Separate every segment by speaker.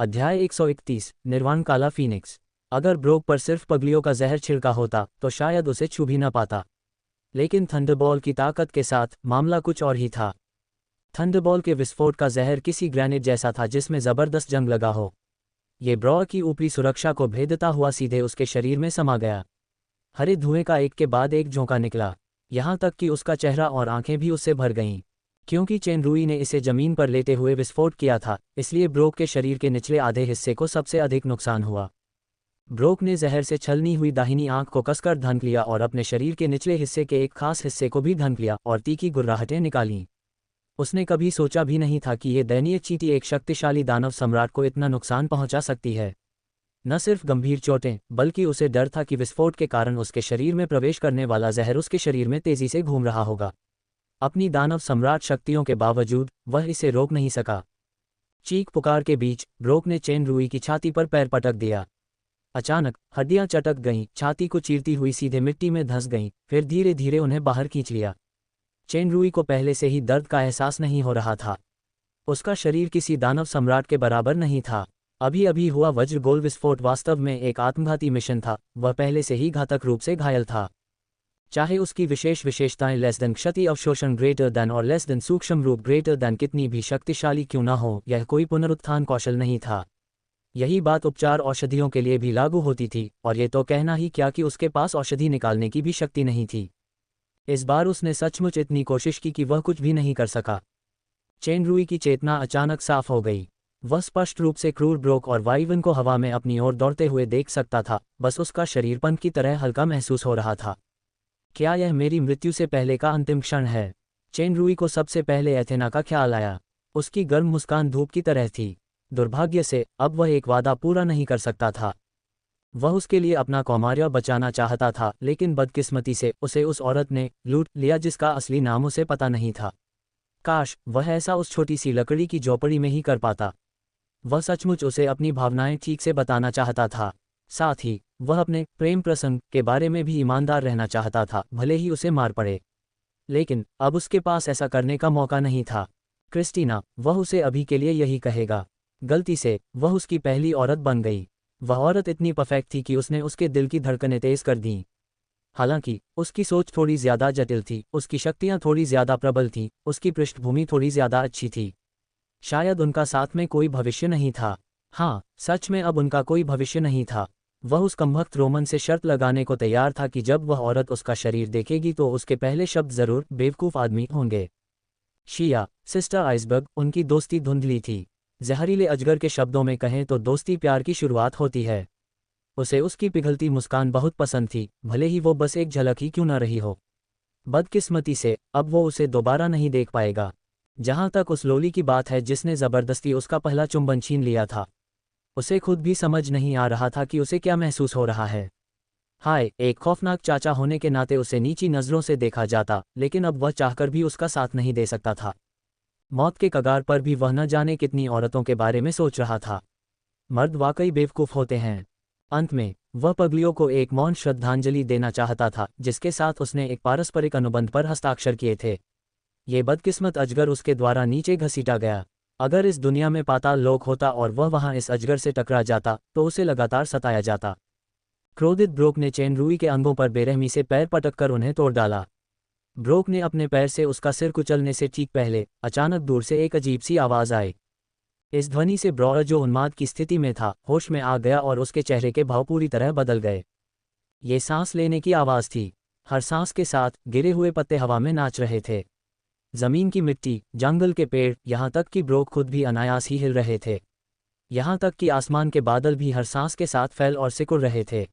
Speaker 1: अध्याय 131 निर्वाण काला फीनिक्स। अगर ब्रोक पर सिर्फ पगलियों का जहर छिड़का होता तो शायद उसे छू भी न पाता, लेकिन थंडरबॉल की ताकत के साथ मामला कुछ और ही था। थंडरबॉल के विस्फोट का जहर किसी ग्रेनेड जैसा था जिसमें जबरदस्त जंग लगा हो। ये ब्रोक की ऊपरी सुरक्षा को भेदता हुआ सीधे उसके शरीर में समा गया। हरे धुएं का एक के बाद एक झोंका निकला, यहाँ तक कि उसका चेहरा और आंखें भी उससे भर गईं। क्योंकि चेन रुई ने इसे जमीन पर लेते हुए विस्फोट किया था, इसलिए ब्रोक के शरीर के निचले आधे हिस्से को सबसे अधिक नुकसान हुआ। ब्रोक ने जहर से छलनी हुई दाहिनी आंख को कसकर ढंक लिया और अपने शरीर के निचले हिस्से के एक खास हिस्से को भी ढंक लिया और तीखी गुर्राहटें निकालीं। उसने कभी सोचा भी नहीं था कि ये दयनीय चींटी एक शक्तिशाली दानव सम्राट को इतना नुकसान पहुंचा सकती है। न सिर्फ गंभीर चोटें, बल्कि उसे डर था कि विस्फोट के कारण उसके शरीर में प्रवेश करने वाला जहर उसके शरीर में तेजी से घूम रहा होगा। अपनी दानव सम्राट शक्तियों के बावजूद वह इसे रोक नहीं सका। चीख पुकार के बीच ब्रोक ने चेन रुई की छाती पर पैर पटक दिया। अचानक हड्डियां चटक गईं, छाती को चीरती हुई सीधे मिट्टी में धंस गईं, फिर धीरे धीरे उन्हें बाहर खींच लिया। चेन रुई को पहले से ही दर्द का एहसास नहीं हो रहा था। उसका शरीर किसी दानव सम्राट के बराबर नहीं था। अभी अभी हुआ वज्र गोल विस्फोट वास्तव में एक आत्मघाती मिशन था। वह पहले से ही घातक रूप से घायल था। चाहे उसकी विशेषताएं लेस देन क्षति अवशोषण ग्रेटर देन और लेस देन सूक्ष्म रूप ग्रेटर देन कितनी भी शक्तिशाली क्यों ना हो, यह कोई पुनरुत्थान कौशल नहीं था। यही बात उपचार औषधियों के लिए भी लागू होती थी, और ये तो कहना ही क्या कि उसके पास औषधि निकालने की भी शक्ति नहीं थी। इस बार उसने सचमुच इतनी कोशिश की कि वह कुछ भी नहीं कर सका। चेन रुई की चेतना अचानक साफ हो गई। वह स्पष्ट रूप से क्रूर ब्रोक और वाइवन को हवा में अपनी ओर दौड़ते हुए देख सकता था, बस उसका शरीर पंख की तरह हल्का महसूस हो रहा था। क्या यह मेरी मृत्यु से पहले का अंतिम क्षण है? चेन रुई को सबसे पहले एथेना का ख्याल आया। उसकी गर्म मुस्कान धूप की तरह थी। दुर्भाग्य से अब वह एक वादा पूरा नहीं कर सकता था। वह उसके लिए अपना कौमार्य बचाना चाहता था, लेकिन बदकिस्मती से उसे उस औरत ने लूट लिया जिसका असली नाम उसे पता नहीं था। काश वह ऐसा उस छोटी सी लकड़ी की झोपड़ी में ही कर पाता। वह सचमुच उसे अपनी भावनाएं ठीक से बताना चाहता था। साथ ही वह अपने प्रेम प्रसंग के बारे में भी ईमानदार रहना चाहता था, भले ही उसे मार पड़े। लेकिन अब उसके पास ऐसा करने का मौका नहीं था। क्रिस्टीना, वह उसे अभी के लिए यही कहेगा। गलती से वह उसकी पहली औरत बन गई। वह औरत इतनी परफेक्ट थी कि उसने उसके दिल की धड़कनें तेज कर दीं। हालांकि उसकी सोच थोड़ी ज्यादा जटिल थी, उसकी शक्तियां थोड़ी ज्यादा प्रबल थीं, उसकी पृष्ठभूमि थोड़ी ज्यादा अच्छी थी। शायद उनका साथ में कोई भविष्य नहीं था। हाँ, सच में अब उनका कोई भविष्य नहीं था। वह उस कमबख्त रोमन से शर्त लगाने को तैयार था कि जब वह औरत उसका शरीर देखेगी तो उसके पहले शब्द जरूर बेवकूफ़ आदमी होंगे। शिया, सिस्टर आइसबर्ग, उनकी दोस्ती धुंधली थी। जहरीले अजगर के शब्दों में कहें तो दोस्ती प्यार की शुरुआत होती है। उसे उसकी पिघलती मुस्कान बहुत पसंद थी, भले ही वो बस एक झलक ही क्यों न रही हो। बदकिस्मती से अब वो उसे दोबारा नहीं देख पाएगा। जहां तक उस लोली की बात है जिसने जबरदस्ती उसका पहला चुंबन छीन लिया था, उसे खुद भी समझ नहीं आ रहा था कि उसे क्या महसूस हो रहा है। हाय, एक खौफनाक चाचा होने के नाते उसे नीची नज़रों से देखा जाता, लेकिन अब वह चाहकर भी उसका साथ नहीं दे सकता था। मौत के कगार पर भी वह न जाने कितनी औरतों के बारे में सोच रहा था। मर्द वाकई बेवकूफ़ होते हैं। अंत में वह पगलियों को एक मौन श्रद्धांजलि देना चाहता था जिसके साथ उसने एक पारस्परिक अनुबंध पर हस्ताक्षर किए थे। ये बदकिस्मत अजगर उसके द्वारा नीचे घसीटा गया। अगर इस दुनिया में पाताल लोक होता और वह वहां इस अजगर से टकरा जाता तो उसे लगातार सताया जाता। क्रोधित ब्रोक ने चेन रुई के अंगों पर बेरहमी से पैर पटककर उन्हें तोड़ डाला। ब्रोक ने अपने पैर से उसका सिर कुचलने से ठीक पहले अचानक दूर से एक अजीब सी आवाज़ आई। इस ध्वनि से ब्रोक, जो उन्माद की स्थिति में था, होश में आ गया और उसके चेहरे के भाव पूरी तरह बदल गए। ये सांस लेने की आवाज़ थी। हर सांस के साथ गिरे हुए पत्ते हवा में नाच रहे थे। जमीन की मिट्टी, जंगल के पेड़, यहाँ तक कि ब्रोक खुद भी अनायास ही हिल रहे थे। यहाँ तक कि आसमान के बादल भी हर सांस के साथ फैल और सिकुड़ रहे थे।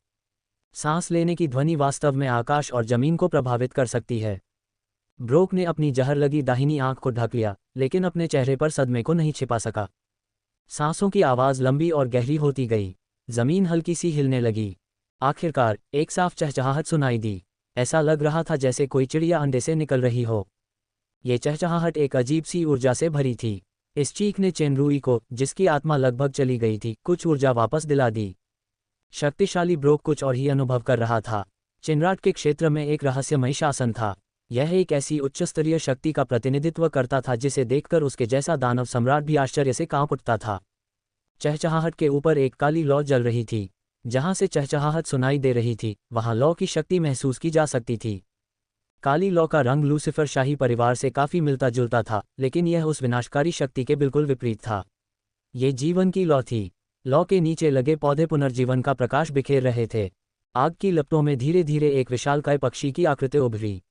Speaker 1: सांस लेने की ध्वनि वास्तव में आकाश और जमीन को प्रभावित कर सकती है। ब्रोक ने अपनी जहर लगी दाहिनी आंख को ढक लिया, लेकिन अपने चेहरे पर सदमे को नहीं छिपा सका। सांसों की आवाज़ लंबी और गहरी होती गई। जमीन हल्की सी हिलने लगी। आखिरकार एक साफ चहचहाहट सुनाई दी। ऐसा लग रहा था जैसे कोई चिड़िया अंडे से निकल रही हो। ये चहचहाहट एक अजीब सी ऊर्जा से भरी थी। इस चीख ने चेन रुई को, जिसकी आत्मा लगभग चली गई थी, कुछ ऊर्जा वापस दिला दी। शक्तिशाली ब्रोक कुछ और ही अनुभव कर रहा था। चिनराट के क्षेत्र में एक रहस्यमयी शासन था। यह एक ऐसी उच्चस्तरीय शक्ति का प्रतिनिधित्व करता था जिसे देखकर उसके जैसा दानव सम्राट भी आश्चर्य से कांप उठता था। चहचहाहट के ऊपर एक काली लौ जल रही थी। जहां से चहचहाहट सुनाई दे रही थी वहां लौ की शक्ति महसूस की जा सकती थी। काली लौ का रंग लूसीफर शाही परिवार से काफी मिलता जुलता था, लेकिन यह उस विनाशकारी शक्ति के बिल्कुल विपरीत था। ये जीवन की लौ थी। लौ के नीचे लगे पौधे पुनर्जीवन का प्रकाश बिखेर रहे थे। आग की लपटों में धीरे धीरे एक विशालकाय पक्षी की आकृति उभरी।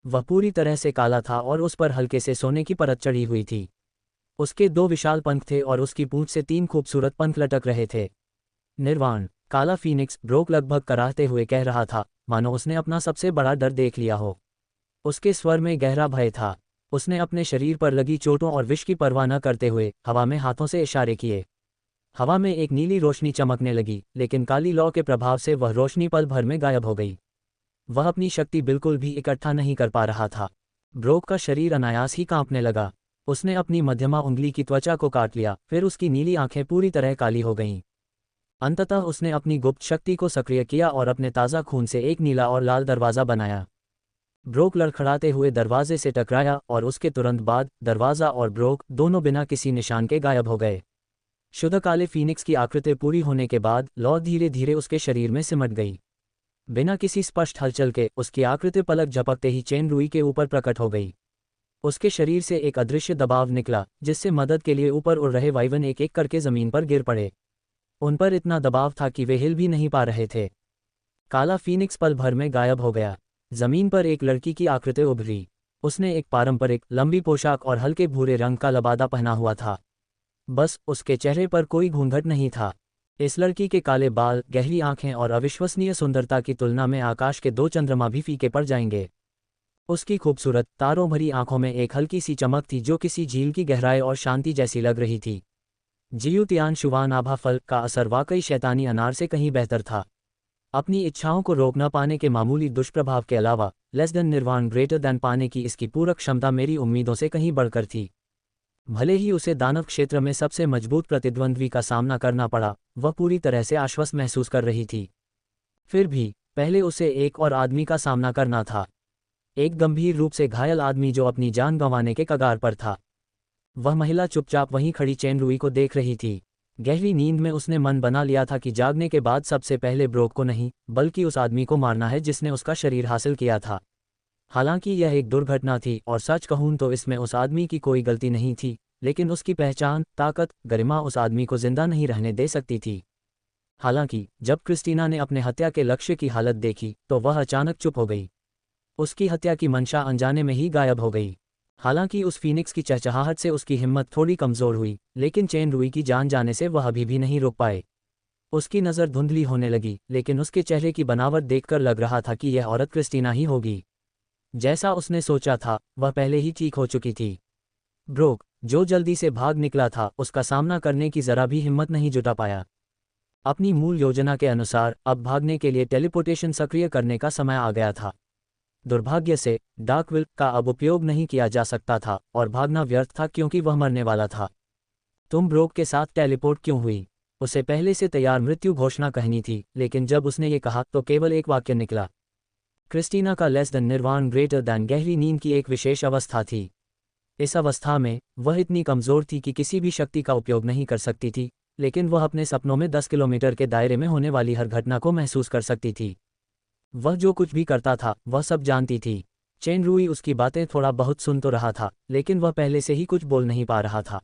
Speaker 1: वह पूरी तरह से काला था और उस पर हल्के से सोने की परत चढ़ी हुई थी। उसके 2 विशाल पंख थे और उसकी पूंछ से 3 खूबसूरत पंख लटक रहे थे। निर्वाण, काला फीनिक्स, ब्रोक लगभग कराहते हुए कह रहा था, मानो उसने अपना सबसे बड़ा डर देख लिया हो। उसके स्वर में गहरा भय था। उसने अपने शरीर पर लगी चोटों और विष की परवाह न करते हुए हवा में हाथों से इशारे किए। हवा में एक नीली रोशनी चमकने लगी, लेकिन काली लौ के प्रभाव से वह रोशनी पल भर में गायब हो गई। वह अपनी शक्ति बिल्कुल भी इकट्ठा नहीं कर पा रहा था। ब्रोक का शरीर अनायास ही कांपने लगा। उसने अपनी मध्यमा उंगली की त्वचा को काट लिया, फिर उसकी नीली आंखें पूरी तरह काली हो गईं। अंततः उसने अपनी गुप्त शक्ति को सक्रिय किया और अपने ताज़ा खून से एक नीला और लाल दरवाज़ा बनाया। ब्रोक लड़खड़ाते हुए दरवाजे से टकराया और उसके तुरंत बाद दरवाज़ा और ब्रोक दोनों बिना किसी निशान के गायब हो गए। शुद्ध काले फीनिक्स की आकृति पूरी होने के बाद लौ धीरे धीरे उसके शरीर में सिमट गई। बिना किसी स्पष्ट हलचल के उसकी आकृति पलक झपकते ही चेन रुई के ऊपर प्रकट हो गई। उसके शरीर से एक अदृश्य दबाव निकला, जिससे मदद के लिए ऊपर उड़ रहे वाइवन एक एक करके जमीन पर गिर पड़े। उन पर इतना दबाव था कि वे हिल भी नहीं पा रहे थे। काला फीनिक्स पल भर में गायब हो गया। जमीन पर एक लड़की की आकृति उभरी। उसने एक पारंपरिक लंबी पोशाक और हल्के भूरे रंग का लबादा पहना हुआ था। बस उसके चेहरे पर कोई घूंघट नहीं था। इस लड़की के काले बाल, गहरी आंखें और अविश्वसनीय सुंदरता की तुलना में आकाश के 2 चंद्रमा भी फीके पड़ जाएंगे। उसकी खूबसूरत तारों भरी आंखों में एक हल्की सी चमक थी जो किसी झील की गहराई और शांति जैसी लग रही थी। जियुतियान शुवान आभा फल का असर वाकई शैतानी अनार से कहीं बेहतर था। अपनी इच्छाओं को रोक न पाने के मामूली दुष्प्रभाव के अलावा लेस देन निर्वाण ग्रेटर देन पाने की इसकी पूरक क्षमता मेरी उम्मीदों से कहीं बढ़कर थी। भले ही उसे दानव क्षेत्र में सबसे मजबूत प्रतिद्वंद्वी का सामना करना पड़ा, वह पूरी तरह से आश्वस्त महसूस कर रही थी। फिर भी पहले उसे एक और आदमी का सामना करना था। एक गंभीर रूप से घायल आदमी जो अपनी जान गंवाने के कगार पर था। वह महिला चुपचाप वहीं खड़ी चेन रुई को देख रही थी। गहरी नींद में उसने मन बना लिया था कि जागने के बाद सबसे पहले ब्रोक को नहीं, बल्कि उस आदमी को मारना है जिसने उसका शरीर हासिल किया था। हालांकि यह एक दुर्घटना थी और सच कहूं तो इसमें उस आदमी की कोई गलती नहीं थी, लेकिन उसकी पहचान, ताकत, गरिमा उस आदमी को जिंदा नहीं रहने दे सकती थी। हालांकि जब क्रिस्टीना ने अपने हत्या के लक्ष्य की हालत देखी तो वह अचानक चुप हो गई। उसकी हत्या की मंशा अनजाने में ही गायब हो गई। हालांकि उस फीनिक्स की चहचहाहट से उसकी हिम्मत थोड़ी कमज़ोर हुई, लेकिन चेन रुई की जान जाने से वह अभी भी नहीं रोक पाए। उसकी नज़र धुंधली होने लगी, लेकिन उसके चेहरे की बनावट देखकर लग रहा था कि यह औरत क्रिस्टीना ही होगी। जैसा उसने सोचा था, वह पहले ही ठीक हो चुकी थी। ब्रोक, जो जल्दी से भाग निकला था, उसका सामना करने की जरा भी हिम्मत नहीं जुटा पाया। अपनी मूल योजना के अनुसार अब भागने के लिए टेलीपोर्टेशन सक्रिय करने का समय आ गया था। दुर्भाग्य से डार्कविल का अब उपयोग नहीं किया जा सकता था और भागना व्यर्थ था क्योंकि वह मरने वाला था। तुम ब्रोक के साथ टेलीपोर्ट क्यों हुई? उसे पहले से तैयार मृत्यु घोषणा कहनी थी, लेकिन जब उसने ये कहा तो केवल एक वाक्य निकला। क्रिस्टीना का लेस देन निर्वाण ग्रेटर देन गहरी नींद की एक विशेष अवस्था थी। इस अवस्था में वह इतनी कमज़ोर थी कि किसी भी शक्ति का उपयोग नहीं कर सकती थी, लेकिन वह अपने सपनों में 10 किलोमीटर के दायरे में होने वाली हर घटना को महसूस कर सकती थी। वह जो कुछ भी करता था वह सब जानती थी। चेन रुई उसकी बातें थोड़ा बहुत सुन तो रहा था, लेकिन वह पहले से ही कुछ बोल नहीं पा रहा था।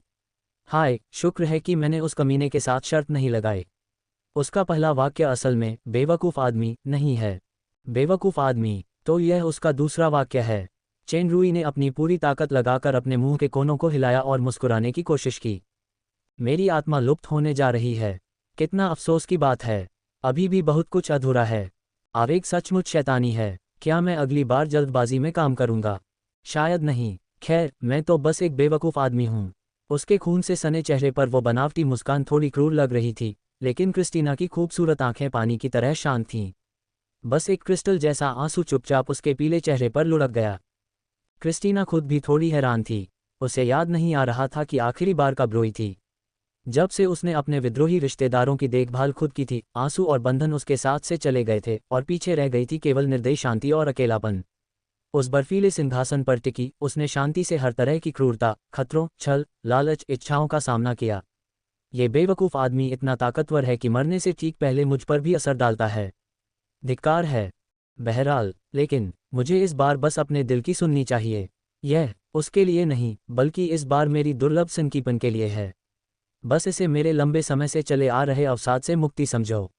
Speaker 1: हाय, शुक्र है कि मैंने उस कमीने के साथ शर्त नहीं लगाई। उसका पहला वाक्य असल में बेवकूफ़ आदमी नहीं है। बेवकूफ़ आदमी, तो यह उसका दूसरा वाक्य है। चेन रुई ने अपनी पूरी ताकत लगाकर अपने मुंह के कोनों को हिलाया और मुस्कुराने की कोशिश की। मेरी आत्मा लुप्त होने जा रही है। कितना अफसोस की बात है। अभी भी बहुत कुछ अधूरा है। आवेग सचमुच शैतानी है। क्या मैं अगली बार जल्दबाजी में काम करूंगा? शायद नहीं। खैर, मैं तो बस एक बेवकूफ़ आदमी हूं। उसके खून से सने चेहरे पर वो बनावटी मुस्कान थोड़ी क्रूर लग रही थी, लेकिन क्रिस्टीना की खूबसूरत आंखें पानी की तरह शांत थीं। बस एक क्रिस्टल जैसा आंसू चुपचाप उसके पीले चेहरे पर लुढ़क गया। क्रिस्टीना खुद भी थोड़ी हैरान थी। उसे याद नहीं आ रहा था कि आखिरी बार कब रोई थी। जब से उसने अपने विद्रोही रिश्तेदारों की देखभाल खुद की थी, आंसू और बंधन उसके साथ से चले गए थे और पीछे रह गई थी केवल निर्दयी शांति और अकेलापन। उस बर्फीले सिंहासन पर टिकी उसने शांति से हर तरह की क्रूरता, खतरों, छल, लालच, इच्छाओं का सामना किया। ये बेवकूफ़ आदमी इतना ताकतवर है कि मरने से ठीक पहले मुझ पर भी असर डालता है। धिक्कार है। बहरहाल, लेकिन मुझे इस बार बस अपने दिल की सुननी चाहिए। यह उसके लिए नहीं, बल्कि इस बार मेरी दुर्लभ संकीपन के लिए है। बस इसे मेरे लंबे समय से चले आ रहे अवसाद से मुक्ति समझो।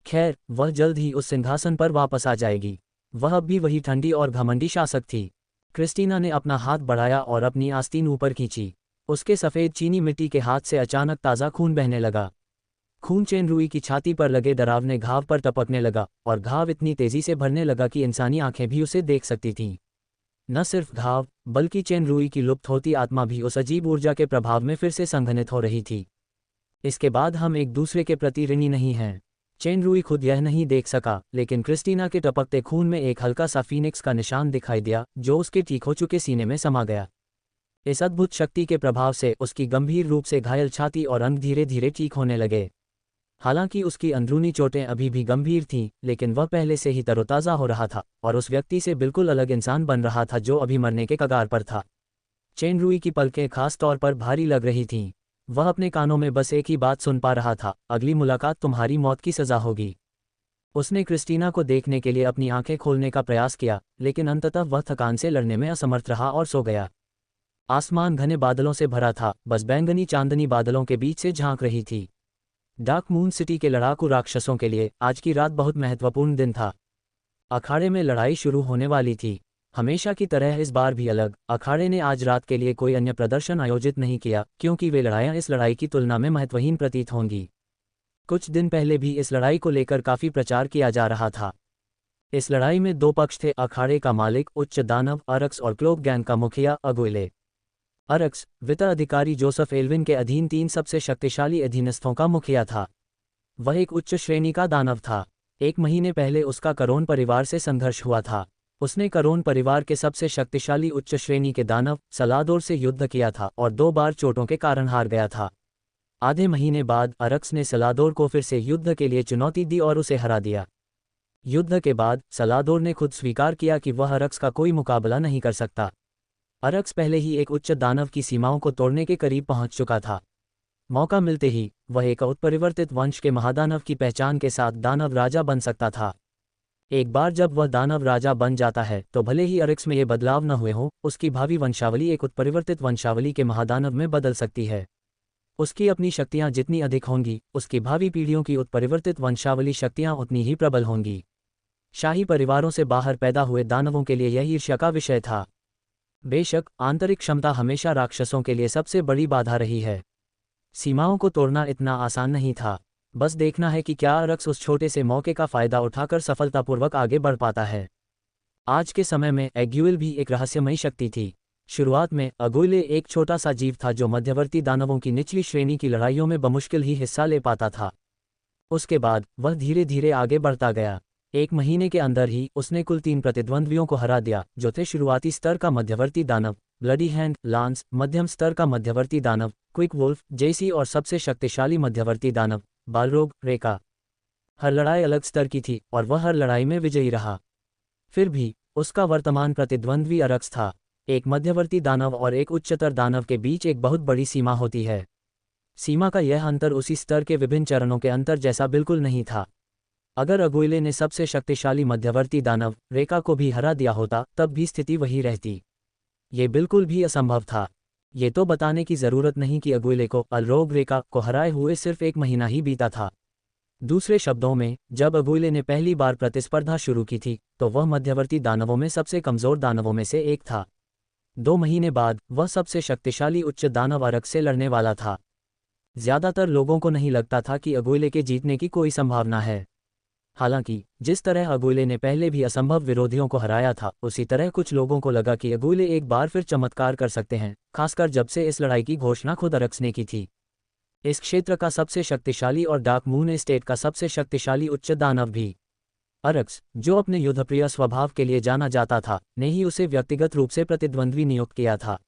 Speaker 1: खैर, वह जल्द ही उस सिंहासन पर वापस आ जाएगी। वह अब भी वही ठंडी और घमंडी शासक थी। क्रिस्टीना ने अपना हाथ बढ़ाया और अपनी आस्तीन ऊपर खींची। उसके सफ़ेद चीनी मिट्टी के हाथ से अचानक ताज़ा खून बहने लगा। खून चेन रुई की छाती पर लगे डरावने घाव पर टपकने लगा, और घाव इतनी तेजी से भरने लगा कि इंसानी आंखें भी उसे देख सकती थीं। न सिर्फ घाव, बल्कि चेन रुई की लुप्त होती आत्मा भी उस अजीब ऊर्जा के प्रभाव में फिर से संघनित हो रही थी। इसके बाद हम एक दूसरे के प्रति ऋणी नहीं हैं। चेन रुई खुद यह नहीं देख सका, लेकिन क्रिस्टीना के टपकते खून में एक हल्का सा फीनिक्स का निशान दिखाई दिया, जो उसके ठीक हो चुके सीने में समा गया। इस अद्भुत शक्ति के प्रभाव से उसकी गंभीर रूप से घायल छाती और अंग धीरे धीरे ठीक होने लगे। हालांकि उसकी अंदरूनी चोटें अभी भी गंभीर थीं, लेकिन वह पहले से ही तरोताज़ा हो रहा था और उस व्यक्ति से बिल्कुल अलग इंसान बन रहा था जो अभी मरने के कगार पर था। चेन रुई की पलकें खास तौर पर भारी लग रही थीं। वह अपने कानों में बस एक ही बात सुन पा रहा था, अगली मुलाकात तुम्हारी मौत की सज़ा होगी। उसने क्रिस्टीना को देखने के लिए अपनी आंखें खोलने का प्रयास किया, लेकिन अंततः वह थकान से लड़ने में असमर्थ रहा और सो गया। आसमान घने बादलों से भरा था, बस बैंगनी चांदनी बादलों के बीच से झांक रही थी। डार्क मून सिटी के लड़ाकू राक्षसों के लिए आज की रात बहुत महत्वपूर्ण दिन था। अखाड़े में लड़ाई शुरू होने वाली थी। हमेशा की तरह इस बार भी अलग, अखाड़े ने आज रात के लिए कोई अन्य प्रदर्शन आयोजित नहीं किया, क्योंकि वे लड़ाइयाँ इस लड़ाई की तुलना में महत्वहीन प्रतीत होंगी। कुछ दिन पहले भी इस लड़ाई को लेकर काफ़ी प्रचार किया जा रहा था। इस लड़ाई में दो पक्ष थे, अखाड़े का मालिक उच्च दानव अरक्स और क्लोब गैंग का मुखिया अगुइले। अरक्स, वित्त अधिकारी जोसेफ एल्विन के अधीन 3 सबसे शक्तिशाली अधीनस्थों का मुखिया था। वह एक उच्च श्रेणी का दानव था। 1 महीने पहले उसका करोन परिवार से संघर्ष हुआ था। उसने करोन परिवार के सबसे शक्तिशाली उच्च श्रेणी के दानव सलादोर से युद्ध किया था और 2 बार चोटों के कारण हार गया था। आधे महीने बाद अरक्स ने सलादोर को फिर से युद्ध के लिए चुनौती दी और उसे हरा दिया। युद्ध के बाद सलादोर ने खुद स्वीकार किया कि वह अरक्स का कोई मुकाबला नहीं कर सकता। अरक्स पहले ही एक उच्च दानव की सीमाओं को तोड़ने के करीब पहुंच चुका था। मौका मिलते ही वह एक उत्परिवर्तित वंश के महादानव की पहचान के साथ दानव राजा बन सकता था। एक बार जब वह दानव राजा बन जाता है तो भले ही अरक्स में ये बदलाव न हुए हों, उसकी भावी वंशावली एक उत्परिवर्तित वंशावली के महादानव में बदल सकती है। उसकी अपनी शक्तियां जितनी अधिक होंगी, उसकी भावी पीढ़ियों की उत्परिवर्तित वंशावली शक्तियां उतनी ही प्रबल होंगी। शाही परिवारों से बाहर पैदा हुए दानवों के लिए यह ईर्ष्या का विषय था। बेशक, आंतरिक क्षमता हमेशा राक्षसों के लिए सबसे बड़ी बाधा रही है। सीमाओं को तोड़ना इतना आसान नहीं था। बस देखना है कि क्या अरक्स उस छोटे से मौके का फ़ायदा उठाकर सफलतापूर्वक आगे बढ़ पाता है। आज के समय में एग्युइल भी एक रहस्यमयी शक्ति थी। शुरुआत में अगुइले एक छोटा सा जीव था जो मध्यवर्ती दानवों की निचली श्रेणी की लड़ाइयों में बमुश्किल ही हिस्सा ले पाता था। उसके बाद वह धीरे धीरे आगे बढ़ता गया। 1 महीने के अंदर ही उसने कुल 3 प्रतिद्वंद्वियों को हरा दिया, जो थे शुरुआती स्तर का मध्यवर्ती दानव ब्लडी हैंड लांस, मध्यम स्तर का मध्यवर्ती दानव क्विक वुल्फ जेसी और सबसे शक्तिशाली मध्यवर्ती दानव बालरोग रेका। हर लड़ाई अलग स्तर की थी और वह हर लड़ाई में विजयी रहा। फिर भी उसका वर्तमान प्रतिद्वंद्वी अरक्स था। एक मध्यवर्ती दानव और एक उच्चतर दानव के बीच एक बहुत बड़ी सीमा होती है। सीमा का यह अंतर उसी स्तर के विभिन्न चरणों के अंतर जैसा बिल्कुल नहीं था। अगर अगुइले ने सबसे शक्तिशाली मध्यवर्ती दानव रेका को भी हरा दिया होता, तब भी स्थिति वही रहती। ये बिल्कुल भी असंभव था। ये तो बताने की ज़रूरत नहीं कि अगुइले को अलरोग रेका को हराए हुए सिर्फ 1 महीना ही बीता था। दूसरे शब्दों में, जब अगुइले ने पहली बार प्रतिस्पर्धा शुरू की थी, तो वह मध्यवर्ती दानवों में सबसे कमज़ोर दानवों में से एक था। 2 महीने बाद वह सबसे शक्तिशाली उच्च दानव अरक्स से लड़ने वाला था। ज़्यादातर लोगों को नहीं लगता था कि अगुइले के जीतने की कोई संभावना है। हालांकि जिस तरह अगुइले ने पहले भी असंभव विरोधियों को हराया था, उसी तरह कुछ लोगों को लगा कि अगुइले एक बार फिर चमत्कार कर सकते हैं, खासकर जब से इस लड़ाई की घोषणा खुद अरक्स ने की थी। इस क्षेत्र का सबसे शक्तिशाली और डार्क मून स्टेट का सबसे शक्तिशाली उच्च दानव भी अरक्स, जो अपने युद्धप्रिय स्वभाव के लिए जाना जाता था, ने ही उसे व्यक्तिगत रूप से प्रतिद्वंद्वी नियुक्त किया था।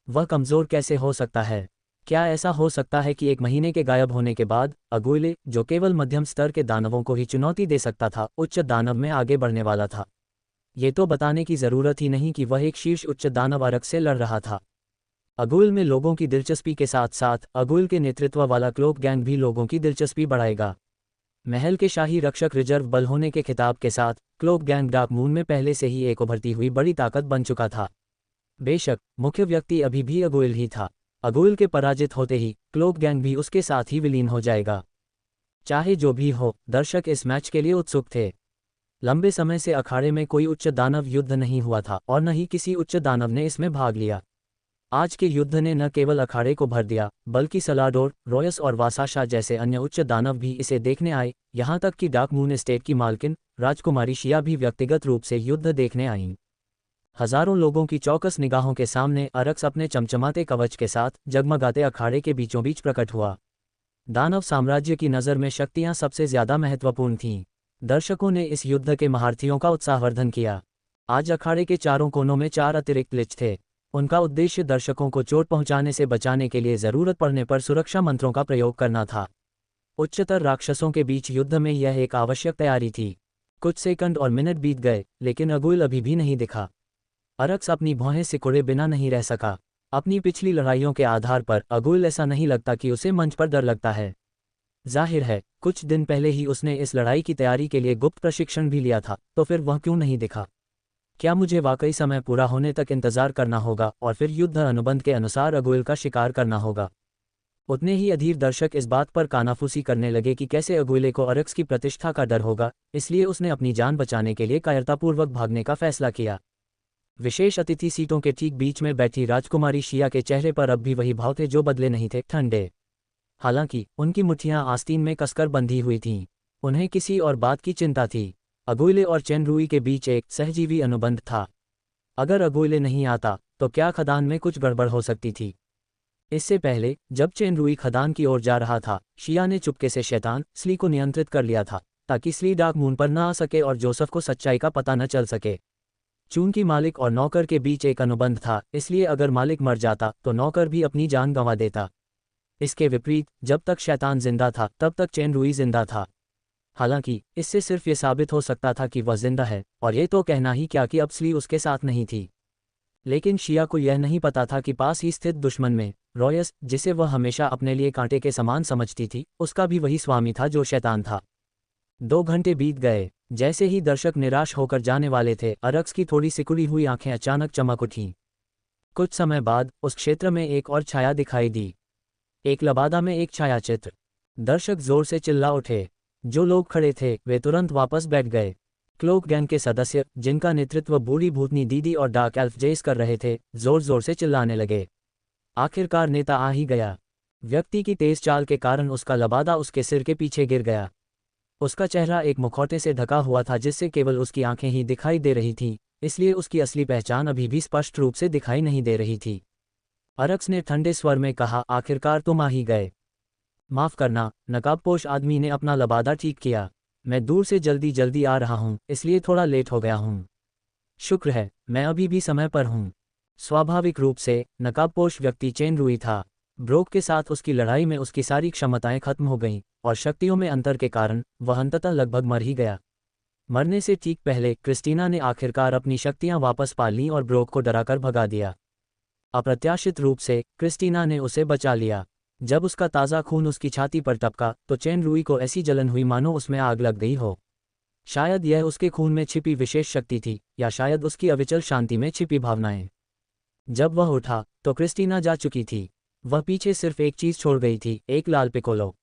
Speaker 1: वह कमज़ोर कैसे हो सकता है? क्या ऐसा हो सकता है कि 1 महीने के गायब होने के बाद अगुइले, जो केवल मध्यम स्तर के दानवों को ही चुनौती दे सकता था, उच्च दानव में आगे बढ़ने वाला था? ये तो बताने की ज़रूरत ही नहीं कि वह एक शीर्ष उच्च दानव अरक्स से लड़ रहा था। अगुइल में लोगों की दिलचस्पी के साथ साथ अगुइल के नेतृत्व वाला क्लोक गैंग भी लोगों की दिलचस्पी बढ़ाएगा। महल के शाही रक्षक रिजर्व बल होने के खिताब के साथ क्लोक गैंग डार्क मून में पहले से ही एक उभरती हुई बड़ी ताकत बन चुका था। बेशक मुख्य व्यक्ति अभी भी अगुइल ही था। अगुइल के पराजित होते ही क्लोक गैंग भी उसके साथ ही विलीन हो जाएगा। चाहे जो भी हो, दर्शक इस मैच के लिए उत्सुक थे। लंबे समय से अखाड़े में कोई उच्च दानव युद्ध नहीं हुआ था और न ही किसी उच्च दानव ने इसमें भाग लिया। आज के युद्ध ने न केवल अखाड़े को भर दिया, बल्कि सलाडोर, रॉयस और वासाशा जैसे अन्य उच्च दानव भी इसे देखने आए। यहाँ तक कि डार्क मून एस्टेट की मालकिन राजकुमारी शिया भी व्यक्तिगत रूप से युद्ध देखने आईं। हजारों लोगों की चौकस निगाहों के सामने अरक्स अपने चमचमाते कवच के साथ जगमगाते अखाड़े के बीचों बीच प्रकट हुआ। दानव साम्राज्य की नज़र में शक्तियां सबसे ज्यादा महत्वपूर्ण थीं। दर्शकों ने इस युद्ध के महारथियों का उत्साहवर्धन किया। आज अखाड़े के चारों कोनों में 4 अतिरिक्त लिच थे। उनका उद्देश्य दर्शकों को चोट पहुंचाने से बचाने के लिए जरूरत पड़ने पर सुरक्षा मंत्रों का प्रयोग करना था। उच्चतर राक्षसों के बीच युद्ध में यह एक आवश्यक तैयारी थी। कुछ सेकंड और मिनट बीत गए, लेकिन अगुइल अभी भी नहीं दिखा। अरक्स अपनी भौहें सिकुड़े बिना नहीं रह सका। अपनी पिछली लड़ाइयों के आधार पर अगुइल ऐसा नहीं लगता कि उसे मंच पर डर लगता है। जाहिर है, कुछ दिन पहले ही उसने इस लड़ाई की तैयारी के लिए गुप्त प्रशिक्षण भी लिया था, तो फिर वह क्यों नहीं दिखा? क्या मुझे वाकई समय पूरा होने तक इंतजार करना होगा और फिर युद्ध अनुबंध के अनुसार अगुइल का शिकार करना होगा? उतने ही अधीर दर्शक इस बात पर कानाफूसी करने लगे कि कैसे अगुइले को अरक्स की प्रतिष्ठा का डर होगा, इसलिए उसने अपनी जान बचाने के लिए कायरतापूर्वक भागने का फैसला किया। विशेष अतिथि सीटों के ठीक बीच में बैठी राजकुमारी शिया के चेहरे पर अब भी वही भाव थे जो बदले नहीं थे, ठंडे। हालांकि उनकी मुट्ठियां आस्तीन में कसकर बंधी हुई थीं। उन्हें किसी और बात की चिंता थी। अगुइले और चेनरुई के बीच एक सहजीवी अनुबंध था। अगर अगुइले नहीं आता तो क्या खदान में कुछ गड़बड़ हो सकती थी? इससे पहले जब चेनरुई खदान की ओर जा रहा था, शिया ने चुपके से शैतान स्ली को नियंत्रित कर लिया था, ताकि स्ली डार्क मून पर न आ सके और जोसेफ को सच्चाई का पता न चल सके। चूंकि मालिक और नौकर के बीच एक अनुबंध था, इसलिए अगर मालिक मर जाता तो नौकर भी अपनी जान गंवा देता। इसके विपरीत, जब तक शैतान जिंदा था तब तक चेनरुई जिंदा था। हालांकि इससे सिर्फ ये साबित हो सकता था कि वह जिंदा है, और ये तो कहना ही क्या कि अब स्ली उसके साथ नहीं थी। लेकिन शिया को यह नहीं पता था कि पास ही स्थित दुश्मन में रॉयस, जिसे वह हमेशा अपने लिए कांटे के समान समझती थी, उसका भी वही स्वामी था जो शैतान था। 2 घंटे बीत गए। जैसे ही दर्शक निराश होकर जाने वाले थे, अरक्स की थोड़ी सिकुड़ी हुई आंखें अचानक चमक उठीं। कुछ समय बाद उस क्षेत्र में एक और छाया दिखाई दी। एक लबादा में एक छायाचित्र। दर्शक जोर से चिल्ला उठे। जो लोग खड़े थे वे तुरंत वापस बैठ गए। क्लोक गैंग के सदस्य, जिनका नेतृत्व बूढ़ी भूतनी दीदी और डार्क एल्फ जेस कर रहे थे, जोर जोर से चिल्लाने लगे। आखिरकार नेता आ ही गया। व्यक्ति की तेज चाल के कारण उसका लबादा उसके सिर के पीछे गिर गया। उसका चेहरा एक मुखौटे से ढका हुआ था जिससे केवल उसकी आंखें ही दिखाई दे रही थीं, इसलिए उसकी असली पहचान अभी भी स्पष्ट रूप से दिखाई नहीं दे रही थी। अरक्स ने ठंडे स्वर में कहा, आखिरकार तुम आ ही गए। माफ करना, नकाबपोश आदमी ने अपना लबादा ठीक किया। मैं दूर से जल्दी जल्दी आ रहा हूँ, इसलिए थोड़ा लेट हो गया हूँ। शुक्र है, मैं अभी भी समय पर हूँ। स्वाभाविक रूप से नकाबपोश व्यक्ति चेनरुई था। ब्रोक के साथ उसकी लड़ाई में उसकी सारी क्षमताएं खत्म हो गईं, और शक्तियों में अंतर के कारण वह अंततः लगभग मर ही गया। मरने से ठीक पहले क्रिस्टीना ने आखिरकार अपनी शक्तियां वापस पा लीं और ब्रोक को डराकर भगा दिया। अप्रत्याशित रूप से क्रिस्टीना ने उसे बचा लिया। जब उसका ताज़ा खून उसकी छाती पर टपका तो चेनरुई को ऐसी जलन हुई मानो उसमें आग लग गई हो। शायद यह उसके खून में छिपी विशेष शक्ति थी, या शायद उसकी अविचल शांति में छिपी भावनाएं। जब वह उठा तो क्रिस्टीना जा चुकी थी। वह पीछे सिर्फ एक चीज छोड़ गई थी, एक लाल पिकोलो।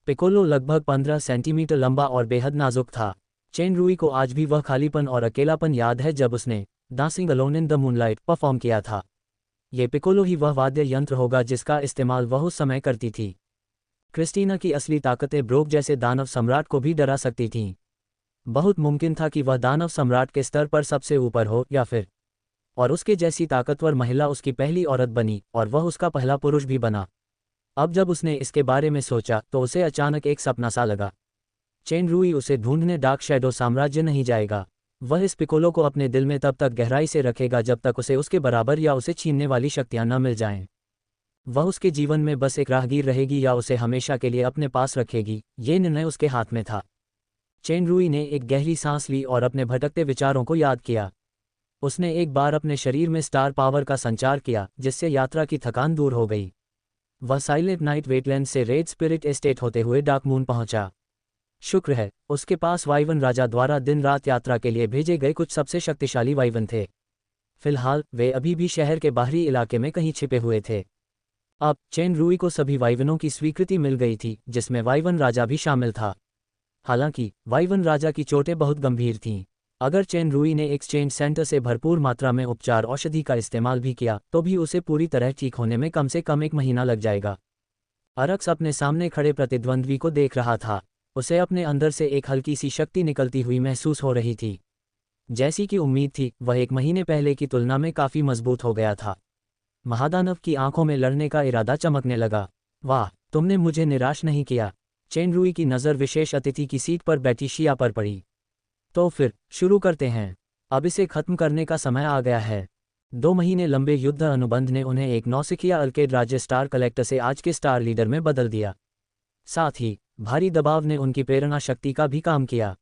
Speaker 1: पिकोलो लगभग 15 सेंटीमीटर लंबा और बेहद नाजुक था। चेनरुई को आज भी वह खालीपन और अकेलापन याद है जब उसने dancing alone in the moonlight perform किया था। ये पिकोलो ही वह वाद्य यंत्र होगा जिसका इस्तेमाल वह उस समय करती थी। क्रिस्टीना की असली ताकतें ब्रोक जैसे दानव सम्राट को भी डरा सकती थीं। बहुत मुमकिन था कि वह दानव सम्राट के स्तर पर सबसे ऊपर हो, या फिर और उसके जैसी ताकतवर महिला उसकी पहली औरत बनी और वह उसका पहला पुरुष भी बना। अब जब उसने इसके बारे में सोचा तो उसे अचानक एक सपना सा लगा। चेनरुई उसे ढूंढने डार्क शैडो साम्राज्य नहीं जाएगा। वह इस पिकोलो को अपने दिल में तब तक गहराई से रखेगा जब तक उसे उसके बराबर या उसे छीनने वाली शक्तियां न मिल जाएं। वह उसके जीवन में बस एक राहगीर रहेगी या उसे हमेशा के लिए अपने पास रखेगी, ये निर्णय उसके हाथ में था। चेनरुई ने एक गहरी सांस ली और अपने भटकते विचारों को याद किया। उसने एक बार अपने शरीर में स्टार पावर का संचार किया, जिससे यात्रा की थकान दूर हो गई। वह साइलेंट नाइट वेटलैंड से रेड स्पिरिट एस्टेट होते हुए डार्क मून पहुंचा। शुक्र है, उसके पास वाइवन राजा द्वारा दिन रात यात्रा के लिए भेजे गए कुछ सबसे शक्तिशाली वाइवन थे। फिलहाल वे अभी भी शहर के बाहरी इलाके में कहीं छिपे हुए थे। अब चेन रूई को सभी वाइवनों की स्वीकृति मिल गई थी, जिसमें वाइवन राजा भी शामिल था। हालांकि वाइवन राजा की चोटें बहुत गंभीर थीं। अगर चेन रूई ने एक्सचेंज सेंटर से भरपूर मात्रा में उपचार औषधि का इस्तेमाल भी किया तो भी उसे पूरी तरह ठीक होने में कम से कम 1 महीना लग जाएगा। अरक्स अपने सामने खड़े प्रतिद्वंद्वी को देख रहा था। उसे अपने अंदर से एक हल्की सी शक्ति निकलती हुई महसूस हो रही थी। जैसी कि उम्मीद थी, वह 1 महीने पहले की तुलना में काफ़ी मजबूत हो गया था। महादानव की आंखों में लड़ने का इरादा चमकने लगा। वाह, तुमने मुझे निराश नहीं किया। चेन रूई की नज़र विशेष अतिथि की सीट पर बैठी शिया पर पड़ी। तो फिर शुरू करते हैं। अब इसे खत्म करने का समय आ गया है। 2 महीने लंबे युद्ध अनुबंध ने उन्हें एक नौसिखिया अल्केड राज्य स्टार कलेक्टर से आज के स्टार लीडर में बदल दिया। साथ ही भारी दबाव ने उनकी प्रेरणा शक्ति का भी काम किया।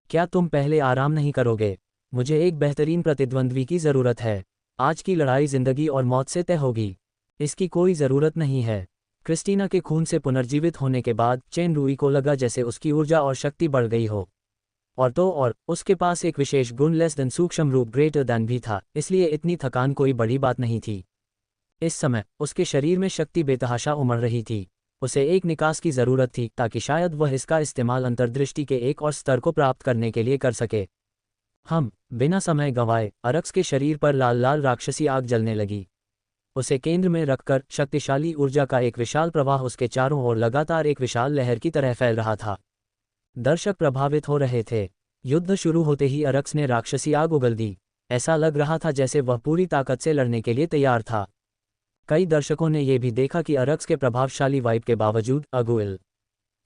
Speaker 1: क्या तुम पहले आराम नहीं करोगे? मुझे एक बेहतरीन प्रतिद्वंद्वी की ज़रूरत है। आज की लड़ाई जिंदगी और मौत से तय होगी। इसकी कोई ज़रूरत नहीं है। क्रिस्टीना के खून से पुनर्जीवित होने के बाद चेन रूई को लगा जैसे उसकी ऊर्जा और शक्ति बढ़ गई हो। और उसके पास एक विशेष गुण लेस देन सूक्ष्म रूप ग्रेटर देन भी था, इसलिए इतनी थकान कोई बड़ी बात नहीं थी। इस समय उसके शरीर में शक्ति बेतहाशा उमड़ रही थी। उसे एक निकास की ज़रूरत थी ताकि शायद वह इसका इस्तेमाल अंतर्दृष्टि के एक और स्तर को प्राप्त करने के लिए कर सके। बिना समय गंवाए अरक्स के शरीर पर लाल लाल राक्षसी आग जलने लगी। उसे केंद्र में रखकर शक्तिशाली ऊर्जा का एक विशाल प्रवाह उसके चारों ओर लगातार एक विशाल लहर की तरह फैल रहा था। दर्शक प्रभावित हो रहे थे। युद्ध शुरू होते ही अरक्स ने राक्षसी आग उगल दी। ऐसा लग रहा था जैसे वह पूरी ताकत से लड़ने के लिए तैयार था। कई दर्शकों ने यह भी देखा कि अरक्स के प्रभावशाली वाइब के बावजूद अगुइल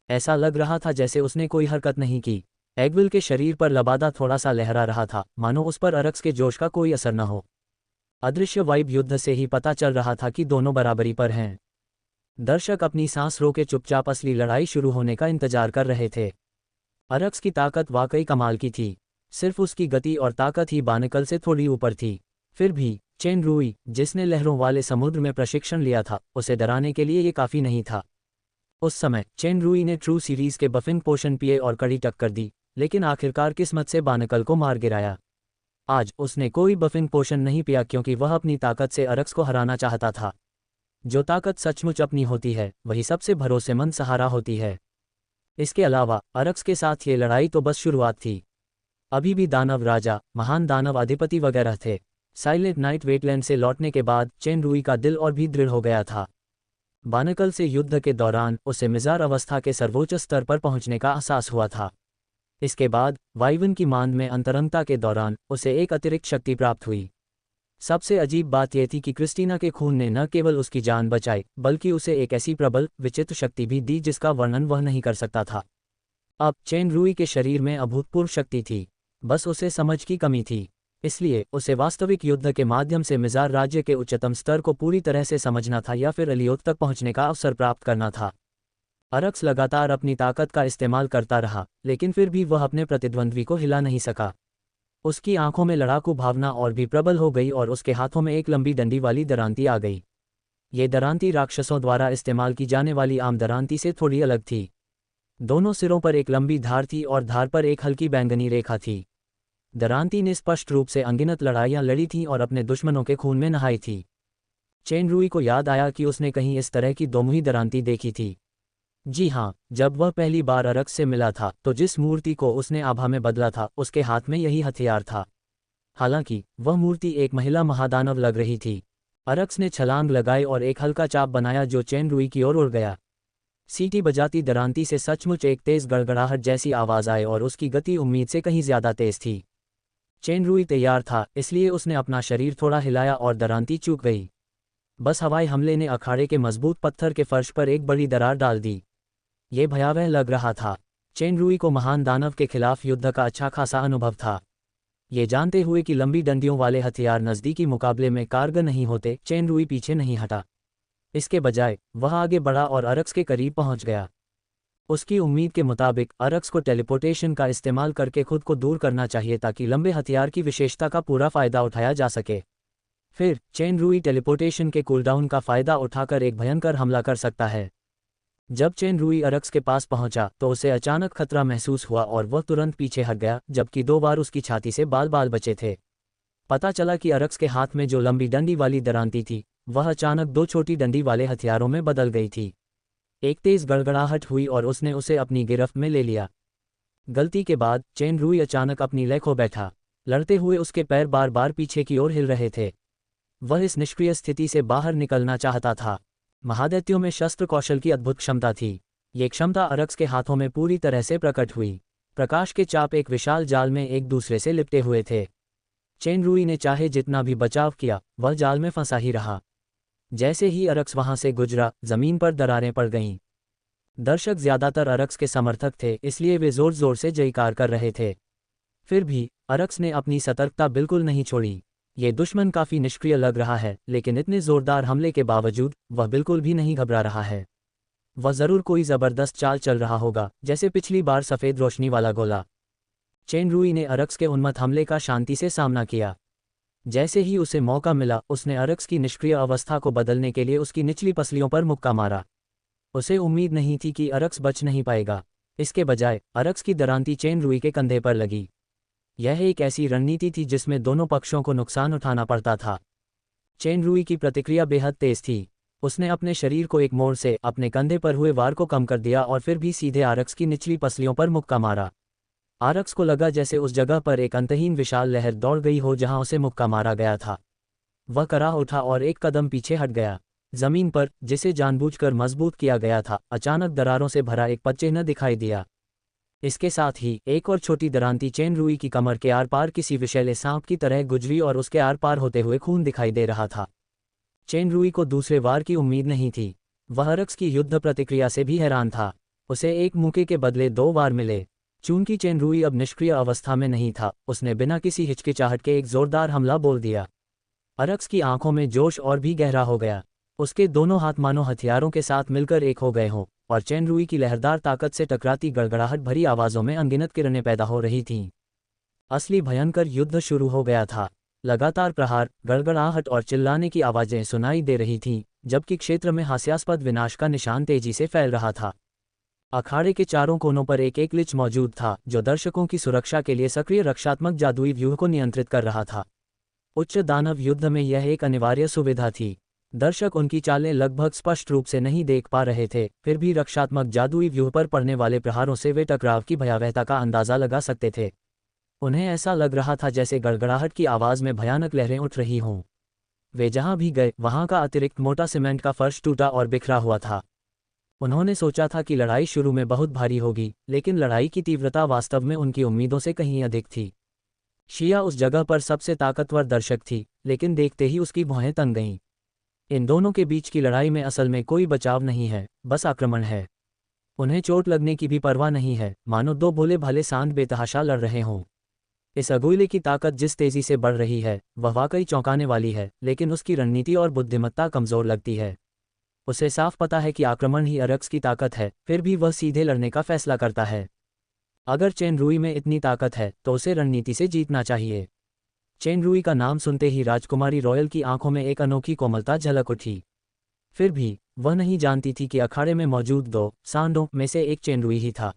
Speaker 1: ऐसा लग रहा था जैसे उसने कोई हरकत नहीं की। एगविल के शरीर पर लबादा थोड़ा सा लहरा रहा था, मानो उस पर अरक्स के जोश का कोई असर न हो। अदृश्य वाइब युद्ध से ही पता चल रहा था कि दोनों बराबरी पर हैं। दर्शक अपनी सांस रोके चुपचाप असली लड़ाई शुरू होने का इंतजार कर रहे थे। अरक्स की ताकत वाकई कमाल की थी। सिर्फ उसकी गति और ताकत ही बानकल से थोड़ी ऊपर थी। फिर भी चेन रूई, जिसने लहरों वाले समुद्र में प्रशिक्षण लिया था, उसे डराने के लिए ये काफ़ी नहीं था। उस समय चेन रूई ने ट्रू सीरीज के बफिंग पोशन पिए और कड़ी टक्कर दी, लेकिन आखिरकार किस्मत से बानकल को मार गिराया। आज उसने कोई बफिंग पोशन नहीं पिया क्योंकि वह अपनी ताकत से अरक्स को हराना चाहता था। जो ताकत सचमुच अपनी होती है वही सबसे भरोसेमंद सहारा होती है। इसके अलावा अरक्स के साथ ये लड़ाई तो बस शुरुआत थी। अभी भी दानव राजा, महान दानव अधिपति वगैरह थे। साइलेंट नाइट वेटलैंड से लौटने के बाद चेन रूई का दिल और भी दृढ़ हो गया था। बानकल से युद्ध के दौरान उसे मिजाज अवस्था के सर्वोच्च स्तर पर पहुंचने का एहसास हुआ था। इसके बाद वाइवन की मांद में अंतरंगता के दौरान उसे एक अतिरिक्त शक्ति प्राप्त हुई। सबसे अजीब बात यह थी कि क्रिस्टीना के खून ने न केवल उसकी जान बचाई, बल्कि उसे एक ऐसी प्रबल, विचित्र शक्ति भी दी जिसका वर्णन वह नहीं कर सकता था। अब चेन रूई के शरीर में अभूतपूर्व शक्ति थी, बस उसे समझ की कमी थी। इसलिए उसे वास्तविक युद्ध के माध्यम से मिजार राज्य के उच्चतम स्तर को पूरी तरह से समझना था या फिर अलियोत तक पहुंचने का अवसर प्राप्त करना था। अरक्स लगातार अपनी ताकत का इस्तेमाल करता रहा, लेकिन फिर भी वह अपने प्रतिद्वंद्वी को हिला नहीं सका। उसकी आंखों में लड़ाकू भावना और भी प्रबल हो गई और उसके हाथों में एक लंबी डंडी वाली दरांती आ गई। ये दरांती राक्षसों द्वारा इस्तेमाल की जाने वाली आम दरांती से थोड़ी अलग थी। दोनों सिरों पर एक लंबी धार थी और धार पर एक हल्की बैंगनी रेखा थी। दरांती ने स्पष्ट रूप से अनगिनत लड़ाइयाँ लड़ी थीं और अपने दुश्मनों के खून में नहाई थी। चेन रूई को याद आया कि उसने कहीं इस तरह की दोमुही दरांती देखी थी। जी हाँ, जब वह पहली बार अरक्स से मिला था तो जिस मूर्ति को उसने आभा में बदला था उसके हाथ में यही हथियार था। हालांकि वह मूर्ति एक महिला महादानव लग रही थी। अरक्स ने छलांग लगाई और एक हल्का चाप बनाया जो चेन रूई की ओर उड़ गया। सीटी बजाती दरांती से सचमुच एक तेज गड़गड़ाहट जैसी आवाज़ आई और उसकी गति उम्मीद से कहीं ज़्यादा तेज थी। चेन रूई तैयार था, इसलिए उसने अपना शरीर थोड़ा हिलाया और दरांती चूक गई। बस हवाई हमले ने अखाड़े के मजबूत पत्थर के फर्श पर एक बड़ी दरार डाल दी। ये भयावह लग रहा था। चेन रूई को महान दानव के खिलाफ युद्ध का अच्छा खासा अनुभव था। ये जानते हुए कि लंबी डंडियों वाले हथियार नज़दीकी मुकाबले में कारगर नहीं होते, चेन रूई पीछे नहीं हटा। इसके बजाय वह आगे बढ़ा और अरक्स के करीब पहुंच गया। उसकी उम्मीद के मुताबिक अरक्स को टेलीपोर्टेशन का इस्तेमाल करके खुद को दूर करना चाहिए ताकि लंबे हथियार की विशेषता का पूरा फायदा उठाया जा सके। फिर चेन रूई टेलीपोर्टेशन के कूलडाउन का फायदा उठाकर एक भयंकर हमला कर सकता है। जब चेन रूई अरक्स के पास पहुंचा तो उसे अचानक खतरा महसूस हुआ और वह तुरंत पीछे हट गया, जबकि 2 बार उसकी छाती से बाल बाल बचे थे। पता चला कि अरक्स के हाथ में जो लंबी डंडी वाली दरांती थी वह अचानक 2 छोटी डंडी वाले हथियारों में बदल गई थी। एक तेज गड़गड़ाहट हुई और उसने उसे अपनी गिरफ्त में ले लिया। गलती के बाद चेन रूई अचानक अपनी लय खो बैठा। लड़ते हुए उसके पैर बार बार पीछे की ओर हिल रहे थे। वह इस निष्क्रिय स्थिति से बाहर निकलना चाहता था। महादैत्यों में शस्त्र कौशल की अद्भुत क्षमता थी। ये क्षमता अरक्स के हाथों में पूरी तरह से प्रकट हुई। प्रकाश के चाप एक विशाल जाल में एक दूसरे से लिपटे हुए थे। चेन रूई ने चाहे जितना भी बचाव किया वह जाल में फंसा ही रहा। जैसे ही अरक्स वहां से गुजरा जमीन पर दरारें पड़ गईं। दर्शक ज्यादातर अरक्स के समर्थक थे, इसलिए वे जोर जोर से जयकार कर रहे थे। फिर भी अरक्स ने अपनी सतर्कता बिल्कुल नहीं छोड़ी। ये दुश्मन काफी निष्क्रिय लग रहा है, लेकिन इतने जोरदार हमले के बावजूद वह बिल्कुल भी नहीं घबरा रहा है। वह जरूर कोई जबरदस्त चाल चल रहा होगा, जैसे पिछली बार सफेद रोशनी वाला गोला। चेन रूई ने अरक्स के उन्मत्त हमले का शांति से सामना किया। जैसे ही उसे मौका मिला उसने अरक्स की निष्क्रिय अवस्था को बदलने के लिए उसकी निचली पसलियों पर मुक्का मारा। उसे उम्मीद नहीं थी कि अरक्स बच नहीं पाएगा। इसके बजाय अरक्स की दरांती चेन रूई के कंधे पर लगी। यह एक ऐसी रणनीति थी जिसमें दोनों पक्षों को नुकसान उठाना पड़ता था। चेन रूई की प्रतिक्रिया बेहद तेज थी। उसने अपने शरीर को एक मोड़ से अपने कंधे पर हुए वार को कम कर दिया और फिर भी सीधे अरक्स की निचली पसलियों पर मुक्का मारा। अरक्स को लगा जैसे उस जगह पर एक अंतहीन विशाल लहर दौड़ गई हो जहां उसे मुक्का मारा गया था। वह कराह उठा और एक कदम पीछे हट गया। जमीन पर, जिसे जानबूझकर मजबूत किया गया था, अचानक दरारों से भरा एक पदचिह्न दिखाई दिया। इसके साथ ही एक और छोटी दरांती चेन रूई की कमर के आर पार किसी विषैले सांप की तरह गुजरी और उसके आर पार होते हुए खून दिखाई दे रहा था। चेन रूई को दूसरे वार की उम्मीद नहीं थी। वह अरक्स की युद्ध प्रतिक्रिया से भी हैरान था। उसे एक मुक्के के बदले 2 वार मिले। चूंकि चेन रूई अब निष्क्रिय अवस्था में नहीं था, उसने बिना किसी हिचकिचाहट के एक जोरदार हमला बोल दिया। अरक्स की आंखों में जोश और भी गहरा हो गया। उसके दोनों हाथ मानो हथियारों के साथ मिलकर एक हो गए हों और चेन रूई की लहरदार ताकत से टकराती गड़गड़ाहट भरी आवाजों में अनगिनत किरणें पैदा हो रही थीं। असली भयंकर युद्ध शुरू हो गया था। लगातार प्रहार, गड़गड़ाहट और चिल्लाने की आवाजें सुनाई दे रही थीं, जबकि क्षेत्र में हास्यास्पद विनाश का निशान तेजी से फैल रहा था। अखाड़े के चारों कोनों पर एक एक लिच मौजूद था जो दर्शकों की सुरक्षा के लिए सक्रिय रक्षात्मक जादुई व्यूह को नियंत्रित कर रहा था। उच्च दानव युद्ध में यह एक अनिवार्य सुविधा थी। दर्शक उनकी चालें लगभग स्पष्ट रूप से नहीं देख पा रहे थे, फिर भी रक्षात्मक जादुई व्यूह पर पड़ने वाले प्रहारों से वे टकराव की भयावहता का अंदाजा लगा सकते थे। उन्हें ऐसा लग रहा था जैसे गड़गड़ाहट की आवाज में भयानक लहरें उठ रही हों। वे जहां भी गए वहां का अतिरिक्त मोटा सीमेंट का फर्श टूटा और बिखरा हुआ था। उन्होंने सोचा था कि लड़ाई शुरू में बहुत भारी होगी, लेकिन लड़ाई की तीव्रता वास्तव में उनकी उम्मीदों से कहीं अधिक थी। शिया उस जगह पर सबसे ताकतवर दर्शक थी, लेकिन देखते ही उसकी भौहें तन गईं। इन दोनों के बीच की लड़ाई में असल में कोई बचाव नहीं है, बस आक्रमण है। उन्हें चोट लगने की भी परवाह नहीं है, मानो 2 भोले भाले सांड बेतहाशा लड़ रहे हों। इस अगुइले की ताकत जिस तेजी से बढ़ रही है वह वाकई चौंकाने वाली है, लेकिन उसकी रणनीति और बुद्धिमत्ता कमजोर लगती है। उसे साफ पता है कि आक्रमण ही अरक्स की ताकत है, फिर भी वह सीधे लड़ने का फैसला करता है। अगर चेन रूई में इतनी ताकत है तो उसे रणनीति से जीतना चाहिए। चेन रूई का नाम सुनते ही राजकुमारी रॉयल की आंखों में एक अनोखी कोमलता झलक उठी। फिर भी वह नहीं जानती थी कि अखाड़े में मौजूद 2 सांडों में से एक चेन रूई ही था।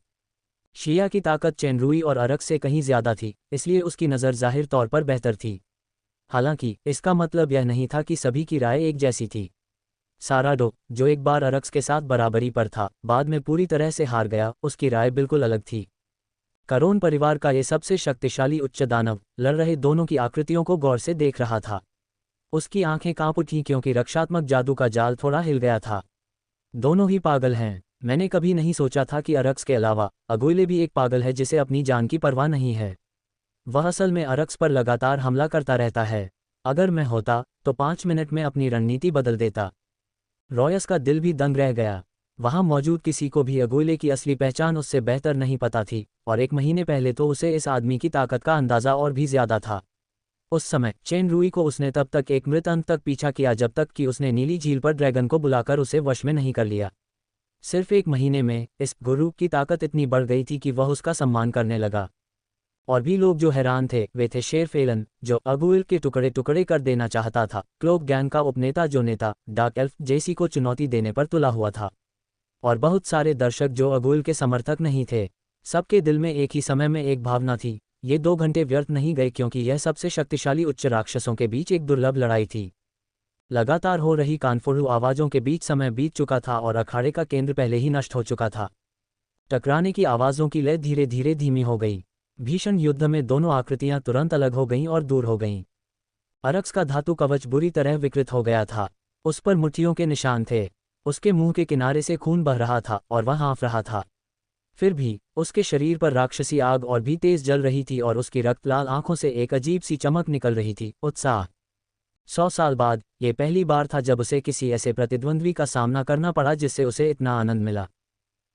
Speaker 1: शिया की ताकत चेन रूई और अरक्स से कहीं ज्यादा थी, इसलिए उसकी नज़र जाहिर तौर पर बेहतर थी। हालांकि इसका मतलब यह नहीं था कि सभी की राय एक जैसी थी। साराडो, जो एक बार अरक्स के साथ बराबरी पर था, बाद में पूरी तरह से हार गया, उसकी राय बिल्कुल अलग थी। करोन परिवार का ये सबसे शक्तिशाली उच्च दानव लड़ रहे दोनों की आकृतियों को गौर से देख रहा था। उसकी आंखें कांप उठीं क्योंकि रक्षात्मक जादू का जाल थोड़ा हिल गया था। दोनों ही पागल हैं। मैंने कभी नहीं सोचा था कि अरक्स के अलावा अगुइले भी एक पागल है जिसे अपनी जान की परवाह नहीं है। वह असल में अरक्स पर लगातार हमला करता रहता है। अगर मैं होता तो 5 मिनट में अपनी रणनीति बदल देता। रॉयस का दिल भी दंग रह गया। वहां मौजूद किसी को भी अगुइले की असली पहचान उससे बेहतर नहीं पता थी, और 1 महीने पहले तो उसे इस आदमी की ताकत का अंदाजा और भी ज्यादा था। उस समय चेन रूई को उसने तब तक एक मृत अंत तक पीछा किया जब तक कि उसने नीली झील पर ड्रैगन को बुलाकर उसे वश में नहीं कर लिया। सिर्फ 1 महीने में इस गुरु की ताकत इतनी बढ़ गई थी कि वह उसका सम्मान करने लगा। और भी लोग जो हैरान थे वे थे शेर फेलन, जो अगुइल के टुकड़े टुकड़े कर देना चाहता था, क्लोक गैंग का उपनेता जो नेता डार्क एल्फ जेसी को चुनौती देने पर तुला हुआ था, और बहुत सारे दर्शक जो अगुइल के समर्थक नहीं थे। सबके दिल में एक ही समय में एक भावना थी। ये 2 घंटे व्यर्थ नहीं गए क्योंकि यह सबसे शक्तिशाली उच्च राक्षसों के बीच एक दुर्लभ लड़ाई थी। लगातार हो रही कानफोड़ू आवाज़ों के बीच समय बीत चुका था और अखाड़े का केंद्र पहले ही नष्ट हो चुका था। टकराने की आवाज़ों की लय धीरे धीरे धीमी हो गई। भीषण युद्ध में दोनों आकृतियां तुरंत अलग हो गईं और दूर हो गईं। अरक्स का धातु कवच बुरी तरह विकृत हो गया था। उस पर मुट्ठियों के निशान थे। उसके मुंह के किनारे से खून बह रहा था और वह हाँफ रहा था। फिर भी उसके शरीर पर राक्षसी आग और भी तेज जल रही थी और उसकी रक्तलाल आंखों से एक अजीब सी चमक निकल रही थी, उत्साह। 100 साल बाद ये पहली बार था जब उसे किसी ऐसे प्रतिद्वंद्वी का सामना करना पड़ा जिससे उसे इतना आनंद मिला।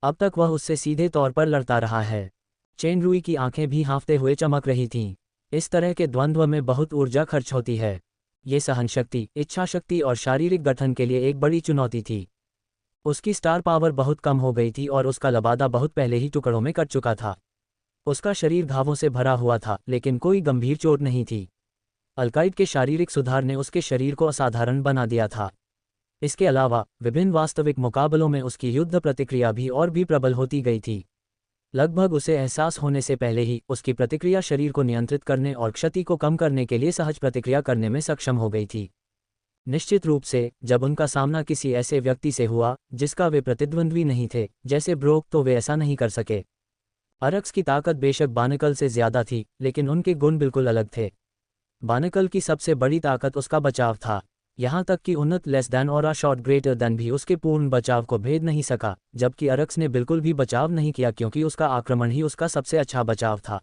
Speaker 1: अब तक वह उससे सीधे तौर पर लड़ता रहा है। चेनरुई की आंखें भी हाँफते हुए चमक रही थीं। इस तरह के द्वंद्व में बहुत ऊर्जा खर्च होती है। ये सहनशक्ति, इच्छाशक्ति और शारीरिक गठन के लिए एक बड़ी चुनौती थी। उसकी स्टार पावर बहुत कम हो गई थी और उसका लबादा बहुत पहले ही टुकड़ों में कट चुका था। उसका शरीर घावों से भरा हुआ था, लेकिन कोई गंभीर चोट नहीं थी। अल्काइड के शारीरिक सुधार ने उसके शरीर को असाधारण बना दिया था। इसके अलावा विभिन्न वास्तविक मुकाबलों में उसकी युद्ध प्रतिक्रिया भी और भी प्रबल होती गई थी। लगभग उसे एहसास होने से पहले ही उसकी प्रतिक्रिया शरीर को नियंत्रित करने और क्षति को कम करने के लिए सहज प्रतिक्रिया करने में सक्षम हो गई थी। निश्चित रूप से जब उनका सामना किसी ऐसे व्यक्ति से हुआ जिसका वे प्रतिद्वंद्वी नहीं थे, जैसे ब्रोक, तो वे ऐसा नहीं कर सके। अरक्स की ताकत बेशक बानकल से ज्यादा थी, लेकिन उनके गुण बिल्कुल अलग थे। बानकल की सबसे बड़ी ताकत उसका बचाव था। यहाँ तक कि उन्नत लेस दैन और अ शॉट ग्रेटर दैन भी उसके पूर्ण बचाव को भेद नहीं सका, जबकि अरक्स ने बिल्कुल भी बचाव नहीं किया क्योंकि उसका आक्रमण ही उसका सबसे अच्छा बचाव था।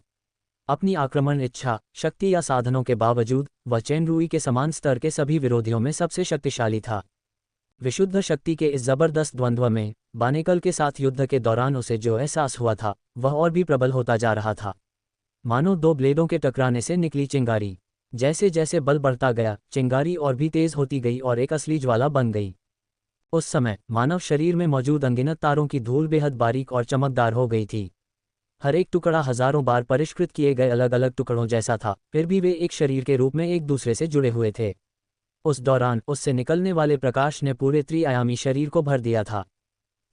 Speaker 1: अपनी आक्रमण इच्छा, शक्ति या साधनों के बावजूद वह चेनरुई के समान स्तर के सभी विरोधियों में सबसे शक्तिशाली था। विशुद्ध शक्ति के इस जबरदस्त द्वंद्व में बानेकल के साथ युद्ध के दौरान उसे जो एहसास हुआ था वह और भी प्रबल होता जा रहा था। मानो 2 ब्लेडों के टकराने से निकली चिंगारी। जैसे जैसे बल बढ़ता गया, चिंगारी और भी तेज होती गई और एक असली ज्वाला बन गई। उस समय मानव शरीर में मौजूद अनगिनत तारों की धूल बेहद बारीक और चमकदार हो गई थी। हर एक टुकड़ा हजारों बार परिष्कृत किए गए अलग अलग टुकड़ों जैसा था, फिर भी वे एक शरीर के रूप में एक दूसरे से जुड़े हुए थे। उस दौरान उससे निकलने वाले प्रकाश ने पूरे त्रिआयामी शरीर को भर दिया था।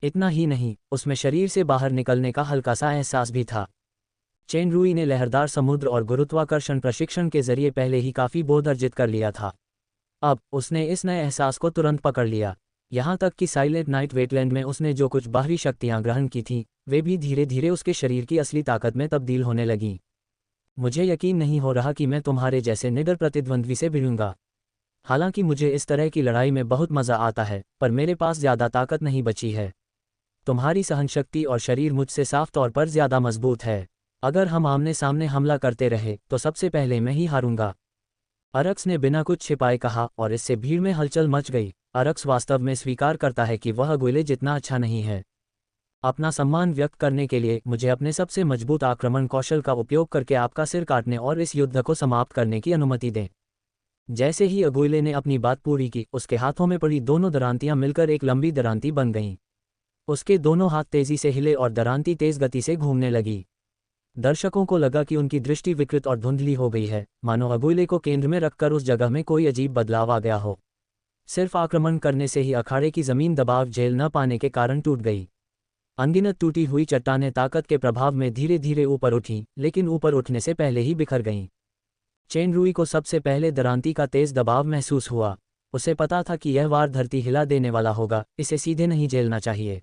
Speaker 1: इतना ही नहीं, उसमें शरीर से बाहर निकलने का हल्का सा एहसास भी था। चेनरुई ने लहरदार समुद्र और गुरुत्वाकर्षण प्रशिक्षण के जरिए पहले ही काफी बोध अर्जित कर लिया था। अब उसने इस नए एहसास को तुरंत पकड़ लिया। यहाँ तक कि साइलेंट नाइट वेटलैंड में उसने जो कुछ बाहरी शक्तियाँ ग्रहण की थीं, वे भी धीरे धीरे उसके शरीर की असली ताकत में तब्दील होने लगीं। मुझे यकीन नहीं हो रहा कि मैं तुम्हारे जैसे निडर प्रतिद्वंद्वी से भिड़ूंगा। हालांकि मुझे इस तरह की लड़ाई में बहुत मजा आता है, पर मेरे पास ज्यादा ताकत नहीं बची है। तुम्हारी सहनशक्ति और शरीर मुझसे साफ तौर पर ज्यादा मजबूत है। अगर हम आमने सामने हमला करते रहे तो सबसे पहले मैं ही हारूंगा। अरक्स ने बिना कुछ छिपाए कहा और इससे भीड़ में हलचल मच गई। अरक्स वास्तव में स्वीकार करता है कि वह अगुइले जितना अच्छा नहीं है। अपना सम्मान व्यक्त करने के लिए मुझे अपने सबसे मजबूत आक्रमण कौशल का उपयोग करके आपका सिर काटने और इस युद्ध को समाप्त करने की अनुमति दें। जैसे ही अगुइले ने अपनी बात पूरी की, उसके हाथों में पड़ी दोनों दरांतियां मिलकर एक लंबी दरांती बन गईं। उसके दोनों हाथ तेजी से हिले और दरांती तेज गति से घूमने लगी। दर्शकों को लगा कि उनकी दृष्टि विकृत और धुंधली हो गई है, मानो अगुइले को केंद्र में रखकर उस जगह में कोई अजीब बदलाव आ गया हो। सिर्फ आक्रमण करने से ही अखाड़े की जमीन दबाव झेल न पाने के कारण टूट गई। अनगिनत टूटी हुई चट्टानें ताकत के प्रभाव में धीरे धीरे ऊपर उठीं, लेकिन ऊपर उठने से पहले ही बिखर गईं। चेनरुई को सबसे पहले दरांती का तेज दबाव महसूस हुआ। उसे पता था कि यह वार धरती हिला देने वाला होगा, इसे सीधे नहीं झेलना चाहिए।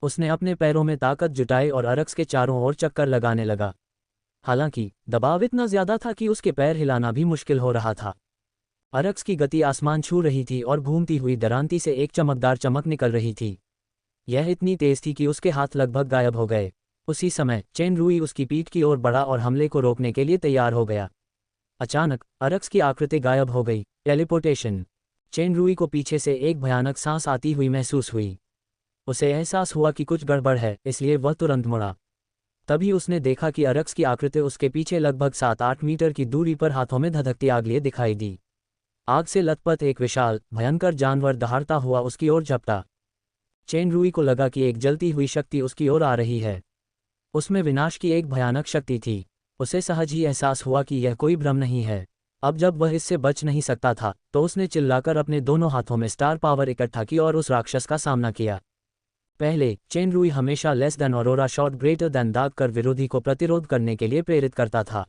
Speaker 1: उसने अपने पैरों में ताकत जुटाई और अरक्स के चारों ओर चक्कर लगाने लगा। हालांकि दबाव इतना ज्यादा था कि उसके पैर हिलाना भी मुश्किल हो रहा था। अरक्स की गति आसमान छू रही थी और घूमती हुई दरांती से एक चमकदार चमक निकल रही थी। यह इतनी तेज थी कि उसके हाथ लगभग गायब हो गए। उसी समय चेनरुई उसकी पीठ की ओर बढ़ा और हमले को रोकने के लिए तैयार हो गया। अचानक अरक्स की आकृति गायब हो गई। टेलीपोर्टेशन। चेनरुई को पीछे से एक भयानक सांस आती हुई महसूस हुई। उसे एहसास हुआ कि कुछ गड़बड़ है, इसलिए वह तुरंत मुड़ा। तभी उसने देखा कि अरक्स की आकृति उसके पीछे लगभग 7-8 मीटर की दूरी पर हाथों में धधकती आग लिए दिखाई दी। आग से लथपथ एक विशाल भयंकर जानवर दहाड़ता हुआ उसकी ओर झपटा। चेन रूई को लगा कि एक जलती हुई शक्ति उसकी ओर आ रही है। उसमें विनाश की एक भयानक शक्ति थी। उसे सहज ही एहसास हुआ कि यह कोई भ्रम नहीं है। अब जब वह इससे बच नहीं सकता था तो उसने चिल्लाकर अपने दोनों हाथों में स्टार पावर इकट्ठा की और उस राक्षस का सामना किया। पहले चेन रूई हमेशा less than aurora shot greater then दाग कर विरोधी को प्रतिरोध करने के लिए प्रेरित करता था।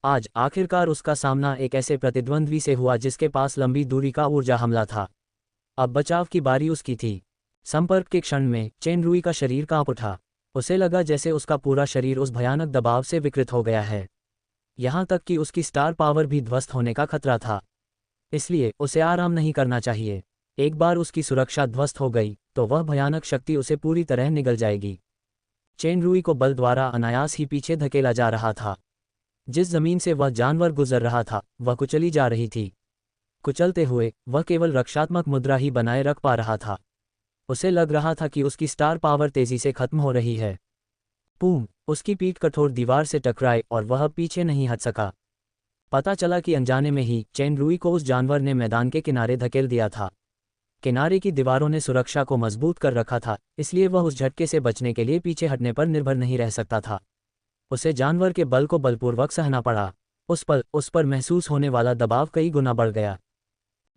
Speaker 1: आज आखिरकार उसका सामना एक ऐसे प्रतिद्वंद्वी से हुआ जिसके पास लंबी दूरी का ऊर्जा हमला था। अब बचाव की बारी उसकी थी। संपर्क के क्षण में चेन रूई का शरीर कांप उठा। उसे लगा जैसे उसका पूरा शरीर उस भयानक दबाव से विकृत हो गया है। यहाँ तक कि उसकी स्टार पावर भी ध्वस्त होने का खतरा था। इसलिए उसे आराम नहीं करना चाहिए। एक बार उसकी सुरक्षा ध्वस्त हो गई तो वह भयानक शक्ति उसे पूरी तरह निगल जाएगी। चेन रूई को बल द्वारा अनायास ही पीछे धकेला जा रहा था। जिस जमीन से वह जानवर गुजर रहा था वह कुचली जा रही थी। कुचलते हुए वह केवल रक्षात्मक मुद्रा ही बनाए रख पा रहा था। उसे लग रहा था कि उसकी स्टार पावर तेजी से खत्म हो रही है। पूम! उसकी पीठ कठोर दीवार से टकराई और वह पीछे नहीं हट सका। पता चला कि अनजाने में ही चेन रूई को उस जानवर ने मैदान के किनारे धकेल दिया था। किनारे की दीवारों ने सुरक्षा को मजबूत कर रखा था, इसलिए वह उस झटके से बचने के लिए पीछे हटने पर निर्भर नहीं रह सकता था। उसे जानवर के बल को बलपूर्वक सहना पड़ा। उस पर महसूस होने वाला दबाव कई गुना बढ़ गया।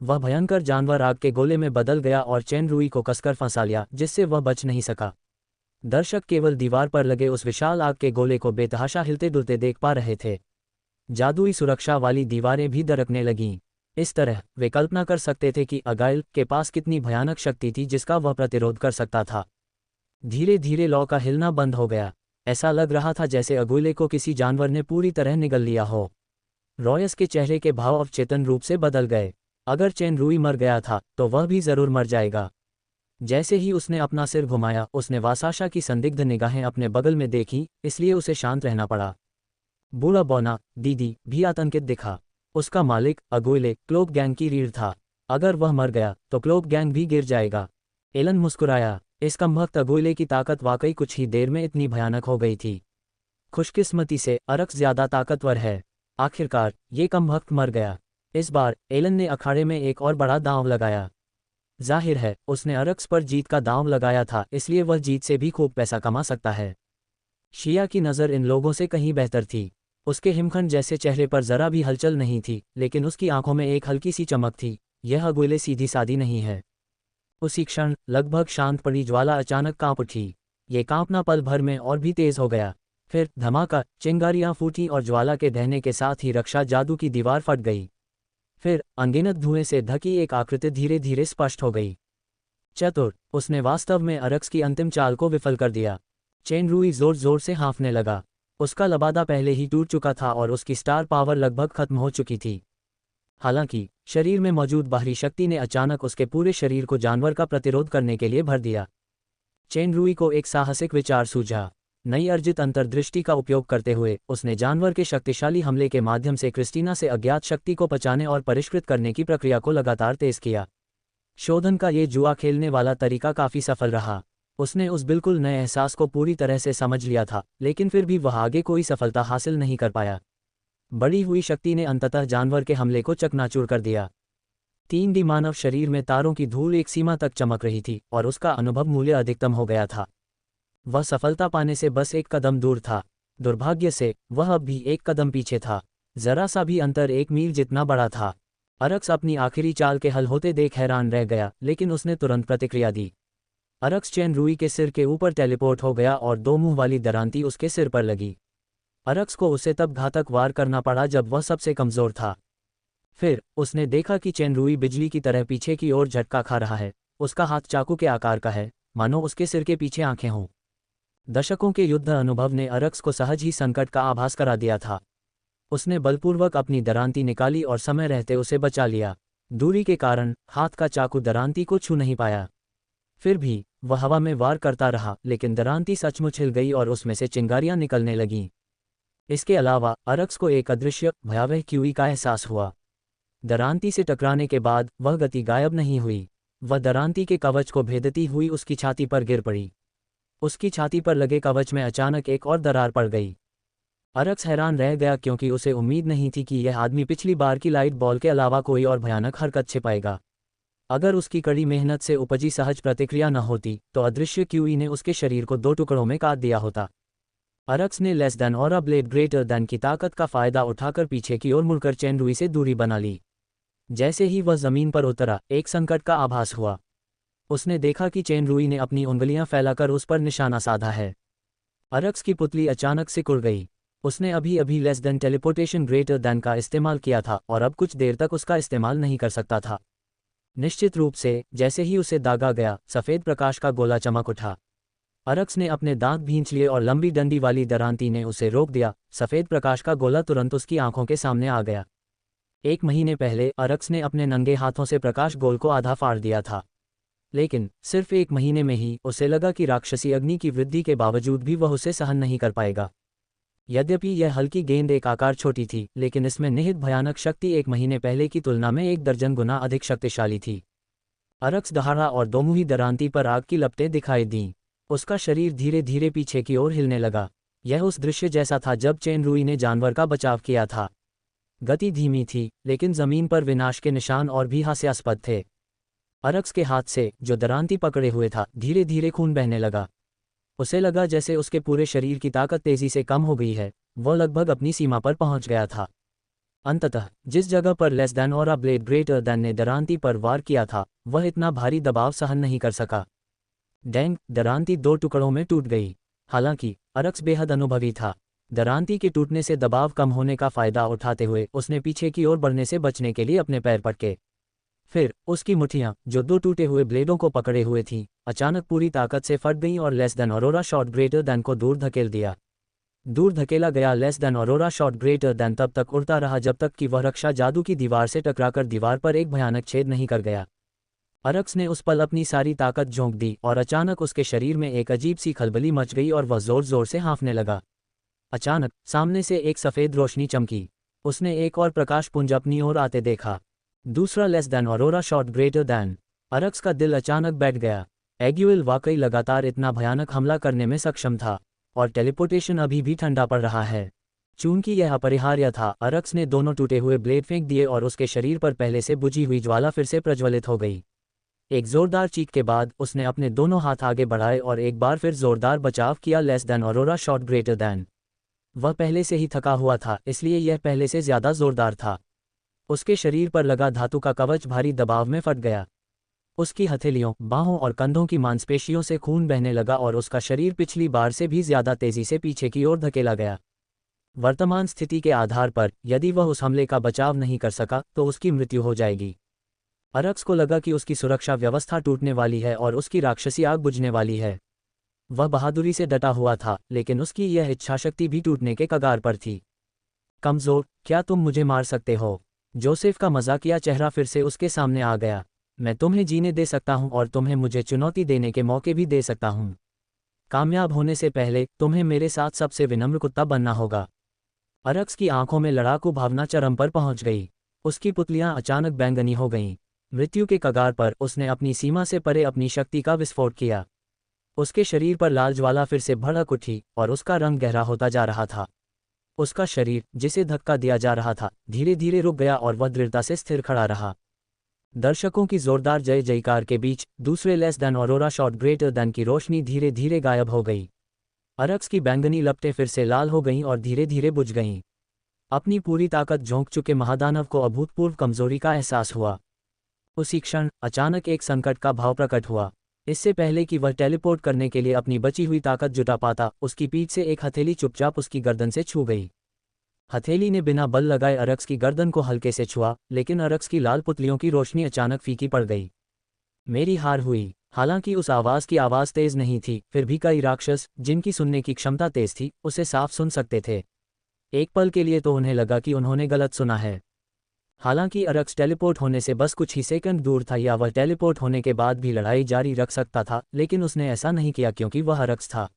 Speaker 1: वह भयंकर जानवर आग के गोले में बदल गया और चेन रूई को कसकर फंसा लिया, जिससे वह बच नहीं सका। दर्शक केवल दीवार पर लगे उस विशाल आग के गोले को बेतहाशा हिलते डुलते देख पा रहे थे। जादुई सुरक्षा वाली दीवारें भी दरकने लगीं। इस तरह वे कल्पना कर सकते थे कि अगाइल के पास कितनी भयानक शक्ति थी जिसका वह प्रतिरोध कर सकता था। धीरे धीरे लौ का हिलना बंद हो गया। ऐसा लग रहा था जैसे अगुइले को किसी जानवर ने पूरी तरह निगल लिया हो। रॉयस के चेहरे के भाव अवचेतन रूप से बदल गए। अगर चेन रूई मर गया था तो वह भी जरूर मर जाएगा। जैसे ही उसने अपना सिर घुमाया उसने वासाशा की संदिग्ध निगाहें अपने बगल में देखी, इसलिए उसे शांत रहना पड़ा। बूढ़ा बौना दीदी भी आतंकित दिखा। उसका मालिक अगुइले क्लोक गैंग की रीढ़ था। अगर वह मर गया तो क्लोक गैंग भी गिर जाएगा। एलन मुस्कुराया। इस कमबख्त अगुइले की ताकत वाकई कुछ ही देर में इतनी भयानक हो गई थी। खुशकिस्मती से अरक्स ज्यादा ताकतवर है। आखिरकार ये कमबख्त मर गया। इस बार एलन ने अखाड़े में एक और बड़ा दांव लगाया। जाहिर है उसने अरक्स पर जीत का दांव लगाया था, इसलिए वह जीत से भी खूब पैसा कमा सकता है। शिया की नज़र इन लोगों से कहीं बेहतर थी। उसके हिमखंड जैसे चेहरे पर जरा भी हलचल नहीं थी, लेकिन उसकी आंखों में एक हल्की सी चमक थी। यह अगुइले सीधी सादी नहीं है। उसी क्षण लगभग शांत पड़ी ज्वाला अचानक कांप उठी। ये कांपना पल भर में और भी तेज हो गया। फिर धमाका, चिंगारियां फूटी और ज्वाला के दहने के साथ ही रक्षा जादू की दीवार फट गई। फिर अनगिनत धुएं से ढकी एक आकृति धीरे धीरे स्पष्ट हो गई। चतुर! उसने वास्तव में अरक्स की अंतिम चाल को विफल कर दिया। चेन रूई जोर जोर से हाँफने लगा। उसका लबादा पहले ही टूट चुका था और उसकी स्टार पावर लगभग खत्म हो चुकी थी। हालांकि शरीर में मौजूद बाहरी शक्ति ने अचानक उसके पूरे शरीर को जानवर का प्रतिरोध करने के लिए भर दिया। चेन रूई को एक साहसिक विचार सूझा। नई अर्जित अंतर्दृष्टि का उपयोग करते हुए उसने जानवर के शक्तिशाली हमले के माध्यम से क्रिस्टीना से अज्ञात शक्ति को पचाने और परिष्कृत करने की प्रक्रिया को लगातार तेज किया। शोधन का ये जुआ खेलने वाला तरीका काफी सफल रहा। उसने उस बिल्कुल नए एहसास को पूरी तरह से समझ लिया था, लेकिन फिर भी वह आगे कोई सफलता हासिल नहीं कर पाया। बढ़ी हुई शक्ति ने अंततः जानवर के हमले को चकनाचूर कर दिया। 3D मानव शरीर में तारों की धूल एक सीमा तक चमक रही थी और उसका अनुभव मूल्य अधिकतम हो गया था। वह सफलता पाने से बस एक कदम दूर था। दुर्भाग्य से वह अब भी एक कदम पीछे था। जरा सा भी अंतर 1 मील जितना बड़ा था। अरक्स अपनी आखिरी चाल के हल होते देख हैरान रह गया, लेकिन उसने तुरंत प्रतिक्रिया दी। अरक्स चेन रूई के सिर के ऊपर टेलीपोर्ट हो गया और 2 मुंह वाली दरांती उसके सिर पर लगी। अरक्स को उसे तब घातक वार करना पड़ा जब वह सबसे कमजोर था। फिर उसने देखा कि चेन रूई बिजली की तरह पीछे की ओर झटका खा रहा है। उसका हाथ चाकू के आकार का है, मानो उसके सिर के पीछे आंखें हों। दशकों के युद्ध अनुभव ने अरक्स को सहज ही संकट का आभास करा दिया था। उसने बलपूर्वक अपनी दरांती निकाली और समय रहते उसे बचा लिया। दूरी के कारण हाथ का चाकू दरांती को छू नहीं पाया। फिर भी वह हवा में वार करता रहा, लेकिन दरांती सचमुच हिल गई और उसमें से चिंगारियां निकलने लगीं। इसके अलावा अरक्स को एक अदृश्य भयावह क्यूई का एहसास हुआ। दरांती से टकराने के बाद वह गति गायब नहीं हुई। वह दरांती के कवच को भेदती हुई उसकी छाती पर गिर पड़ी। उसकी छाती पर लगे कवच में अचानक एक और दरार पड़ गई। अरक्स हैरान रह गया क्योंकि उसे उम्मीद नहीं थी कि यह आदमी पिछली बार की लाइट बॉल के अलावा कोई और भयानक हरकत छिपाएगा। अगर उसकी कड़ी मेहनत से उपजी सहज प्रतिक्रिया न होती तो अदृश्य क्यूई ने उसके शरीर को 2 टुकड़ों में काट दिया होता। अरक्स ने लेस देन और ब्लेड ग्रेटर देन की ताकत का फायदा उठाकर पीछे की ओर मुड़कर चेन रुई से दूरी बना ली। जैसे ही वह जमीन पर उतरा, एक संकट का आभास हुआ। उसने देखा कि चेन रुई ने अपनी उंगलियां फैलाकर उस पर निशाना साधा है। अरक्स की पुतली अचानक सिकुड़ गई। उसने अभी अभी less than teleportation greater than का इस्तेमाल किया था और अब कुछ देर तक उसका इस्तेमाल नहीं कर सकता था। निश्चित रूप से, जैसे ही उसे दागा गया, सफ़ेद प्रकाश का गोला चमक उठा। अरक्स ने अपने दांत भींच लिए और लंबी डंडी वाली दरांती ने उसे रोक दिया। सफ़ेद प्रकाश का गोला तुरंत उसकी आंखों के सामने आ गया। 1 महीने पहले अरक्स ने अपने नंगे हाथों से प्रकाश गोल को आधा फाड़ दिया था, लेकिन सिर्फ 1 महीने में ही उसे लगा कि राक्षसी अग्नि की वृद्धि के बावजूद भी वह उसे सहन नहीं कर पाएगा। यद्यपि यह हल्की गेंद एक आकार छोटी थी, लेकिन इसमें निहित भयानक शक्ति 1 महीने पहले की तुलना में 1 दर्जन गुना अधिक शक्तिशाली थी। अरक्स दहाड़ा और दोमुही दरांती पर आग की लपटें दिखाई दीं। उसका शरीर धीरे धीरे पीछे की ओर हिलने लगा। यह उस दृश्य जैसा था जब चेन रुई ने जानवर का बचाव किया था। गति धीमी थी, लेकिन जमीन पर विनाश के निशान और भी हास्यास्पद थे। अरक्स के हाथ से, जो दरांती पकड़े हुए था, धीरे धीरे खून बहने लगा। उसे लगा जैसे उसके पूरे शरीर की ताकत तेजी से कम हो गई है। वह लगभग अपनी सीमा पर पहुंच गया था। अंततः जिस जगह पर लेस देन और ब्लेड ग्रेटर देन ने दरांती पर वार किया था, वह इतना भारी दबाव सहन नहीं कर सका। डैंग, दरांती 2 टुकड़ों में टूट गई। हालांकि अरक्स बेहद अनुभवी था। दरांती के टूटने से दबाव कम होने का फायदा उठाते हुए उसने पीछे की ओर बढ़ने से बचने के लिए अपने पैर पटके। फिर उसकी मुट्ठियां, जो 2 टूटे हुए ब्लेडों को पकड़े हुए थीं, अचानक पूरी ताकत से फट गईं और less than aurora shot greater then को दूर धकेल दिया। दूर धकेला गया less than aurora shot greater then तब तक उड़ता रहा जब तक कि वह रक्षा जादू की दीवार से टकराकर दीवार पर एक भयानक छेद नहीं कर गया। अरक्स ने उस पल अपनी सारी ताकत झोंक दी और अचानक उसके शरीर में एक अजीब सी खलबली मच गई और वह जोर जोर से हाँफने लगा। अचानक सामने से एक सफ़ेद रोशनी चमकी। उसने एक और प्रकाश पुंज अपनी ओर आते देखा। दूसरा less than aurora shot greater than. अरक्स का दिल अचानक बैठ गया। एग्यूल वाकई लगातार इतना भयानक हमला करने में सक्षम था, और टेलीपोर्टेशन अभी भी ठंडा पड़ रहा है। चूंकि यह अपरिहार्य था, अरक्स ने दोनों टूटे हुए ब्लेड फेंक दिए और उसके शरीर पर पहले से बुझी हुई ज्वाला फिर से प्रज्वलित हो गई। एक जोरदार चीख के बाद उसने अपने दोनों हाथ आगे बढ़ाए और एक बार फिर जोरदार बचाव किया। Less than aurora shot greater then. वह पहले से ही थका हुआ था, इसलिए यह पहले से ज्यादा जोरदार था। उसके शरीर पर लगा धातु का कवच भारी दबाव में फट गया। उसकी हथेलियों, बाहों और कंधों की मांसपेशियों से खून बहने लगा और उसका शरीर पिछली बार से भी ज्यादा तेजी से पीछे की ओर धकेला गया। वर्तमान स्थिति के आधार पर, यदि वह उस हमले का बचाव नहीं कर सका तो उसकी मृत्यु हो जाएगी। अरक्स को लगा कि उसकी सुरक्षा व्यवस्था टूटने वाली है और उसकी राक्षसी आग बुझने वाली है। वह बहादुरी से डटा हुआ था, लेकिन उसकी यह इच्छाशक्ति भी टूटने के कगार पर थी। कमजोर, क्या तुम मुझे मार सकते हो? जोसेफ का मजाकिया चेहरा फिर से उसके सामने आ गया। मैं तुम्हें जीने दे सकता हूं और तुम्हें मुझे चुनौती देने के मौके भी दे सकता हूं। कामयाब होने से पहले तुम्हें मेरे साथ सबसे विनम्र कुत्ता बनना होगा। अरक्स की आंखों में लड़ाकू भावना चरम पर पहुंच गई। उसकी पुतलियां अचानक बैंगनी हो गईं। मृत्यु के कगार पर उसने अपनी सीमा से परे अपनी शक्ति का विस्फोट किया। उसके शरीर पर लाल ज्वाला फिर से भड़क उठी और उसका रंग गहरा होता जा रहा था। उसका शरीर, जिसे धक्का दिया जा रहा था, धीरे धीरे रुक गया और वह दृढ़ता से स्थिर खड़ा रहा। दर्शकों की जोरदार जय जयकार के बीच दूसरे less than aurora shot greater then की रोशनी धीरे धीरे गायब हो गई। अरक्स की बैंगनी लपटें फिर से लाल हो गईं और धीरे धीरे बुझ गईं। अपनी पूरी ताकत झोंक चुके महादानव को अभूतपूर्व कमजोरी का एहसास हुआ। उसी क्षण अचानक एक संकट का भाव प्रकट हुआ। इससे पहले कि वह टेलीपोर्ट करने के लिए अपनी बची हुई ताकत जुटा पाता, उसकी पीठ से एक हथेली चुपचाप उसकी गर्दन से छू गई। हथेली ने बिना बल लगाए अरक्स की गर्दन को हल्के से छुआ, लेकिन अरक्स की लाल पुतलियों की रोशनी अचानक फीकी पड़ गई। मेरी हार हुई। हालांकि उस आवाज़ की आवाज़ तेज नहीं थी, फिर भी कई राक्षस, जिनकी सुनने की क्षमता तेज थी, उसे साफ सुन सकते थे। एक पल के लिए तो उन्हें लगा कि उन्होंने गलत सुना है। हालांकि अरक्स टेलीपोर्ट होने से बस कुछ ही सेकंड दूर था, या वह टेलीपोर्ट होने के बाद भी लड़ाई जारी रख सकता था, लेकिन उसने ऐसा नहीं किया क्योंकि वह अरक्स था।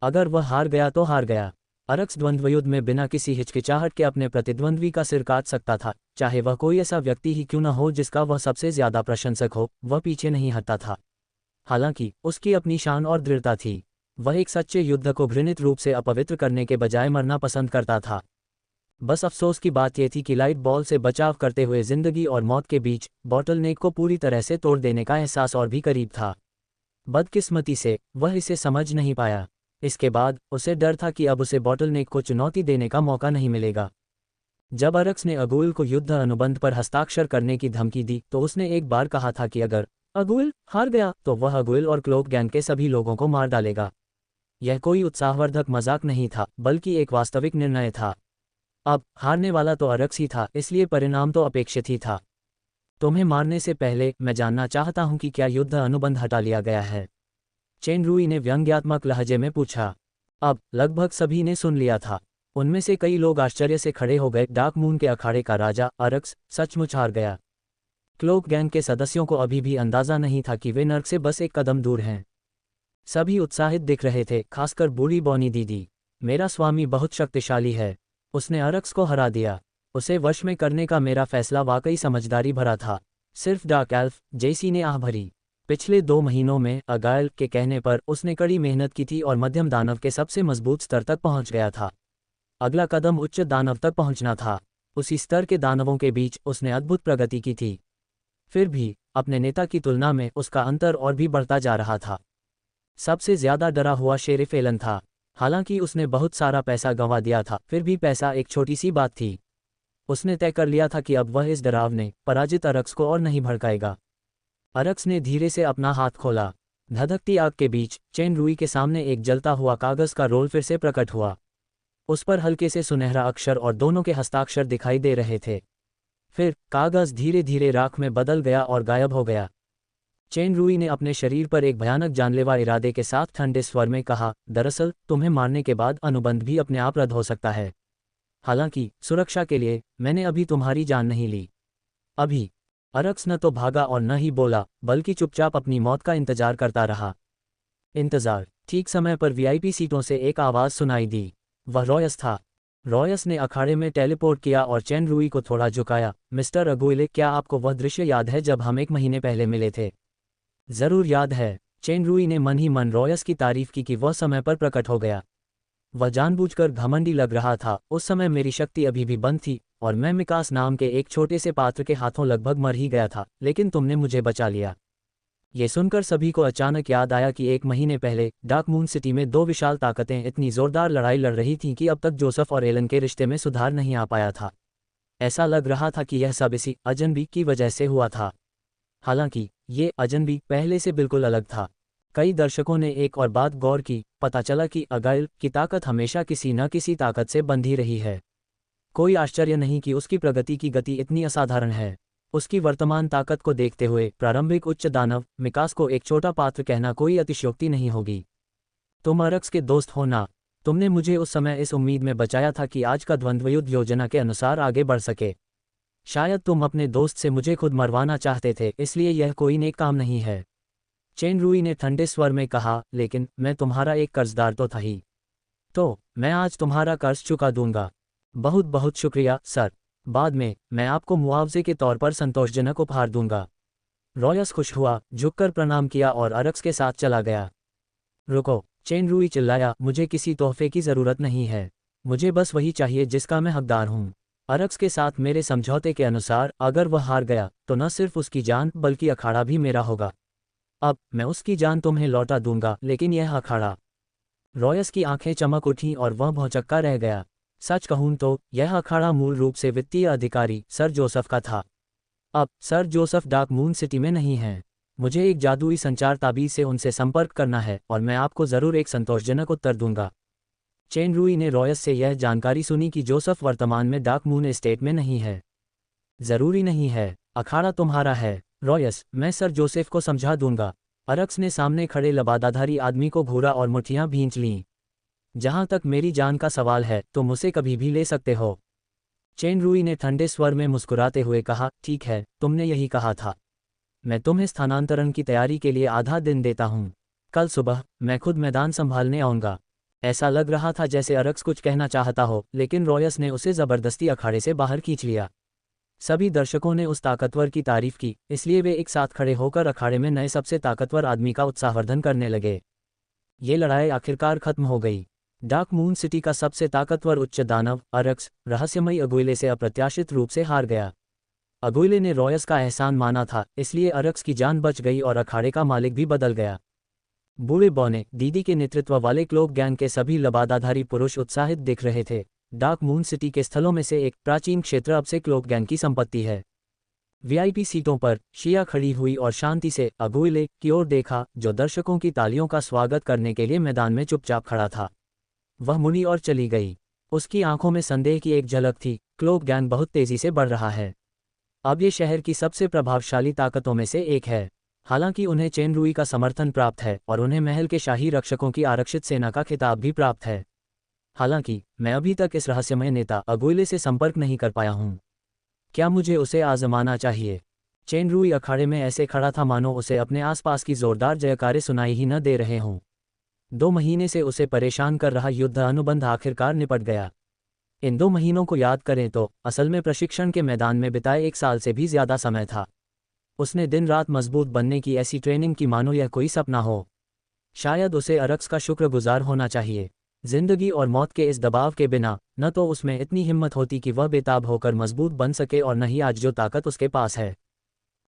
Speaker 1: अगर वह हार गया तो हार गया। अरक्स द्वंद्वयुद्ध में बिना किसी हिचकिचाहट के अपने प्रतिद्वंद्वी का सिर काट सकता था, चाहे वह कोई ऐसा व्यक्ति ही क्यों न हो जिसका वह सबसे ज्यादा प्रशंसक हो। वह पीछे नहीं हटता था। हालांकि उसकी अपनी शान और दृढ़ता थी। वह एक सच्चे युद्ध को घृणित रूप से अपवित्र करने के बजाय मरना पसंद करता था। बस अफसोस की बात यह थी कि लाइट बॉल से बचाव करते हुए जिंदगी और मौत के बीच बॉटलनेक को पूरी तरह से तोड़ देने का एहसास और भी करीब था। बदकिस्मती से वह इसे समझ नहीं पाया। इसके बाद उसे डर था कि अब उसे बॉटलनेक को चुनौती देने का मौका नहीं मिलेगा। जब अरक्स ने अगुइल को युद्ध अनुबंध पर हस्ताक्षर करने की धमकी दी तो उसने एक बार कहा था कि अगर अगुइल हार गया तो वह अगुइल और क्लोक गैंग के सभी लोगों को मार डालेगा। यह कोई उत्साहवर्धक मजाक नहीं था, बल्कि एक वास्तविक निर्णय था। अब हारने वाला तो अरक्स ही था, इसलिए परिणाम तो अपेक्षित ही था। तुम्हें मारने से पहले मैं जानना चाहता हूं कि क्या युद्ध अनुबंध हटा लिया गया है? चेन रूई ने व्यंग्यात्मक लहजे में पूछा। अब लगभग सभी ने सुन लिया था। उनमें से कई लोग आश्चर्य से खड़े हो गए। डार्क मून के अखाड़े का राजा अरक्स सचमुच हार गया। क्लोक गैंग के सदस्यों को अभी भी अंदाजा नहीं था कि वे नर्क से बस एक कदम दूर हैं। सभी उत्साहित दिख रहे थे, खासकर बूढ़ी बॉनी दीदी। मेरा स्वामी बहुत शक्तिशाली है, उसने अरक्स को हरा दिया। उसे वश में करने का मेरा फैसला वाकई समझदारी भरा था। सिर्फ डार्क एल्फ जेसी ने आह भरी। पिछले 2 महीनों में अगाइल के कहने पर उसने कड़ी मेहनत की थी और मध्यम दानव के सबसे मजबूत स्तर तक पहुंच गया था। अगला कदम उच्च दानव तक पहुंचना था। उसी स्तर के दानवों के बीच उसने अद्भुत प्रगति की थी। फिर भी अपने नेता की तुलना में उसका अंतर और भी बढ़ता जा रहा था। सबसे ज्यादा डरा हुआ शेरिफ एलन था। हालांकि उसने बहुत सारा पैसा गंवा दिया था, फिर भी पैसा एक छोटी सी बात थी। उसने तय कर लिया था कि अब वह इस डरावने पराजित अरक्स को और नहीं भड़काएगा। अरक्स ने धीरे से अपना हाथ खोला। धधकती आग के बीच चेन रूई के सामने एक जलता हुआ कागज का रोल फिर से प्रकट हुआ। उस पर हल्के से सुनहरा अक्षर और दोनों के हस्ताक्षर दिखाई दे रहे थे। फिर कागज धीरे धीरे राख में बदल गया और गायब हो गया। चेन रूई ने अपने शरीर पर एक भयानक जानलेवा इरादे के साथ ठंडे स्वर में कहा, दरअसल तुम्हें मारने के बाद अनुबंध भी अपने आप रद्द हो सकता है। हालांकि सुरक्षा के लिए मैंने अभी तुम्हारी जान नहीं ली। अभी। अरक्स न तो भागा और न ही बोला, बल्कि चुपचाप अपनी मौत का इंतजार करता रहा। इंतजार। ठीक समय पर वीआईपी सीटों से एक आवाज़ सुनाई दी। वह रॉयस था। रॉयस ने अखाड़े में टेलीपोर्ट किया और चेन रूई को थोड़ा झुकाया। मिस्टर अगुइले, क्या आपको वह दृश्य याद है जब हम 1 महीने पहले मिले थे? जरूर याद है। चेन रूई ने मन ही मन रॉयस की तारीफ की कि वह समय पर प्रकट हो गया। वह जानबूझकर घमंडी लग रहा था। उस समय मेरी शक्ति अभी भी बंद थी और मैं मिकास नाम के एक छोटे से पात्र के हाथों लगभग मर ही गया था, लेकिन तुमने मुझे बचा लिया। ये सुनकर सभी को अचानक याद आया कि 1 महीने पहले डार्क मून सिटी में 2 विशाल ताकतें इतनी जोरदार लड़ाई लड़ रही थीं कि अब तक जोसेफ और एलन के रिश्ते में सुधार नहीं आ पाया था। ऐसा लग रहा था कि यह सब इसी अजनबी की वजह से हुआ था। हालांकि ये अजनबी पहले से बिल्कुल अलग था। कई दर्शकों ने एक और बात गौर की। पता चला कि अगाइल की ताकत हमेशा किसी न किसी ताकत से बंधी रही है। कोई आश्चर्य नहीं कि उसकी प्रगति की गति इतनी असाधारण है। उसकी वर्तमान ताकत को देखते हुए प्रारंभिक उच्च दानव मिकास को एक छोटा पात्र कहना कोई अतिशयोक्ति नहीं होगी। तुम अरक्स के दोस्त हो ना? तुमने मुझे उस समय इस उम्मीद में बचाया था कि आज का द्वंद्वयुद्ध योजना के अनुसार आगे बढ़ सके। शायद तुम अपने दोस्त से मुझे खुद मरवाना चाहते थे, इसलिए यह कोई नेक काम नहीं है। चेन रूई ने ठंडे स्वर में कहा, लेकिन मैं तुम्हारा एक कर्जदार तो था ही। तो मैं आज तुम्हारा कर्ज चुका दूंगा। बहुत बहुत शुक्रिया सर। बाद में मैं आपको मुआवजे के तौर पर संतोषजनक उपहार दूंगा। रॉयस खुश हुआ, झुककर प्रणाम किया और अरक्स के साथ चला गया। रुको, चेन रूई चिल्लाया, मुझे किसी तोहफे की जरूरत नहीं है। मुझे बस वही चाहिए जिसका मैं हकदार हूँ। अरक्स के साथ मेरे समझौते के अनुसार अगर वह हार गया तो न सिर्फ उसकी जान बल्कि अखाड़ा भी मेरा होगा। अब मैं उसकी जान तुम्हें लौटा दूंगा, लेकिन यह अखाड़ा। रॉयस की आंखें चमक उठीं और वह भौंचक्का रह गया। सच कहूं तो यह अखाड़ा मूल रूप से वित्तीय अधिकारी सर जोसेफ का था। अब sir Joseph dark moon city में नहीं हैं। मुझे एक जादुई संचार ताबीज से उनसे संपर्क करना है और मैं आपको जरूर एक संतोषजनक उत्तर दूंगा। चेन रूई ने रॉयस से यह जानकारी सुनी कि जोसेफ वर्तमान में डार्क मून एस्टेट में नहीं है। जरूरी नहीं है, अखाड़ा तुम्हारा है रॉयस, मैं सर जोसेफ को समझा दूंगा। अरक्स ने सामने खड़े लबादाधारी आदमी को घूरा और मुट्ठियां भींच लीं। जहां तक मेरी जान का सवाल है तुम उसे कभी भी ले सकते हो। चेन रूई ने ठंडे स्वर में मुस्कुराते हुए कहा, ठीक है, तुमने यही कहा था। मैं तुम्हें स्थानांतरण की तैयारी के लिए आधा दिन देता हूँ। कल सुबह मैं खुद मैदान संभालने आऊँगा। ऐसा लग रहा था जैसे अरक्स कुछ कहना चाहता हो, लेकिन रॉयस ने उसे जबरदस्ती अखाड़े से बाहर खींच लिया। सभी दर्शकों ने उस ताकतवर की तारीफ की, इसलिए वे एक साथ खड़े होकर अखाड़े में नए सबसे ताकतवर आदमी का उत्साहवर्धन करने लगे। ये लड़ाई आखिरकार खत्म हो गई। डार्क मून सिटी का सबसे ताकतवर उच्च दानव अरक्स रहस्यमयी अगुइले से अप्रत्याशित रूप से हार गया। अगुइले ने रॉयस का एहसान माना था, इसलिए अरक्स की जान बच गई और अखाड़े का मालिक भी बदल गया। बूढ़े बौने दीदी के नेतृत्व वाले क्लोक गैंग के सभी लबादाधारी पुरुष उत्साहित दिख रहे थे। डार्क मून सिटी के स्थलों में से एक प्राचीन क्षेत्र अब से क्लोक गैंग की संपत्ति है। वीआईपी सीटों पर शिया खड़ी हुई और शांति से अगुइले की ओर देखा, जो दर्शकों की तालियों का स्वागत करने के लिए मैदान में चुपचाप खड़ा था। वह मुड़ी और चली गई। उसकी आंखों में संदेह की एक झलक थी। क्लोक गैंग बहुत तेजी से बढ़ रहा है। अब ये शहर की सबसे प्रभावशाली ताकतों में से एक है। हालांकि उन्हें चेन रुई का समर्थन प्राप्त है और उन्हें महल के शाही रक्षकों की आरक्षित सेना का खिताब भी प्राप्त है। हालांकि मैं अभी तक इस रहस्यमय नेता अगुइले से संपर्क नहीं कर पाया हूं। क्या मुझे उसे आजमाना चाहिए? चेन रुई अखाड़े में ऐसे खड़ा था मानो उसे अपने आसपास की जोरदार जयकारे सुनाई ही न दे रहे हों। 2 महीने से उसे परेशान कर रहा युद्ध अनुबंध आखिरकार निपट गया। इन 2 महीनों को याद करें तो असल में प्रशिक्षण के मैदान में बिताए 1 साल से भी ज्यादा समय था। उसने दिन रात मजबूत बनने की ऐसी ट्रेनिंग की मानो यह कोई सपना हो। शायद उसे अरक्स का शुक्रगुजार होना चाहिए। जिंदगी और मौत के इस दबाव के बिना न तो उसमें इतनी हिम्मत होती कि वह बेताब होकर मजबूत बन सके और न ही आज जो ताकत उसके पास है।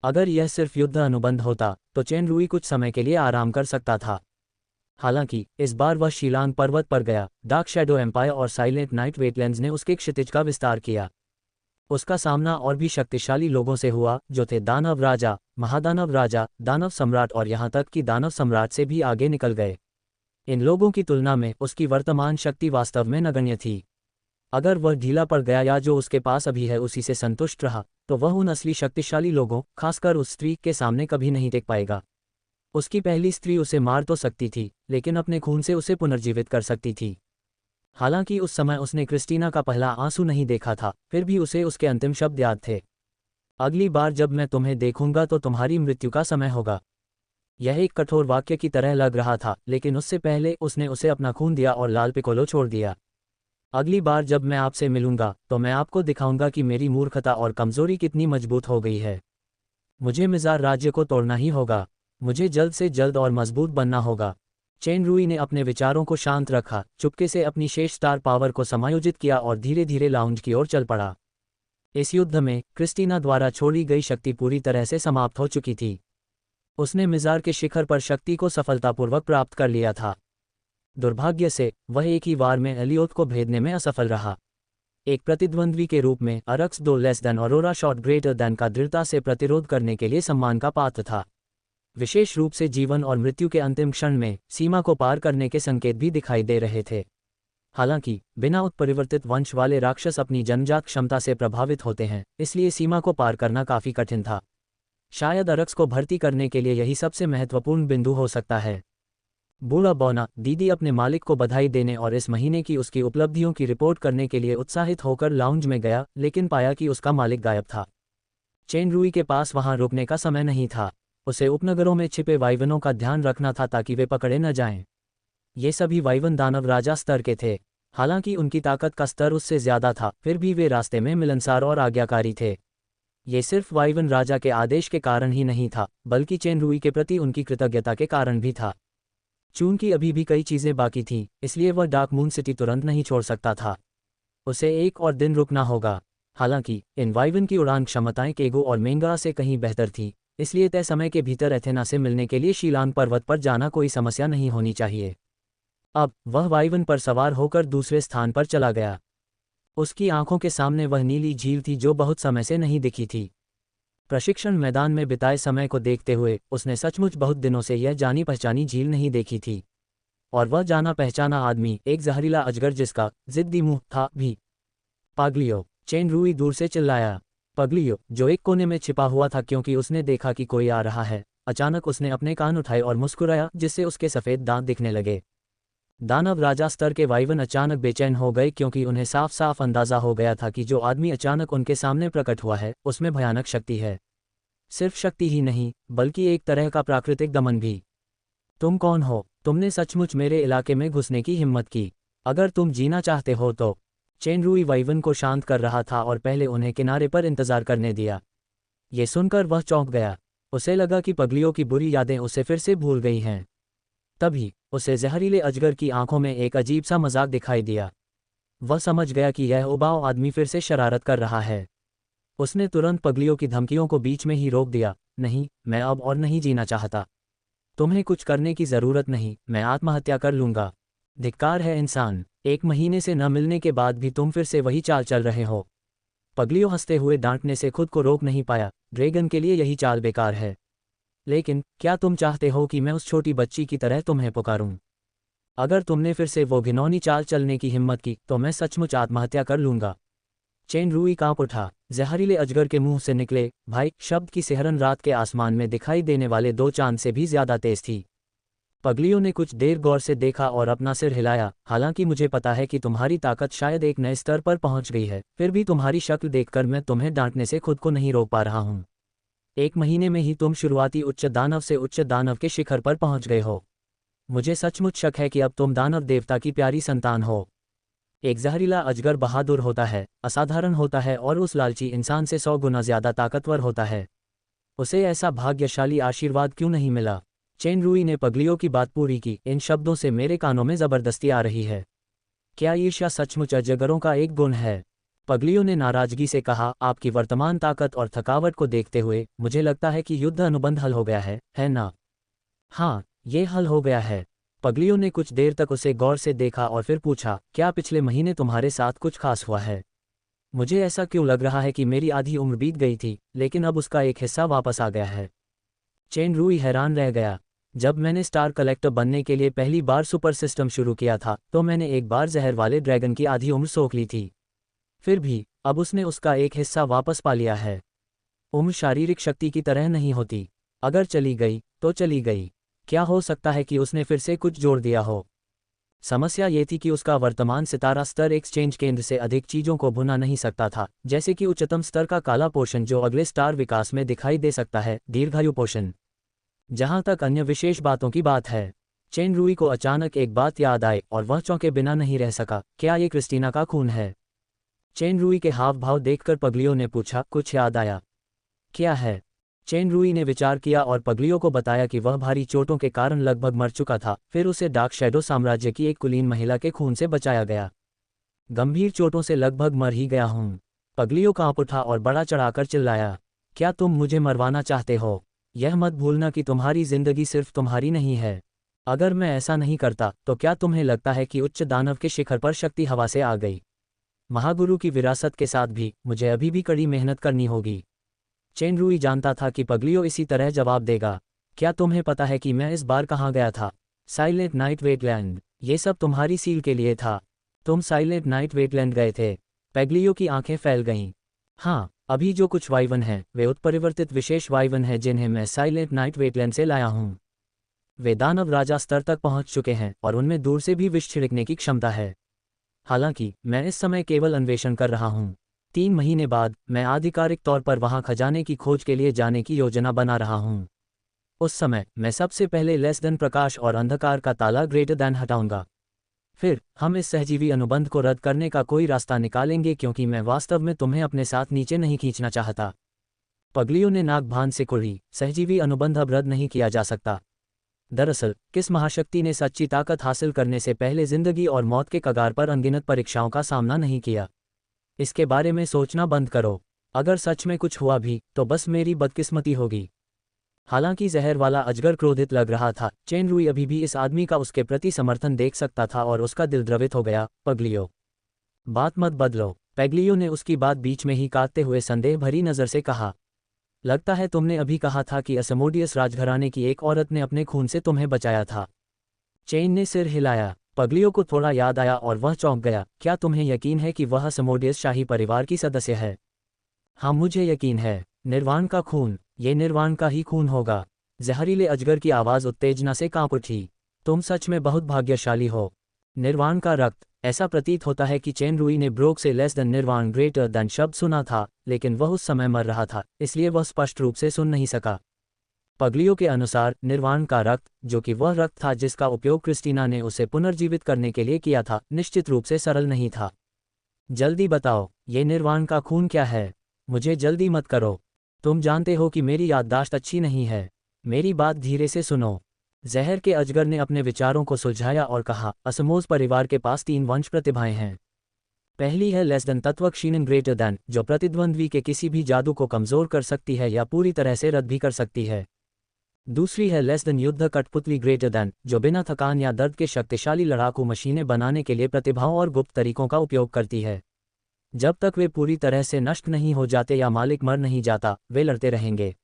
Speaker 1: अगर यह सिर्फ युद्ध अनुबंध होता तो चेन रुई कुछ समय के लिए आराम कर सकता था। हालांकि इस बार वह शीलांग पर्वत पर गया। डार्क शैडो एम्पायर और साइलेंट नाइट वेटलैंड्स ने उसके क्षितिज का विस्तार किया। उसका सामना और भी शक्तिशाली लोगों से हुआ, जो थे दानव राजा, महादानव राजा, दानव सम्राट और यहाँ तक कि दानव सम्राट से भी आगे निकल गए। इन लोगों की तुलना में उसकी वर्तमान शक्ति वास्तव में नगण्य थी। अगर वह ढीला पड़ गया या जो उसके पास अभी है उसी से संतुष्ट रहा, तो वह उन असली शक्तिशाली लोगों, खासकर उस स्त्री के सामने कभी नहीं टिक पाएगा। उसकी पहली स्त्री उसे मार तो सकती थी, लेकिन अपने खून से उसे पुनर्जीवित कर सकती थी। हालांकि उस समय उसने क्रिस्टीना का पहला आंसू नहीं देखा था, फिर भी उसे उसके अंतिम शब्द याद थे। अगली बार जब मैं तुम्हें देखूंगा तो तुम्हारी मृत्यु का समय होगा। यह एक कठोर वाक्य की तरह लग रहा था, लेकिन उससे पहले उसने उसे अपना खून दिया और लाल पिकोलो छोड़ दिया। अगली बार जब मैं आपसे मिलूंगा तो मैं आपको दिखाऊंगा कि मेरी मूर्खता और कमजोरी कितनी मजबूत हो गई है। मुझे मिजार राज्य को तोड़ना ही होगा। मुझे जल्द से जल्द और मजबूत बनना होगा। चेन रुई ने अपने विचारों को शांत रखा, चुपके से अपनी शेष स्टार पावर को समायोजित किया और धीरे धीरे लाउंज की ओर चल पड़ा। इस युद्ध में क्रिस्टीना द्वारा छोड़ी गई शक्ति पूरी तरह से समाप्त हो चुकी थी। उसने मिजार के शिखर पर शक्ति को सफलतापूर्वक प्राप्त कर लिया था। दुर्भाग्य से वह एक ही वार में एलियोथ को भेदने में असफल रहा। एक प्रतिद्वंद्वी के रूप में अरक्स 2 less than aurora shot greater then का दृढ़ता से प्रतिरोध करने के लिए सम्मान का पात्र था। विशेष रूप से जीवन और मृत्यु के अंतिम क्षण में सीमा को पार करने के संकेत भी दिखाई दे रहे थे। हालांकि बिना उत्परिवर्तित वंश वाले राक्षस अपनी जन्मजात क्षमता से प्रभावित होते हैं, इसलिए सीमा को पार करना काफी कठिन था। शायद अरक्स को भर्ती करने के लिए यही सबसे महत्वपूर्ण बिंदु हो सकता है। बूढ़ा बौना दीदी अपने मालिक को बधाई देने और इस महीने की उसकी उपलब्धियों की रिपोर्ट करने के लिए उत्साहित होकर लाउंज में गया, लेकिन पाया कि उसका मालिक गायब था। चेन रुई के पास वहां रुकने का समय नहीं था। उसे उपनगरों में छिपे वाइवनों का ध्यान रखना था ताकि वे पकड़े न जाएं। ये सभी वाइवन दानव राजा स्तर के थे। हालांकि उनकी ताकत का स्तर उससे ज्यादा था, फिर भी वे रास्ते में मिलनसार और आज्ञाकारी थे। ये सिर्फ वाइवन राजा के आदेश के कारण ही नहीं था, बल्कि चेन रुई के प्रति उनकी कृतज्ञता के कारण भी था। चूंकि अभी भी कई चीजें बाकी थीं, इसलिए वह डार्क मून सिटी तुरंत नहीं छोड़ सकता था। उसे एक और दिन रुकना होगा। हालांकि इन वाइवन की उड़ान क्षमताएं केगो और मेंगा से कहीं बेहतर थी, इसलिए तय समय के भीतर एथेना से मिलने के लिए शीलांग पर्वत पर जाना कोई समस्या नहीं होनी चाहिए। अब वह वाइवन पर सवार होकर दूसरे स्थान पर चला गया। उसकी आंखों के सामने वह नीली झील थी जो बहुत समय से नहीं दिखी थी। प्रशिक्षण मैदान में बिताए समय को देखते हुए उसने सचमुच बहुत दिनों से यह जानी पहचानी झील नहीं देखी थी। और वह जाना पहचाना आदमी एक जहरीला अजगर जिसका जिद्दी मुंह था भी। पागलियो, चेन रुई दूर से चिल्लाया। पगलियो, जो एक कोने में छिपा हुआ था क्योंकि उसने देखा कि कोई आ रहा है, अचानक उसने अपने कान उठाए और मुस्कुराया, जिससे उसके सफेद दांत दिखने लगे। दानव राजा स्तर के वाइवन अचानक बेचैन हो गए क्योंकि उन्हें साफ साफ अंदाजा हो गया था कि जो आदमी अचानक उनके सामने प्रकट हुआ है उसमें भयानक शक्ति है। सिर्फ शक्ति ही नहीं, बल्कि एक तरह का प्राकृतिक दमन भी। तुम कौन हो? तुमने सचमुच मेरे इलाके में घुसने की हिम्मत की? अगर तुम जीना चाहते हो तो। चेन रुई वाइवन को शांत कर रहा था और पहले उन्हें किनारे पर इंतजार करने दिया। ये सुनकर वह चौंक गया। उसे लगा कि पगलियों की बुरी यादें उसे फिर से भूल गई हैं। तभी उसे जहरीले अजगर की आंखों में एक अजीब सा मजाक दिखाई दिया। वह समझ गया कि यह उबाऊ आदमी फिर से शरारत कर रहा है। उसने तुरंत पगलियों की धमकियों को बीच में ही रोक दिया। नहीं, मैं अब और नहीं जीना चाहता। तुम्हें कुछ करने की जरूरत नहीं, मैं आत्महत्या कर लूंगा। धिक्कार है इंसान, 1 महीने से न मिलने के बाद भी तुम फिर से वही चाल चल रहे हो। पगलियों हंसते हुए डांटने से खुद को रोक नहीं पाया। ड्रैगन के लिए यही चाल बेकार है। लेकिन क्या तुम चाहते हो कि मैं उस छोटी बच्ची की तरह तुम्हें पुकारूं? अगर तुमने फिर से वो घिनौनी चाल चलने की हिम्मत की तो मैं सचमुच आत्महत्या कर लूंगा। चेन रूई कांप उठा। जहरीले अजगर के मुंह से निकले भाई शब्द की सिहरन रात के आसमान में दिखाई देने वाले 2 चांद से भी ज्यादा तेज थी। पगलियों ने कुछ देर गौर से देखा और अपना सिर हिलाया। हालांकि मुझे पता है कि तुम्हारी ताकत शायद एक नए स्तर पर पहुंच गई है, फिर भी तुम्हारी शक्ल देखकर मैं तुम्हें डांटने से खुद को नहीं रोक पा रहा हूं। 1 महीने में ही तुम शुरुआती उच्च दानव से उच्च दानव के शिखर पर पहुंच गए हो। मुझे सचमुच शक है कि अब तुम दानव देवता की प्यारी संतान हो। एक जहरीला अजगर बहादुर होता है, असाधारण होता है और उस लालची इंसान से 100 गुना ज्यादा ताकतवर होता है। उसे ऐसा भाग्यशाली आशीर्वाद क्यों नहीं मिला? चेन रूई ने पगलियों की बात पूरी की। इन शब्दों से मेरे कानों में जबरदस्ती आ रही है। क्या ईर्ष्या सचमुच अजगरों का एक गुण है? पगलियों ने नाराजगी से कहा, आपकी वर्तमान ताकत और थकावट को देखते हुए मुझे लगता है कि युद्ध अनुबंध हल हो गया है ना? हाँ, ये हल हो गया है। पगलियों ने कुछ देर तक उसे गौर से देखा और फिर पूछा, क्या पिछले महीने तुम्हारे साथ कुछ खास हुआ है? मुझे ऐसा क्यों लग रहा है कि मेरी आधी उम्र बीत गई थी, लेकिन अब उसका एक हिस्सा वापस आ गया है। चेन रूई हैरान रह गया। जब मैंने स्टार कलेक्टर बनने के लिए पहली बार सुपर सिस्टम शुरू किया था तो मैंने एक बार जहर वाले ड्रैगन की आधी उम्र सोख ली थी। फिर भी अब उसने उसका एक हिस्सा वापस पा लिया है। उम्र शारीरिक शक्ति की तरह नहीं होती। अगर चली गई तो चली गई। क्या हो सकता है कि उसने फिर से कुछ जोड़ दिया हो? समस्या ये थी कि उसका वर्तमान सितारा स्तर एक्सचेंज केंद्र से अधिक चीजों को भुना नहीं सकता था, जैसे कि उच्चतम स्तर का काला पोषण जो अगले स्टार विकास में दिखाई दे सकता है, दीर्घायु पोषण। जहां तक अन्य विशेष बातों की बात है, चेन रूई को अचानक एक बात याद आई और वह चौंके बिना नहीं रह सका। क्या ये क्रिस्टीना का खून है? चेन रूई के हाव भाव देखकर पगलियों ने पूछा, कुछ याद आया? क्या है? चेन रूई ने विचार किया और पगलियों को बताया कि वह भारी चोटों के कारण लगभग मर चुका था, फिर उसे डार्क शैडो साम्राज्य की एक कुलीन महिला के खून से बचाया गया। गंभीर चोटों से लगभग मर ही गया हूं। पगलियों कांप उठा और बड़ा चढ़ाकर चिल्लाया, क्या तुम मुझे मरवाना चाहते हो? यह मत भूलना कि तुम्हारी जिंदगी सिर्फ तुम्हारी नहीं है। अगर मैं ऐसा नहीं करता तो क्या तुम्हें लगता है कि उच्च दानव के शिखर पर शक्ति हवा से आ गई? महागुरु की विरासत के साथ भी मुझे अभी भी कड़ी मेहनत करनी होगी। चेन रूई जानता था कि पगलियो इसी तरह जवाब देगा। क्या तुम्हें पता है कि मैं इस बार कहाँ गया था? Silent night wetland. ये सब तुम्हारी सील के लिए था। तुम साइलेंट नाइट वेटलैंड गए थे? पगलियो की आंखें फैल गईं। हाँ, अभी जो कुछ वाइवन हैं वे उत्परिवर्तित विशेष वाइवन हैं जिन्हें मैं साइलेंट नाइट वेटलैंड से लाया हूँ। वे दानव राजा स्तर तक पहुँच चुके हैं और उनमें दूर से भी विष छिड़कने की क्षमता है। हालांकि मैं इस समय केवल अन्वेषण कर रहा हूँ। 3 महीने बाद मैं आधिकारिक तौर पर वहां खजाने की खोज के लिए जाने की योजना बना रहा हूं। उस समय मैं सबसे पहले लेस देन प्रकाश और अंधकार का ताला ग्रेटर देन हटाऊंगा। फिर हम इस सहजीवी अनुबंध को रद्द करने का कोई रास्ता निकालेंगे क्योंकि मैं वास्तव में तुम्हें अपने साथ नीचे नहीं खींचना चाहता। पगलियों ने नाक भान से कुढ़ी। सहजीवी अनुबंध अब रद्द नहीं किया जा सकता। दरअसल किस महाशक्ति ने सच्ची ताकत हासिल करने से पहले जिंदगी और मौत के कगार पर अनगिनत परीक्षाओं का सामना नहीं किया? इसके बारे में सोचना बंद करो। अगर सच में कुछ हुआ भी तो बस मेरी बदकिस्मती होगी। हालांकि जहर वाला अजगर क्रोधित लग रहा था, चेन रूई अभी भी इस आदमी का उसके प्रति समर्थन देख सकता था और उसका दिल द्रवित हो गया। पगलियो, बात मत बदलो। पेगलियो ने उसकी बात बीच में ही काटते हुए संदेह भरी नज़र से कहा, लगता है तुमने अभी कहा था कि असमोडियस राजघराने की एक औरत ने अपने खून से तुम्हें बचाया था। चेन ने सिर हिलाया। पगलियों को थोड़ा याद आया और वह चौंक गया। क्या तुम्हें यकीन है कि वह असमोडियस शाही परिवार की सदस्य है? हाँ, मुझे यकीन है। निर्वाण का खून, ये निर्वाण का ही खून होगा। जहरीले अजगर की आवाज़ उत्तेजना से कांप उठी। तुम सच में बहुत भाग्यशाली हो। निर्वाण का रक्त। ऐसा प्रतीत होता है कि चेन रूई ने ब्रोक से लेस देन निर्वाण ग्रेटर देन शब्द सुना था, लेकिन वह उस समय मर रहा था, इसलिए वह स्पष्ट रूप से सुन नहीं सका। पगलियों के अनुसार निर्वाण का रक्त, जो कि वह रक्त था जिसका उपयोग क्रिस्टीना ने उसे पुनर्जीवित करने के लिए किया था, निश्चित रूप से सरल नहीं था। जल्दी बताओ, ये निर्वाण का खून क्या है? मुझे जल्दी मत करो। तुम जानते हो कि मेरी याददाश्त अच्छी नहीं है। मेरी बात धीरे से सुनो। जहर के अजगर ने अपने विचारों को सुलझाया और कहा, असमोज परिवार के पास 3 वंश प्रतिभाएं हैं। पहली है लेस देन तत्व क्षीणन ग्रेटर देन, जो प्रतिद्वंद्वी के किसी भी जादू को कमजोर कर सकती है या पूरी तरह से रद्द भी कर सकती है। दूसरी है लेस देन युद्ध कठपुतली ग्रेटर देन, जो बिना थकान या दर्द के शक्तिशाली लड़ाकू मशीनें बनाने के लिए प्रतिभाओं और गुप्त तरीकों का उपयोग करती है। जब तक वे पूरी तरह से नष्ट नहीं हो जाते या मालिक मर नहीं जाता, वे लड़ते रहेंगे।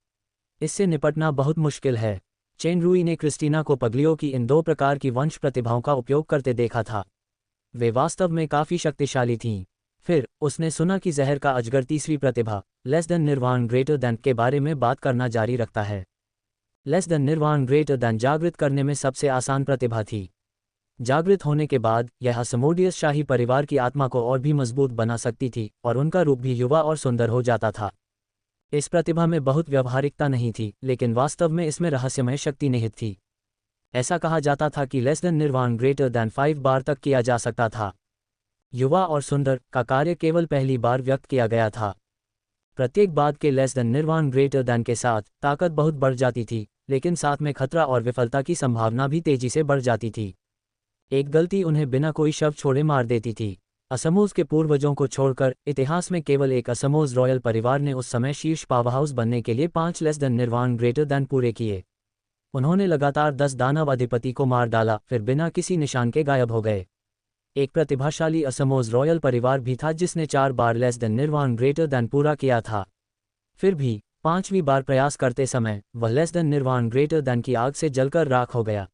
Speaker 1: इससे निपटना बहुत मुश्किल है। चेन रूई ने क्रिस्टीना को पगलियों की इन 2 प्रकार की वंश प्रतिभाओं का उपयोग करते देखा था। वे वास्तव में काफ़ी शक्तिशाली थीं। फिर उसने सुना कि जहर का अजगर तीसरी प्रतिभा, लेस देन निर्वाण ग्रेटर देन, के बारे में बात करना जारी रखता है। लेस देन निर्वाण ग्रेटर देन जागृत करने में सबसे आसान प्रतिभा थी। जागृत होने के बाद यह असमोडियस शाही परिवार की आत्मा को और भी मजबूत बना सकती थी और उनका रूप भी युवा और सुंदर हो जाता था। इस प्रतिभा में बहुत व्यावहारिकता नहीं थी, लेकिन वास्तव में इसमें रहस्यमय शक्ति निहित थी। ऐसा कहा जाता था कि लेस देन निर्वाण ग्रेटर देन 5 बार तक किया जा सकता था। युवा और सुंदर का कार्य केवल पहली बार व्यक्त किया गया था। प्रत्येक बाद के लेस देन निर्वाण ग्रेटर देन के साथ ताकत बहुत बढ़ जाती थी, लेकिन साथ में खतरा और विफलता की संभावना भी तेजी से बढ़ जाती थी। एक गलती उन्हें बिना कोई शब्द छोड़े मार देती थी। असमोज के पूर्वजों को छोड़कर इतिहास में केवल एक असमोज रॉयल परिवार ने उस समय शीर्ष पावरहाउस बनने के लिए 5 लेस देन निर्वाण ग्रेटर देन पूरे किए। उन्होंने लगातार 10 दानव अधिपति को मार डाला, फिर बिना किसी निशान के गायब हो गए। एक प्रतिभाशाली असमोज रॉयल परिवार भी था जिसने 4 बार लेस देन निर्वाण ग्रेटर देन पूरा किया था। फिर भी 5वीं बार प्रयास करते समय वह लेस देन निर्वाण ग्रेटर देन की आग से जलकर राख हो गया।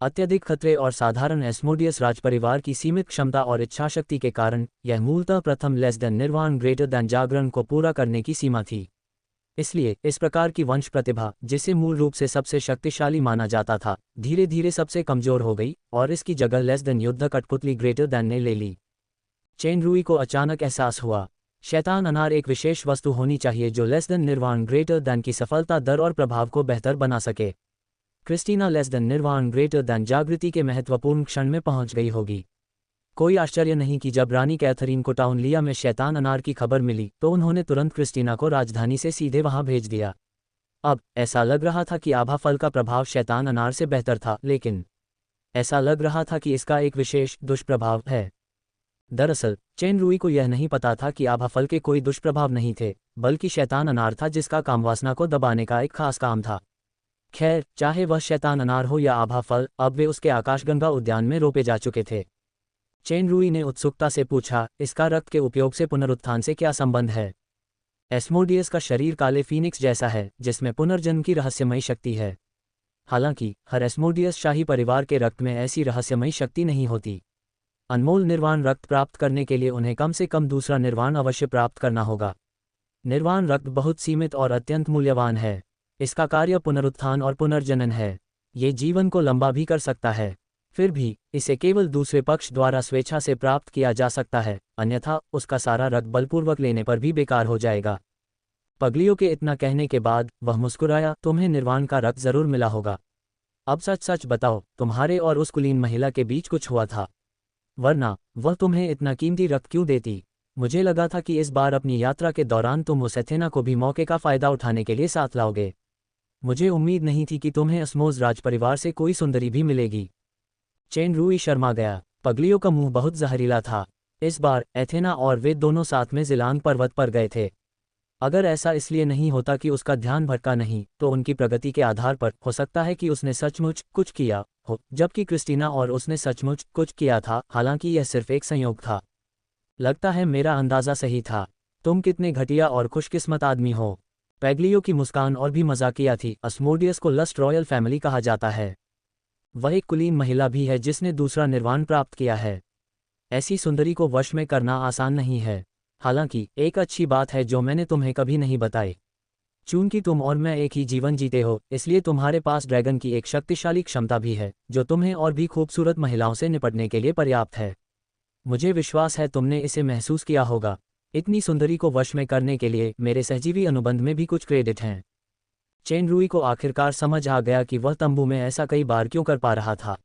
Speaker 1: अत्यधिक खतरे और साधारण एस्मोडियस राजपरिवार की सीमित क्षमता और इच्छाशक्ति के कारण यह मूलतः प्रथम लेस देन निर्वाण ग्रेटर देन जागरण को पूरा करने की सीमा थी। इसलिए इस प्रकार की वंश प्रतिभा, जिसे मूल रूप से सबसे शक्तिशाली माना जाता था, धीरे धीरे सबसे कमजोर हो गई और इसकी जगह लेस देन युद्ध कठपुतली ग्रेटर देन ने ले ली। चेन रूई को अचानक एहसास हुआ, शैतान अनार एक विशेष वस्तु होनी चाहिए जो लेस देन निर्वाण ग्रेटर देन की सफलता दर और प्रभाव को बेहतर बना सके। क्रिस्टीना लेस देन निर्वाण ग्रेटर देन जागृति के महत्वपूर्ण क्षण में पहुंच गई होगी। कोई आश्चर्य नहीं कि जब रानी कैथरीन को टाउन लिया में शैतान अनार की खबर मिली तो उन्होंने तुरंत क्रिस्टीना को राजधानी से सीधे वहां भेज दिया। अब ऐसा लग रहा था कि आभा फल का प्रभाव शैतान अनार से बेहतर था, लेकिन ऐसा लग रहा था कि इसका एक विशेष दुष्प्रभाव है। दरअसल चेन रूई को यह नहीं पता था कि आभा फल के कोई दुष्प्रभाव नहीं थे, बल्कि शैतान अनार था जिसका कामवासना को दबाने का एक खास काम था। खैर, चाहे वह शैतान अनार हो या आभा फल, अब वे उसके आकाशगंगा उद्यान में रोपे जा चुके थे। चेन रूई ने उत्सुकता से पूछा, इसका रक्त के उपयोग से पुनरुत्थान से क्या संबंध है? एस्मोडियस का शरीर काले फीनिक्स जैसा है, जिसमें पुनर्जन्म की रहस्यमयी शक्ति है। हालांकि हर एस्मोडियस शाही परिवार के रक्त में ऐसी रहस्यमयी शक्ति नहीं होती। अनमोल निर्वाण रक्त प्राप्त करने के लिए उन्हें कम से कम दूसरा निर्वाण अवश्य प्राप्त करना होगा। निर्वाण रक्त बहुत सीमित और अत्यंत मूल्यवान है। इसका कार्य पुनरुत्थान और पुनर्जनन है। ये जीवन को लंबा भी कर सकता है। फिर भी इसे केवल दूसरे पक्ष द्वारा स्वेच्छा से प्राप्त किया जा सकता है, अन्यथा उसका सारा रक्त बलपूर्वक लेने पर भी बेकार हो जाएगा। पगलियों के इतना कहने के बाद वह मुस्कुराया, तुम्हें निर्वाण का रक्त जरूर मिला होगा। अब सच सच बताओ, तुम्हारे और उस कुलीन महिला के बीच कुछ हुआ था? वरना वह तुम्हें इतना कीमती रक्त क्यों देती? मुझे लगा था कि इस बार अपनी यात्रा के दौरान तुम उस एथेना को भी मौके का फायदा उठाने के लिए साथ लाओगे। मुझे उम्मीद नहीं थी कि तुम्हें असमोज राजपरिवार से कोई सुंदरी भी मिलेगी। चेन रूई शर्मा गया। पगलियों का मुंह बहुत जहरीला था। इस बार एथेना और वे दोनों साथ में जिलांग पर्वत पर गए थे। अगर ऐसा इसलिए नहीं होता कि उसका ध्यान भटका नहीं, तो उनकी प्रगति के आधार पर हो सकता है कि उसने सचमुच कुछ किया हो, जबकि क्रिस्टीना और उसने सचमुच कुछ किया था। हालांकि यह सिर्फ एक संयोग था। लगता है मेरा अंदाजा सही था। तुम कितने घटिया और खुशकिस्मत आदमी हो। पैग्लियो की मुस्कान और भी मजाकिया थी। अस्मोडियस को लस्ट रॉयल फैमिली कहा जाता है। वह एक कुलीन महिला भी है जिसने दूसरा निर्वाण प्राप्त किया है। ऐसी सुंदरी को वश में करना आसान नहीं है। हालांकि एक अच्छी बात है जो मैंने तुम्हें कभी नहीं बताई। चूंकि तुम और मैं एक ही जीवन जीते हो, इसलिए तुम्हारे पास ड्रैगन की एक शक्तिशाली क्षमता भी है जो तुम्हें और भी खूबसूरत महिलाओं से निपटने के लिए पर्याप्त है। मुझे विश्वास है तुमने इसे महसूस किया होगा। इतनी सुंदरी को वश में करने के लिए मेरे सहजीवी अनुबंध में भी कुछ क्रेडिट हैं। चेन रूई को आखिरकार समझ आ गया कि वह तंबू में ऐसा कई बार क्यों कर पा रहा था।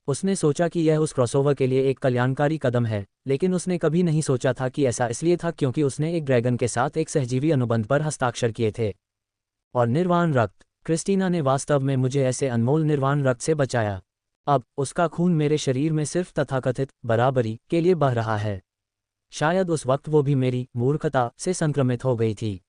Speaker 1: उसने सोचा कि यह उस क्रॉसओवर के लिए एक कल्याणकारी कदम है, लेकिन उसने कभी नहीं सोचा था कि ऐसा इसलिए था क्योंकि उसने एक ड्रैगन के साथ एक सहजीवी अनुबंध पर हस्ताक्षर किए थे। और निर्वाण रक्त क्रिस्टीना ने वास्तव में मुझे ऐसे अनमोल निर्वाण रक्त से बचाया। अब उसका खून मेरे शरीर में सिर्फ तथाकथित बराबरी के लिए बह रहा है। शायद उस वक्त वो भी मेरी मूर्खता से संक्रमित हो गई थी।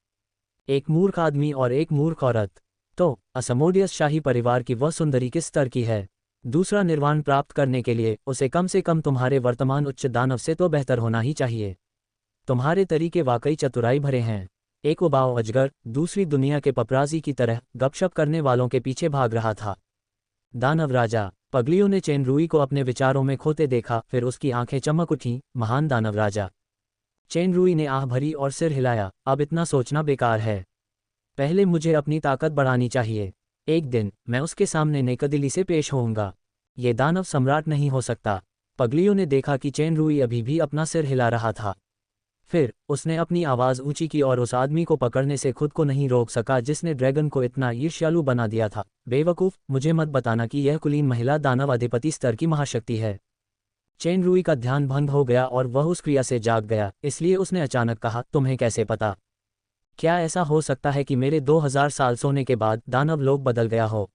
Speaker 1: एक मूर्ख आदमी और एक मूर्ख औरत। तो असमोडियस शाही परिवार की वह सुंदरी किस स्तर की है? दूसरा निर्वाण प्राप्त करने के लिए उसे कम से कम तुम्हारे वर्तमान उच्च दानव से तो बेहतर होना ही चाहिए। तुम्हारे तरीके वाकई चतुराई भरे हैं। एक उबाऊ अजगर दूसरी दुनिया के पपराजी की तरह गपशप करने वालों के पीछे भाग रहा था। दानव राजा। पगलियों ने चेनरुई को अपने विचारों में खोते देखा, फिर उसकी आंखें चमक उठीं। महान दानव राजा। चेनरुई ने आह भरी और सिर हिलाया। अब इतना सोचना बेकार है। पहले मुझे अपनी ताकत बढ़ानी चाहिए। एक दिन मैं उसके सामने नेकदिली से पेश होऊंगा। ये दानव सम्राट नहीं हो सकता। पगलियों ने देखा कि चेनरुई अभी भी अपना सिर हिला रहा था। फिर उसने अपनी आवाज़ ऊंची की और उस आदमी को पकड़ने से खुद को नहीं रोक सका जिसने ड्रैगन को इतना ईर्ष्यालु बना दिया था। बेवकूफ़, मुझे मत बताना कि यह कुलीन महिला दानव अधिपति स्तर की महाशक्ति है। चेनरुई का ध्यान भंग हो गया और वह उस क्रिया से जाग गया, इसलिए उसने अचानक कहा, तुम्हें कैसे पता? क्या ऐसा हो सकता है कि मेरे 2000 साल सोने के बाद दानव लोग बदल गया हो?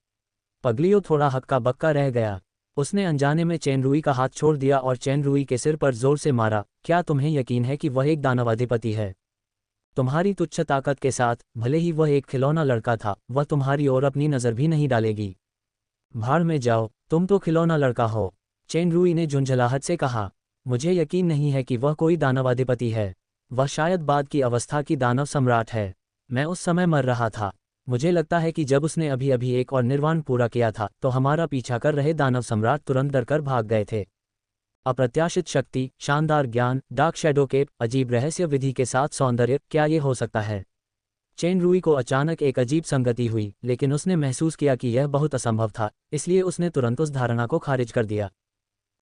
Speaker 1: पगलियो थोड़ा हक्का बक्का रह गया। उसने अनजाने में चेनरुई का हाथ छोड़ दिया और चेनरुई के सिर पर जोर से मारा। क्या तुम्हें यकीन है कि वह एक दानव अधिपति है? तुम्हारी तुच्छ ताकत के साथ, भले ही वह एक खिलौना लड़का था, वह तुम्हारी ओर अपनी नज़र भी नहीं डालेगी। भाड़ में जाओ, तुम तो खिलौना लड़का हो। चेनरुई ने झुंझलाहट से कहा। मुझे यकीन नहीं है कि वह कोई दानव अधिपति है। वह शायद बाद की अवस्था की दानव सम्राट है। मैं उस समय मर रहा था। मुझे लगता है कि जब उसने अभी अभी एक और निर्वाण पूरा किया था तो हमारा पीछा कर रहे दानव सम्राट तुरंत डरकर भाग गए थे। अप्रत्याशित शक्ति, शानदार ज्ञान, डार्क शैडो केप, अजीब रहस्य विधि के साथ सौंदर्य, क्या ये हो सकता है? चेनरुई को अचानक एक अजीब संगति हुई, लेकिन उसने महसूस किया कि यह बहुत असंभव था, इसलिए उसने तुरंत उस धारणा को खारिज कर दिया।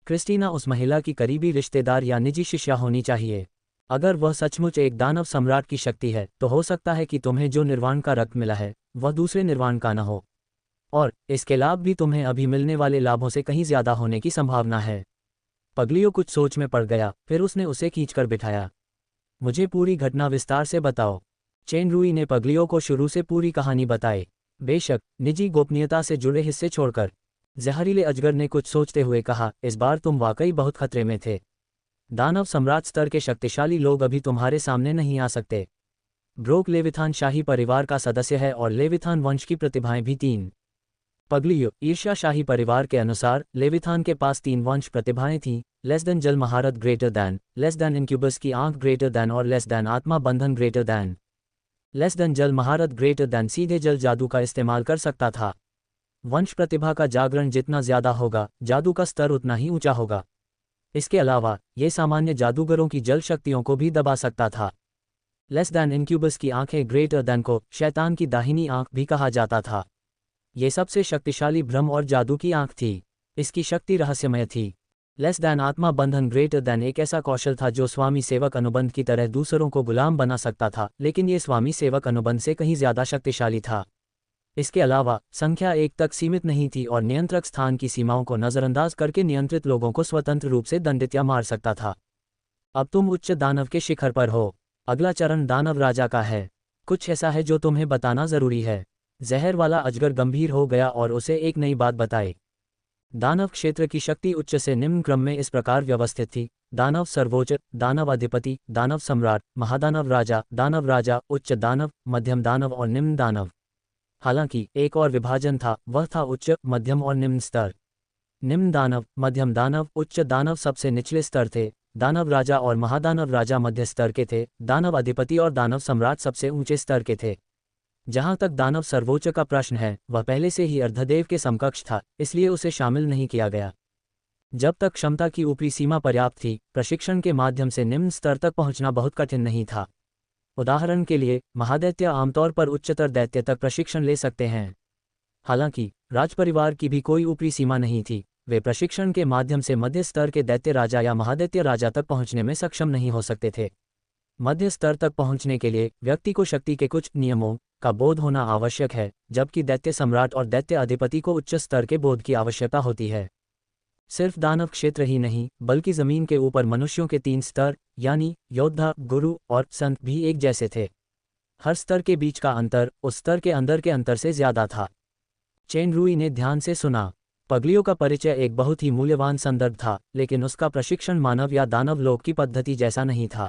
Speaker 1: क्रिस्टीना उस महिला की करीबी रिश्तेदार या निजी शिष्या होनी चाहिए। अगर वह सचमुच एक दानव सम्राट की शक्ति है तो हो सकता है कि तुम्हें जो निर्वाण का रक्त मिला है वह दूसरे निर्वाण का न हो, और इसके लाभ भी तुम्हें अभी मिलने वाले लाभों से कहीं ज्यादा होने की संभावना है। पगलियो कुछ सोच में पड़ गया, फिर उसने उसे खींचकर बिठाया। मुझे पूरी घटना विस्तार से बताओ। चेनरुई ने पगलियो को शुरू से पूरी कहानी बताई। बेशक, निजी गोपनीयता से जुड़े हिस्से छोड़कर। जहरीले अजगर ने कुछ सोचते हुए कहा, इस बार तुम वाकई बहुत खतरे में थे। दानव सम्राट स्तर के शक्तिशाली लोग अभी तुम्हारे सामने नहीं आ सकते। ब्रोक लेविथान शाही परिवार का सदस्य है और लेविथान वंश की प्रतिभाएं भी 3। पगलियो, ईर्ष्या शाही परिवार के अनुसार लेविथान के पास 3 वंश प्रतिभाएं थीं, लेस देन जल महारत greater than, less than incubus की आंख ग्रेटर दैन और लेस देन आत्मा बंधन ग्रेटर दैन। लेस देन जल महारत ग्रेटर दैन सीधे जल जादू का इस्तेमाल कर सकता था। वंश प्रतिभा का जागरण जितना ज्यादा होगा, जादू का स्तर उतना ही ऊंचा होगा। इसके अलावा ये सामान्य जादूगरों की जल शक्तियों को भी दबा सकता था। लेस दैन इनक्यूबस की आंखें ग्रेटर दैन को शैतान की दाहिनी आंख भी कहा जाता था। ये सबसे शक्तिशाली भ्रम और जादू की आंख थी। इसकी शक्ति रहस्यमय थी। लेस दैन आत्मा बंधन ग्रेटर दैन एक ऐसा कौशल था जो स्वामी सेवक अनुबंध की तरह दूसरों को गुलाम बना सकता था, लेकिन ये स्वामी सेवक अनुबंध से कहीं ज्यादा शक्तिशाली था। इसके अलावा संख्या 1 तक सीमित नहीं थी और नियंत्रक स्थान की सीमाओं को नज़रअंदाज करके नियंत्रित लोगों को स्वतंत्र रूप से दंडित या मार सकता था। अब तुम उच्च दानव के शिखर पर हो। अगला चरण दानव राजा का है। कुछ ऐसा है जो तुम्हें बताना जरूरी है। जहर वाला अजगर गंभीर हो गया और उसे एक नई बात बताई। दानव क्षेत्र की शक्ति उच्च से निम्न क्रम में इस प्रकार व्यवस्थित थी: दानव सर्वोच्च, दानव अधिपति, दानव सम्राट, महादानव राजा, उच्च दानव, मध्यम दानव और निम्न दानव। हालांकि एक और विभाजन था, वह था उच्च, मध्यम और निम्न स्तर। निम्न दानव, मध्यम दानव, उच्च दानव सबसे निचले स्तर थे। दानव राजा और महादानव राजा मध्य स्तर के थे। दानव अधिपति और दानव सम्राट सबसे ऊंचे स्तर के थे। जहां तक दानव सर्वोच्च का प्रश्न है, वह पहले से ही अर्धदेव के समकक्ष था, इसलिए उसे शामिल नहीं किया गया। जब तक क्षमता की ऊपरी सीमा पर्याप्त थी, प्रशिक्षण के माध्यम से निम्न स्तर तक पहुंचना बहुत कठिन नहीं था। उदाहरण के लिए, महादैत्य आमतौर पर उच्चतर दैत्य तक प्रशिक्षण ले सकते हैं। हालांकि राजपरिवार की भी कोई ऊपरी सीमा नहीं थी। वे प्रशिक्षण के माध्यम से मध्य स्तर के दैत्य राजा या महादैत्य राजा तक पहुंचने में सक्षम नहीं हो सकते थे। मध्य स्तर तक पहुंचने के लिए व्यक्ति को शक्ति के कुछ नियमों का बोध होना आवश्यक है, जबकि दैत्य सम्राट और दैत्य अधिपति को उच्च स्तर के बोध की आवश्यकता होती है। सिर्फ दानव क्षेत्र ही नहीं, बल्कि जमीन के ऊपर मनुष्यों के 3 स्तर, यानी योद्धा, गुरु और संत भी एक जैसे थे। हर स्तर के बीच का अंतर उस स्तर के अंदर के अंतर से ज्यादा था। चेन रुई ने ध्यान से सुना। पगलियों का परिचय एक बहुत ही मूल्यवान संदर्भ था, लेकिन उसका प्रशिक्षण मानव या दानव लोक की पद्धति जैसा नहीं था,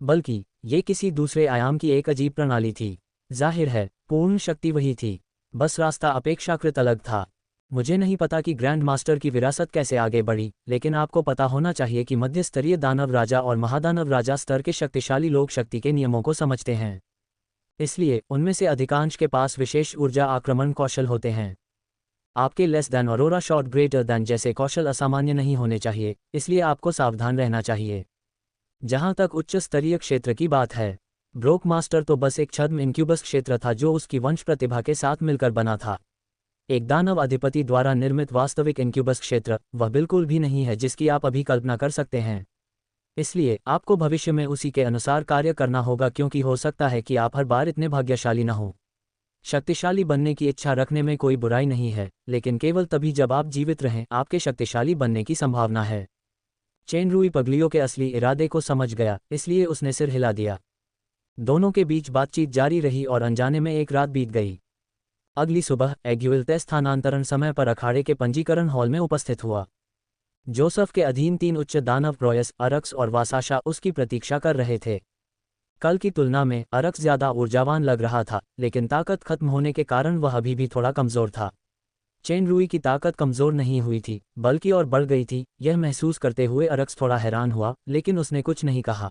Speaker 1: बल्कि ये किसी दूसरे आयाम की एक अजीब प्रणाली थी। जाहिर है, पूर्ण शक्ति वही थी, बस रास्ता अपेक्षाकृत अलग था। मुझे नहीं पता कि ग्रैंड मास्टर की विरासत कैसे आगे बढ़ी, लेकिन आपको पता होना चाहिए कि मध्य स्तरीय दानव राजा और महादानव राजा स्तर के शक्तिशाली लोग शक्ति के नियमों को समझते हैं। इसलिए उनमें से अधिकांश के पास विशेष ऊर्जा आक्रमण कौशल होते हैं। आपके less than Arora shot greater than जैसे कौशल असामान्य नहीं होने चाहिए, इसलिए आपको सावधान रहना चाहिए। जहां तक उच्च स्तरीय क्षेत्र की बात है, ब्रोक मास्टर तो बस एक छद्म इंक्यूबस क्षेत्र था जो उसकी वंश प्रतिभा के साथ मिलकर बना था। एक दानव अधिपति द्वारा निर्मित वास्तविक इंक्यूबस क्षेत्र वह बिल्कुल भी नहीं है जिसकी आप अभी कल्पना कर सकते हैं। इसलिए आपको भविष्य में उसी के अनुसार कार्य करना होगा, क्योंकि हो सकता है कि आप हर बार इतने भाग्यशाली न हो। शक्तिशाली बनने की इच्छा रखने में कोई बुराई नहीं है, लेकिन केवल तभी जब आप जीवित रहें आपके शक्तिशाली बनने की संभावना है। चेन रुई पगलियों के असली इरादे को समझ गया, इसलिए उसने सिर हिला दिया। दोनों के बीच बातचीत जारी रही और अनजाने में एक रात बीत गई। अगली सुबह एग्युइल्ते स्थानांतरण समय पर अखाड़े के पंजीकरण हॉल में उपस्थित हुआ। जोसेफ के अधीन 3 उच्च दानव रॉयस, अरक्स और वासाशा उसकी प्रतीक्षा कर रहे थे। कल की तुलना में अरक्स ज्यादा ऊर्जावान लग रहा था, लेकिन ताकत खत्म होने के कारण वह अभी भी थोड़ा कमजोर था। चेन रुई की ताकत कमजोर नहीं हुई थी, बल्कि और बढ़ गई थी। यह महसूस करते हुए अरक्स थोड़ा हैरान हुआ, लेकिन उसने कुछ नहीं कहा।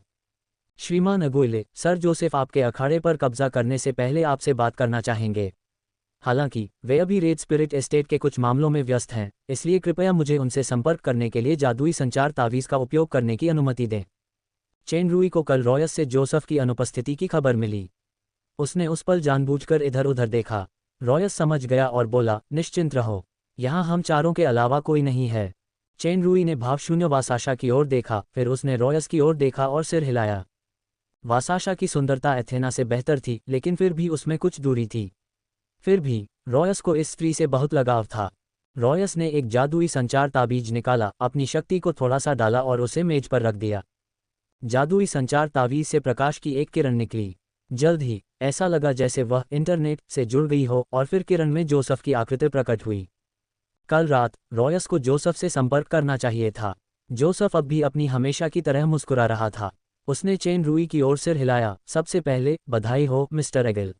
Speaker 1: श्रीमान अगुइले, सर जोसेफ आपके अखाड़े पर कब्जा करने से पहले आपसे बात करना चाहेंगे। हालांकि वे अभी रेड स्पिरिट एस्टेट के कुछ मामलों में व्यस्त हैं, इसलिए कृपया मुझे उनसे संपर्क करने के लिए जादुई संचार तावीज़ का उपयोग करने की अनुमति दें। चेन रुई को कल रॉयस से जोसेफ की अनुपस्थिति की खबर मिली। उसने उस पल जानबूझकर इधर उधर देखा। रॉयस समझ गया और बोला, निश्चिंत रहो, यहाँ हम चारों के अलावा कोई नहीं है। चेन रुई ने भावशून्य वासाशा की ओर देखा, फिर उसने रॉयस की ओर देखा और सिर हिलाया। वासाशा की सुंदरता एथेना से बेहतर थी, लेकिन फिर भी उसमें कुछ दूरी थी। फिर भी रॉयस को इस स्त्री से बहुत लगाव था। रॉयस ने एक जादुई संचार ताबीज निकाला, अपनी शक्ति को थोड़ा सा डाला और उसे मेज पर रख दिया। जादुई संचार तावीज से प्रकाश की एक किरण निकली। जल्द ही ऐसा लगा जैसे वह इंटरनेट से जुड़ गई हो, और फिर किरण में जोसेफ की आकृति प्रकट हुई। कल रात रॉयस को जोसेफ से संपर्क करना चाहिए था। जोसेफ अब भी अपनी हमेशा की तरह मुस्कुरा रहा था। उसने चेन रुई की ओर सिर हिलाया। सबसे पहले बधाई हो मिस्टर एगिल।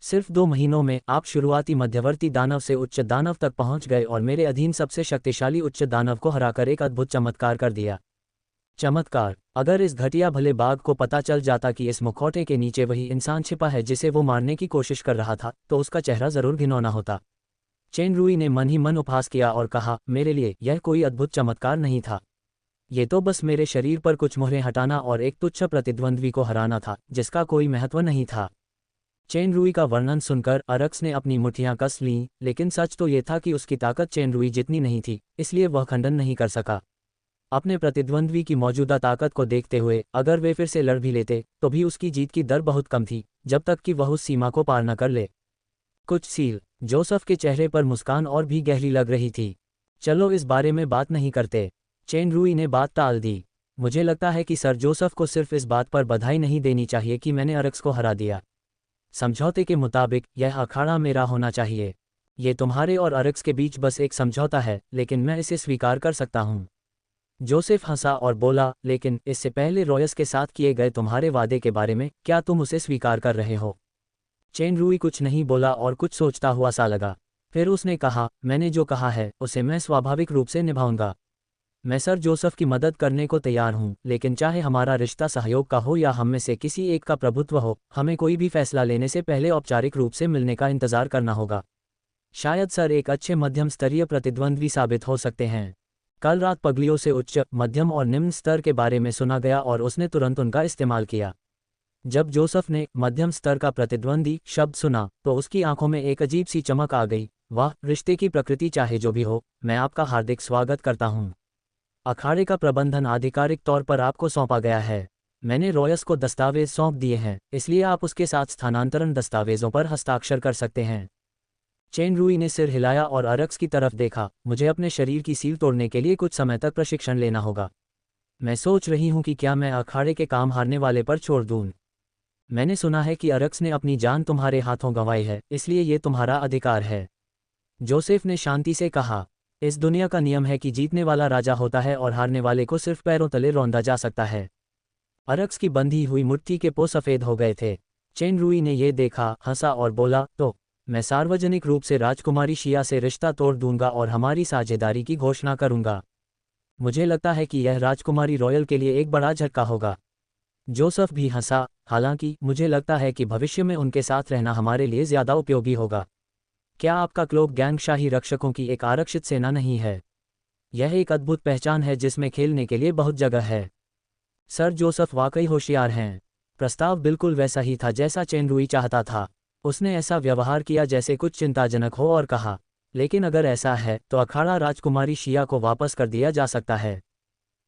Speaker 1: सिर्फ 2 महीनों में आप शुरुआती मध्यवर्ती दानव से उच्च दानव तक पहुंच गए और मेरे अधीन सबसे शक्तिशाली उच्च दानव को हराकर एक अद्भुत चमत्कार कर दिया। चमत्कार! अगर इस घटिया भले बाघ को पता चल जाता कि इस मुखौटे के नीचे वही इंसान छिपा है जिसे वो मारने की कोशिश कर रहा था, तो उसका चेहरा जरूर घिनौना होता। चेन रुई ने मन ही मन उपहास किया और कहा, मेरे लिए यह कोई अद्भुत चमत्कार नहीं था। ये तो बस मेरे शरीर पर कुछ मोहरें हटाना और एक तुच्छ प्रतिद्वंद्वी को हराना था, जिसका कोई महत्व नहीं था। चेन रुई का वर्णन सुनकर अरक्स ने अपनी मुठ्ठियां कस लीं, लेकिन सच तो ये था कि उसकी ताकत चेन रुई जितनी नहीं थी, इसलिए वह खंडन नहीं कर सका। अपने प्रतिद्वंद्वी की मौजूदा ताकत को देखते हुए अगर वे फिर से लड़ भी लेते तो भी उसकी जीत की दर बहुत कम थी, जब तक कि वह उस सीमा को पार न कर ले। कुछ सील। जोसेफ के चेहरे पर मुस्कान और भी गहरी लग रही थी। चलो इस बारे में बात नहीं करते। चेन रुई ने बात टाल दी। मुझे लगता है कि सर जोसेफ को सिर्फ इस बात पर बधाई नहीं देनी चाहिए कि मैंने अरक्स को हरा दिया। समझौते के मुताबिक यह अखाड़ा मेरा होना चाहिए। ये तुम्हारे और अरक्स के बीच बस एक समझौता है, लेकिन मैं इसे स्वीकार कर सकता हूँ। जोसेफ हंसा और बोला, लेकिन इससे पहले रॉयस के साथ किए गए तुम्हारे वादे के बारे में, क्या तुम उसे स्वीकार कर रहे हो? चेन रुई कुछ नहीं बोला और कुछ सोचता हुआ सा लगा। फिर उसने कहा, मैंने जो कहा है उसे मैं स्वाभाविक रूप से निभाऊंगा। मैं सर जोसेफ की मदद करने को तैयार हूं, लेकिन चाहे हमारा रिश्ता सहयोग का हो या हम में से किसी एक का प्रभुत्व हो, हमें कोई भी फैसला लेने से पहले औपचारिक रूप से मिलने का इंतजार करना होगा। शायद सर एक अच्छे मध्यम स्तरीय प्रतिद्वंद्वी साबित हो सकते हैं। कल रात पगलियों से उच्च, मध्यम और निम्न स्तर के बारे में सुना गया और उसने तुरंत उनका इस्तेमाल किया। जब जोसेफ ने मध्यम स्तर का प्रतिद्वंदी शब्द सुना तो उसकी आंखों में एक अजीब सी चमक आ गई। वाह, रिश्ते की प्रकृति चाहे जो भी हो, मैं आपका हार्दिक स्वागत करता हूँ। अखाड़े का प्रबंधन आधिकारिक तौर पर आपको सौंपा गया है। मैंने रॉयस को दस्तावेज सौंप दिए हैं, इसलिए आप उसके साथ स्थानांतरण दस्तावेजों पर हस्ताक्षर कर सकते हैं। चेन रुई ने सिर हिलाया और अरक्स की तरफ देखा। मुझे अपने शरीर की सील तोड़ने के लिए कुछ समय तक प्रशिक्षण लेना होगा। मैं सोच रही हूं कि क्या मैं अखाड़े के काम हारने वाले पर छोड़ दूं। मैंने सुना है कि अरक्स ने अपनी जान तुम्हारे हाथों गंवाई है, इसलिए ये तुम्हारा अधिकार है। जोसेफ ने शांति से कहा, इस दुनिया का नियम है कि जीतने वाला राजा होता है और हारने वाले को सिर्फ पैरों तले रौंदा जा सकता है। अरक्स की बंधी हुई मुट्ठी के पो सफ़ेद हो गए थे। चेन रुई ने ये देखा, हंसा और बोला, तो मैं सार्वजनिक रूप से राजकुमारी शिया से रिश्ता तोड़ दूंगा और हमारी साझेदारी की घोषणा करूंगा। मुझे लगता है कि यह राजकुमारी रॉयल के लिए एक बड़ा झटका होगा। जोसेफ भी हंसा, हालांकि मुझे लगता है कि भविष्य में उनके साथ रहना हमारे लिए ज़्यादा उपयोगी होगा। क्या आपका क्लोक गैंग शाही रक्षकों की एक आरक्षित सेना नहीं है? यह एक अद्भुत पहचान है जिसमें खेलने के लिए बहुत जगह है। सर जोसेफ वाकई होशियार हैं। प्रस्ताव बिल्कुल वैसा ही था जैसा चेन रुई चाहता था। उसने ऐसा व्यवहार किया जैसे कुछ चिंताजनक हो और कहा, लेकिन अगर ऐसा है तो अखाड़ा राजकुमारी शिया को वापस कर दिया जा सकता है।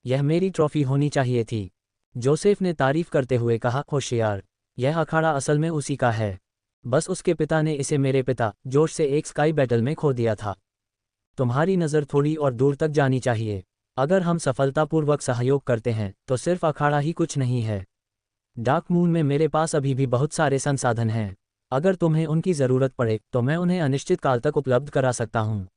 Speaker 1: यह मेरी ट्रॉफी होनी चाहिए थी। जोसेफ ने तारीफ करते हुए कहा, होशियार। यह अखाड़ा असल में उसी का है। बस उसके पिता ने इसे मेरे पिता जोश से एक स्काई बैटल में खो दिया था। तुम्हारी नज़र थोड़ी और दूर तक जानी चाहिए। अगर हम सफलतापूर्वक सहयोग करते हैं तो सिर्फ अखाड़ा ही कुछ नहीं है। डार्क मून में मेरे पास अभी भी बहुत सारे संसाधन हैं। अगर तुम्हें उनकी ज़रूरत पड़े तो मैं उन्हें अनिश्चित काल तक उपलब्ध करा सकता हूँ।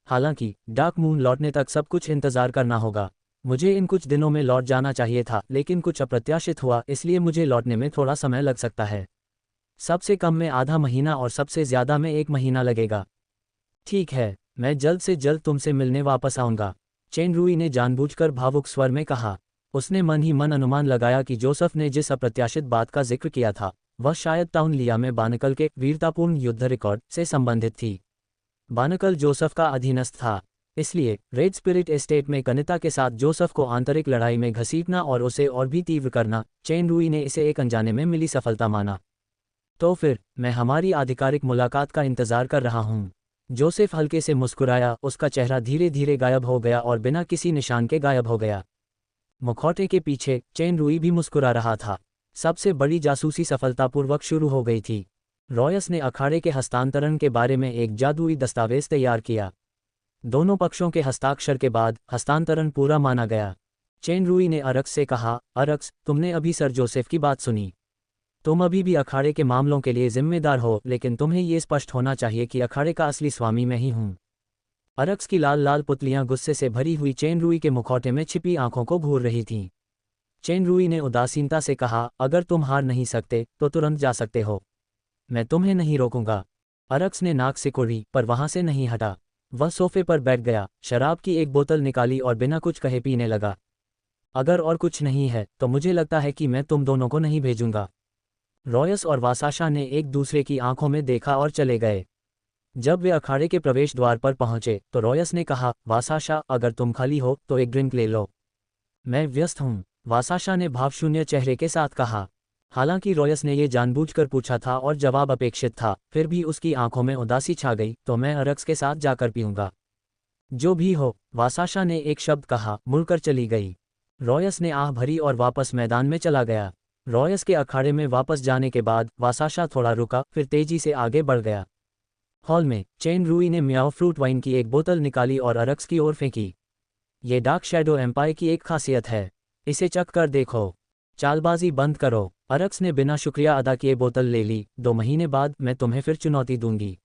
Speaker 1: हालांकि डार्क मून लौटने तक सब कुछ इंतज़ार करना होगा। मुझे इन कुछ दिनों में लौट जाना चाहिए था, लेकिन कुछ अप्रत्याशित हुआ, इसलिए मुझे लौटने में थोड़ा समय लग सकता है। सबसे कम में आधा महीना और सबसे ज़्यादा में 1 महीना लगेगा। ठीक है, मैं जल्द से जल्द तुमसे मिलने वापस आऊँगा, चेन रुई ने जानबूझकर भावुक स्वर में कहा। उसने मन ही मन अनुमान लगाया कि जोसेफ ने जिस अप्रत्याशित बात का जिक्र किया था वह शायद टाउन लिया में बानकल के वीरतापूर्ण युद्ध रिकॉर्ड से संबंधित थी। बानकल जोसेफ का अधीनस्थ था, इसलिए रेड स्पिरिट एस्टेट में कनिता के साथ जोसेफ को आंतरिक लड़ाई में घसीटना और उसे और भी तीव्र करना, चेन रुई ने इसे एक अनजाने में मिली सफलता माना। तो फिर मैं हमारी आधिकारिक मुलाकात का इंतजार कर रहा हूँ। जोसेफ हल्के से मुस्कुराया, उसका चेहरा धीरे धीरे गायब हो गया और बिना किसी निशान के गायब हो गया। मुखौटे के पीछे चेन रुई भी मुस्कुरा रहा था। सबसे बड़ी जासूसी सफलतापूर्वक शुरू हो गई थी। रॉयस ने अखाड़े के हस्तांतरण के बारे में एक जादुई दस्तावेज तैयार किया। दोनों पक्षों के हस्ताक्षर के बाद हस्तांतरण पूरा माना गया। चेन रुई ने अरक्स से कहा, अरक्स, तुमने अभी सर जोसेफ की बात सुनी। तुम अभी भी अखाड़े के मामलों के लिए जिम्मेदार हो, लेकिन तुम्हें ये स्पष्ट होना चाहिए कि अखाड़े का असली स्वामी मैं ही हूँ। अरक्स की लाल लाल पुतलियां गुस्से से भरी हुई चेन रुई के मुखौटे में छिपी आंखों को घूर रही थीं। चेन रुई ने उदासीनता से कहा, अगर तुम हार नहीं सकते तो तुरंत जा सकते हो। मैं तुम्हें नहीं रोकूंगा। अरक्स ने नाक सिकोड़ी, पर वहां से नहीं हटा। वह सोफे पर बैठ गया, शराब की एक बोतल निकाली और बिना कुछ कहे पीने लगा। अगर और कुछ नहीं है तो मुझे लगता है कि मैं तुम दोनों को नहीं भेजूंगा। रॉयस और वासाशा ने एक दूसरे की आंखों में देखा और चले गए। जब वे अखाड़े के प्रवेश द्वार पर पहुंचे तो रॉयस ने कहा, वासाशा, अगर तुम खाली हो तो एक ड्रिंक ले लो। मैं व्यस्त हूँ, वासाशा ने भावशून्य चेहरे के साथ कहा। हालांकि रॉयस ने ये जानबूझकर पूछा था और जवाब अपेक्षित था, फिर भी उसकी आंखों में उदासी छा गई। तो मैं अरक्स के साथ जाकर पीऊंगा। जो भी हो, वासाशा ने एक शब्द कहा, मुड़कर चली गई। रॉयस ने आह भरी और वापस मैदान में चला गया। रॉयस के अखाड़े में वापस जाने के बाद वासाशा थोड़ा रुका, फिर तेजी से आगे बढ़ गया। हॉल में चेन रुई ने म्याओ फ्रूट वाइन की एक बोतल निकाली और अरक्स की ओर फेंकी। ये डार्क शैडो एम्पायर की एक खासियत है, इसे चख कर देखो। चालबाजी बंद करो। अरक्स ने बिना शुक्रिया अदा किए बोतल ले ली। 2 महीने बाद मैं तुम्हें फिर चुनौती दूंगी।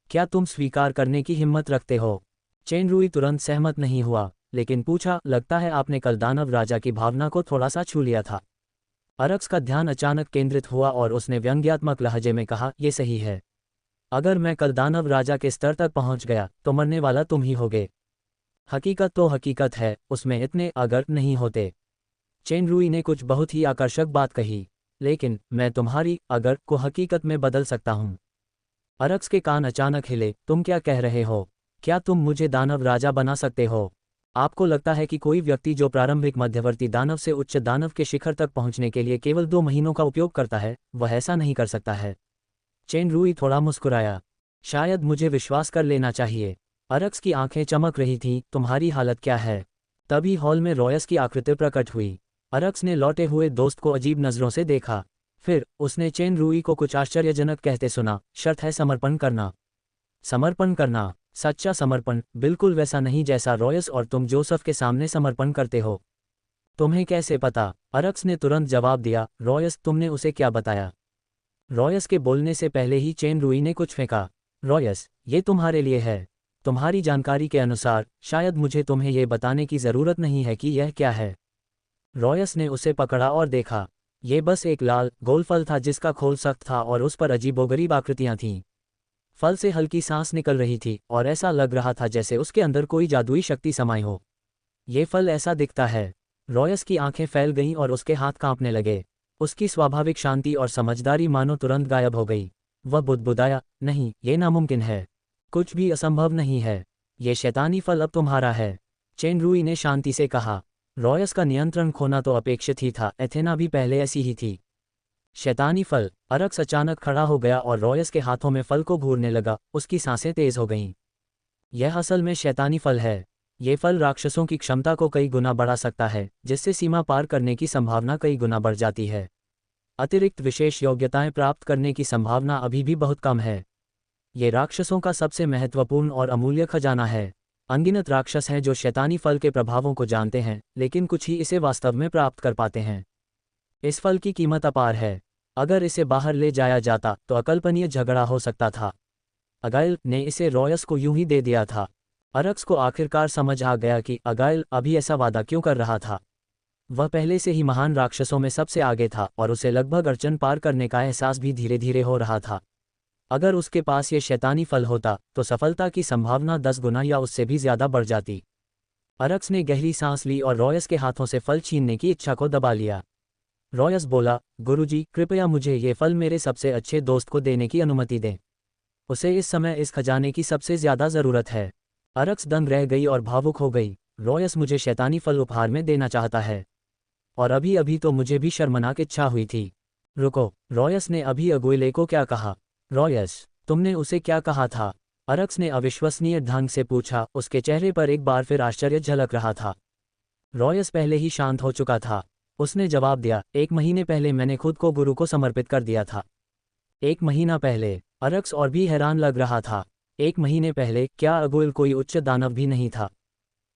Speaker 1: क्या तुम स्वीकार करने की हिम्मत रखते हो? चेन रुई तुरंत सहमत नहीं हुआ, लेकिन पूछा, लगता है आपने कल दानव राजा की भावना को थोड़ा सा छू लिया था। अरक्स का ध्यान अचानक केंद्रित हुआ और उसने व्यंग्यात्मक लहजे में कहा, ये सही है। अगर मैं कल दानव राजा के स्तर तक पहुंच गया तो मरने वाला तुम ही होगे। हकीकत तो हकीकत है, उसमें इतने अगर नहीं होते। चेन रुई ने कुछ बहुत ही आकर्षक बात कही, लेकिन मैं तुम्हारी अगर को हकीकत में बदल सकता हूं। अरक्स के कान अचानक हिले। तुम क्या कह रहे हो? क्या तुम मुझे दानव राजा बना सकते हो? आपको लगता है कि कोई व्यक्ति जो प्रारंभिक मध्यवर्ती दानव से उच्च दानव के शिखर तक पहुंचने के लिए केवल 2 महीनों का उपयोग करता है, वह ऐसा नहीं कर सकता है? चेन रुई थोड़ा मुस्कुराया। शायद मुझे विश्वास कर लेना चाहिए। अरक्स की आंखें चमक रही थीं। तुम्हारी हालत क्या है? तभी हॉल में रॉयस की आकृति प्रकट हुई। अरक्स ने लौटे हुए दोस्त को अजीब नज़रों से देखा। फिर उसने चेन रुई को कुछ आश्चर्यजनक कहते सुना, शर्त है समर्पण करना। समर्पण करना? सच्चा समर्पण, बिल्कुल वैसा नहीं जैसा रॉयस और तुम जोसेफ के सामने समर्पण करते हो। तुम्हें कैसे पता? अरक्स ने तुरंत जवाब दिया, रॉयस तुमने उसे क्या बताया? रॉयस के बोलने से पहले ही चेन रुई ने कुछ फेंका। रॉयस, ये तुम्हारे लिए है। तुम्हारी जानकारी के अनुसार शायद मुझे तुम्हें यह बताने की ज़रूरत नहीं है कि यह क्या है। रॉयस ने उसे पकड़ा और देखा। ये बस एक लाल गोल फल था जिसका खोल सख्त था और उस पर अजीबोगरीब आकृतियां थीं। फल से हल्की सांस निकल रही थी और ऐसा लग रहा था जैसे उसके अंदर कोई जादुई शक्ति समाई हो। ये फल ऐसा दिखता है। रॉयस की आंखें फैल गईं और उसके हाथ कांपने लगे। उसकी स्वाभाविक शांति और समझदारी मानो तुरंत गायब हो गई। वह बुदबुदाया, नहीं, ये नामुमकिन है। कुछ भी असंभव नहीं है। ये शैतानी फल अब तुम्हारा है। चेन रुई ने शांति से कहा। रॉयस का नियंत्रण खोना तो अपेक्षित ही था, एथेना भी पहले ऐसी ही थी। शैतानी फल। अरक्स अचानक खड़ा हो गया और रॉयस के हाथों में फल को घूरने लगा। उसकी सांसें तेज हो गईं। यह असल में शैतानी फल है। ये फल राक्षसों की क्षमता को कई गुना बढ़ा सकता है, जिससे सीमा पार करने की संभावना कई गुना बढ़ जाती है। अतिरिक्त विशेष योग्यताएं प्राप्त करने की संभावना अभी भी बहुत कम है। ये राक्षसों का सबसे महत्वपूर्ण और अमूल्य खजाना है। अनगिनत राक्षस हैं जो शैतानी फल के प्रभावों को जानते हैं, लेकिन कुछ ही इसे वास्तव में प्राप्त कर पाते हैं। इस फल की कीमत अपार है। अगर इसे बाहर ले जाया जाता तो अकल्पनीय झगड़ा हो सकता था। अगाइल ने इसे रॉयस को यूं ही दे दिया था। अरक्स को आखिरकार समझ आ गया कि अगाइल अभी ऐसा वादा क्यों कर रहा था। वह पहले से ही महान राक्षसों में सबसे आगे था और उसे लगभग अड़चन पार करने का एहसास भी धीरे धीरे हो रहा था। अगर उसके पास ये शैतानी फल होता तो सफलता की संभावना 10 गुना या उससे भी ज्यादा बढ़ जाती। अरक्स ने गहरी सांस ली और रॉयस के हाथों से फल छीनने की इच्छा को दबा लिया। रॉयस बोला, गुरुजी, कृपया मुझे ये फल मेरे सबसे अच्छे दोस्त को देने की अनुमति दें। उसे इस समय इस खजाने की सबसे ज्यादा जरूरत है। अरक्स दंग रह गई और भावुक हो गई। रॉयस मुझे शैतानी फल उपहार में देना चाहता है, और अभी अभी तो मुझे भी शर्मनाक इच्छा हुई थी। रुको, रॉयस ने अभी अगुइले को क्या कहा? रॉयस, तुमने उसे क्या कहा था? अरक्स ने अविश्वसनीय ढंग से पूछा। उसके चेहरे पर एक बार फिर आश्चर्य झलक रहा था। रॉयस पहले ही शांत हो चुका था। उसने जवाब दिया, 1 महीने पहले मैंने खुद को गुरु को समर्पित कर दिया था। 1 महीना पहले? अरक्स और भी हैरान लग रहा था। 1 महीने पहले? क्या अगुइल कोई उच्च दानव भी नहीं था?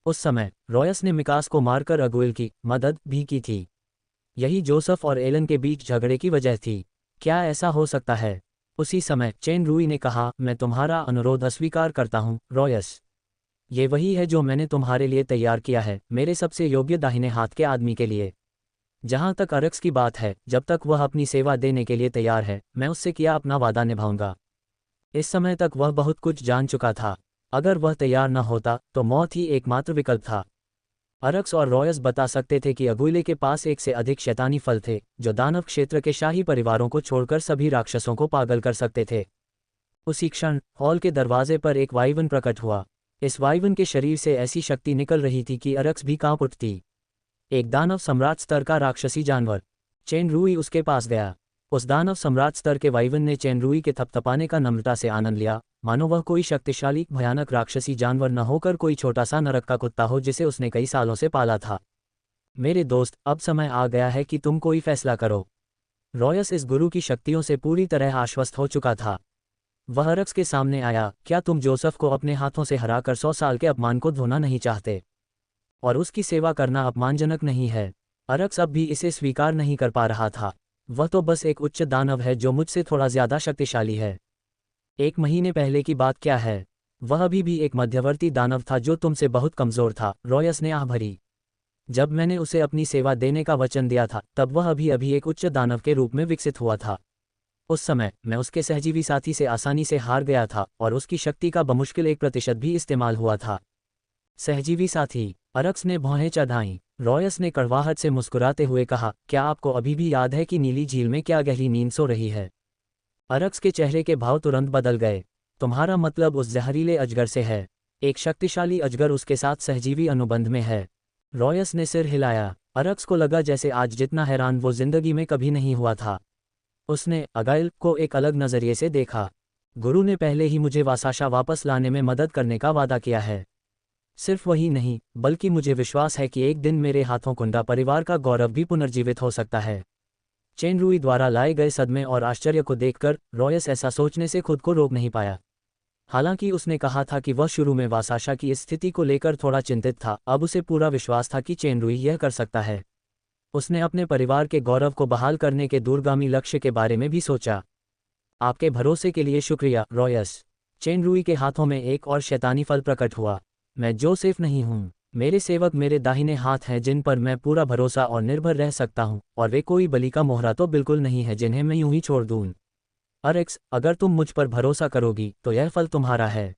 Speaker 1: उस समय रॉयस ने मिकास को मारकर अगुइल की मदद भी की थी। यही जोसेफ और एलन के बीच झगड़े की वजह थी। क्या ऐसा हो सकता है? उसी समय चेन रुई ने कहा, मैं तुम्हारा अनुरोध अस्वीकार करता हूँ रॉयस। ये वही है जो मैंने तुम्हारे लिए तैयार किया है, मेरे सबसे योग्य दाहिने हाथ के आदमी के लिए। जहां तक अरक्स की बात है, जब तक वह अपनी सेवा देने के लिए तैयार है, मैं उससे किया अपना वादा निभाऊंगा। इस समय तक वह बहुत कुछ जान चुका था। अगर वह तैयार न होता तो मौत ही एकमात्र विकल्प था। अरक्स और रॉयस बता सकते थे कि अगुइले के पास 1 से अधिक शैतानी फल थे, जो दानव क्षेत्र के शाही परिवारों को छोड़कर सभी राक्षसों को पागल कर सकते थे। उसी क्षण हॉल के दरवाजे पर एक वाइवन प्रकट हुआ। इस वाइवन के शरीर से ऐसी शक्ति निकल रही थी कि अरक्स भी कांप उठती। एक दानव सम्राट स्तर का राक्षसी जानवर। चेन रुई उसके पास गया। उस दानव सम्राट स्तर के वाइवन ने चेन रुई के थपथपाने का नम्रता से आनंद लिया, मानो वह कोई शक्तिशाली भयानक राक्षसी जानवर न होकर कोई छोटा सा नरक का कुत्ता हो जिसे उसने कई सालों से पाला था। मेरे दोस्त, अब समय आ गया है कि तुम कोई फैसला करो। रॉयस इस गुरु की शक्तियों से पूरी तरह आश्वस्त हो चुका था। वह अरक्स के सामने आया। क्या तुम जोसेफ को अपने हाथों से हराकर 100 साल के अपमान को धोना नहीं चाहते? और उसकी सेवा करना अपमानजनक नहीं है? अरक्स अब भी इसे स्वीकार नहीं कर पा रहा था। वह तो बस एक उच्च दानव है जो मुझसे थोड़ा ज्यादा शक्तिशाली है। 1 महीने पहले की बात क्या है? वह अभी भी एक मध्यवर्ती दानव था जो तुमसे बहुत कमजोर था। रॉयस ने आह भरी। जब मैंने उसे अपनी सेवा देने का वचन दिया था, तब वह अभी एक उच्च दानव के रूप में विकसित हुआ था। उस समय मैं उसके सहजीवी साथी से आसानी से हार गया था और उसकी शक्ति का बमुश्किल 1% भी इस्तेमाल हुआ था। सहजीवी साथी? अरक्स ने भौहें चढ़ाईं। रॉयस ने कड़वाहट से मुस्कुराते हुए कहा, क्या आपको अभी भी याद है कि नीली झील में क्या गहरी नींद सो रही है? अरक्स के चेहरे के भाव तुरंत बदल गए। तुम्हारा मतलब उस जहरीले अजगर से है? एक शक्तिशाली अजगर उसके साथ सहजीवी अनुबंध में है? रॉयस ने सिर हिलाया। अरक्स को लगा जैसे आज जितना हैरान वो जिंदगी में कभी नहीं हुआ था। उसने अगाइल को एक अलग नजरिए से देखा। गुरु ने पहले ही मुझे वासाशा वापस लाने में मदद करने का वादा किया है। सिर्फ वही नहीं, बल्कि मुझे विश्वास है कि एक दिन मेरे हाथों कुंडा परिवार का गौरव भी पुनर्जीवित हो सकता है। चेन रुई द्वारा लाए गए सदमे और आश्चर्य को देखकर रॉयस ऐसा सोचने से खुद को रोक नहीं पाया। हालांकि उसने कहा था कि वह शुरू में वासाशा की स्थिति को लेकर थोड़ा चिंतित था, अब उसे पूरा विश्वास था कि चेन रुई यह कर सकता है। उसने अपने परिवार के गौरव को बहाल करने के दूरगामी लक्ष्य के बारे में भी सोचा। आपके भरोसे के लिए शुक्रिया, रॉयस। चेन रुई के हाथों में एक और शैतानी फल प्रकट हुआ। मैं जोसेफ नहीं हूँ। मेरे सेवक मेरे दाहिने हाथ हैं जिन पर मैं पूरा भरोसा और निर्भर रह सकता हूँ, और वे कोई बलि का मोहरा तो बिल्कुल नहीं है जिन्हें मैं यूं ही छोड़ दूँ। अरेक्स, अगर तुम मुझ पर भरोसा करोगी तो यह फल तुम्हारा है।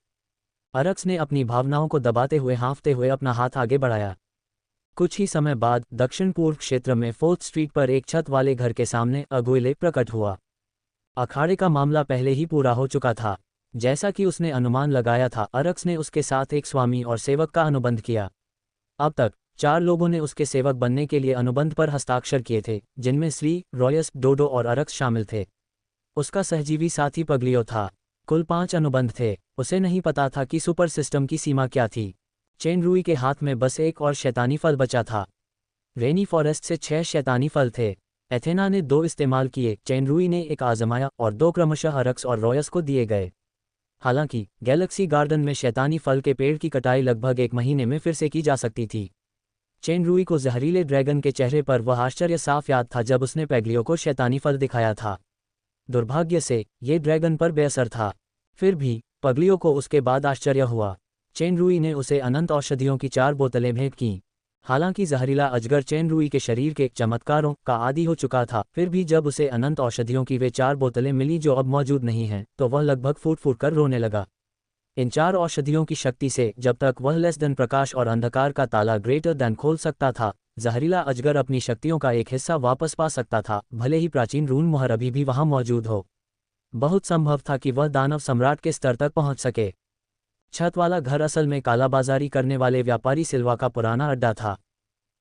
Speaker 1: अरेक्स ने अपनी भावनाओं को दबाते हुए हाँफते हुए अपना हाथ आगे बढ़ाया। कुछ ही समय बाद दक्षिण पूर्व क्षेत्र में 4th स्ट्रीट पर एक छत वाले घर के सामने अगुइले प्रकट हुआ। अखाड़े का मामला पहले ही पूरा हो चुका था। जैसा कि उसने अनुमान लगाया था, अरेक्स ने उसके साथ एक स्वामी और सेवक का अनुबंध किया। अब तक 4 लोगों ने उसके सेवक बनने के लिए अनुबंध पर हस्ताक्षर किए थे, जिनमें स्ली, रॉयस, डोडो और अरेक्स शामिल थे। उसका सहजीवी साथी पगलियो था। कुल 5 अनुबंध थे। उसे नहीं पता था कि सुपर सिस्टम की सीमा क्या थी। चेन रुई के हाथ में बस एक और शैतानी फल बचा था। रेनी फॉरेस्ट से 6 शैतानी फल थे। एथेना ने 2 इस्तेमाल किए, चेन रुई ने एक आजमाया और 2 क्रमशः अरेक्स और रॉयस को दिए गए। हालांकि गैलेक्सी गार्डन में शैतानी फल के पेड़ की कटाई लगभग 1 महीने में फिर से की जा सकती थी। चेन रुई को जहरीले ड्रैगन के चेहरे पर वह आश्चर्य साफ याद था जब उसने पैग्लियो को शैतानी फल दिखाया था। दुर्भाग्य से ये ड्रैगन पर बेअसर था। फिर भी पगलियो को उसके बाद आश्चर्य हुआ। चेन रुई ने उसे अनंत औषधियों की 4 बोतलें भेंट कीं। हालांकि जहरीला अजगर चेन रुई के शरीर के चमत्कारों का आदी हो चुका था, फिर भी जब उसे अनंत औषधियों की वे 4 बोतलें मिली जो अब मौजूद नहीं हैं, तो वह लगभग फूट फूट कर रोने लगा। इन 4 औषधियों की शक्ति से जब तक वह लेस देन प्रकाश और अंधकार का ताला ग्रेटर देन खोल सकता था, जहरीला अजगर अपनी शक्तियों का एक हिस्सा वापस पा सकता था, भले ही प्राचीन रून मोहर अभी भी वहां मौजूद हो। बहुत संभव था कि वह दानव सम्राट के स्तर तक पहुंच सके। छत वाला घर असल में कालाबाजारी करने वाले व्यापारी सिल्वा का पुराना अड्डा था।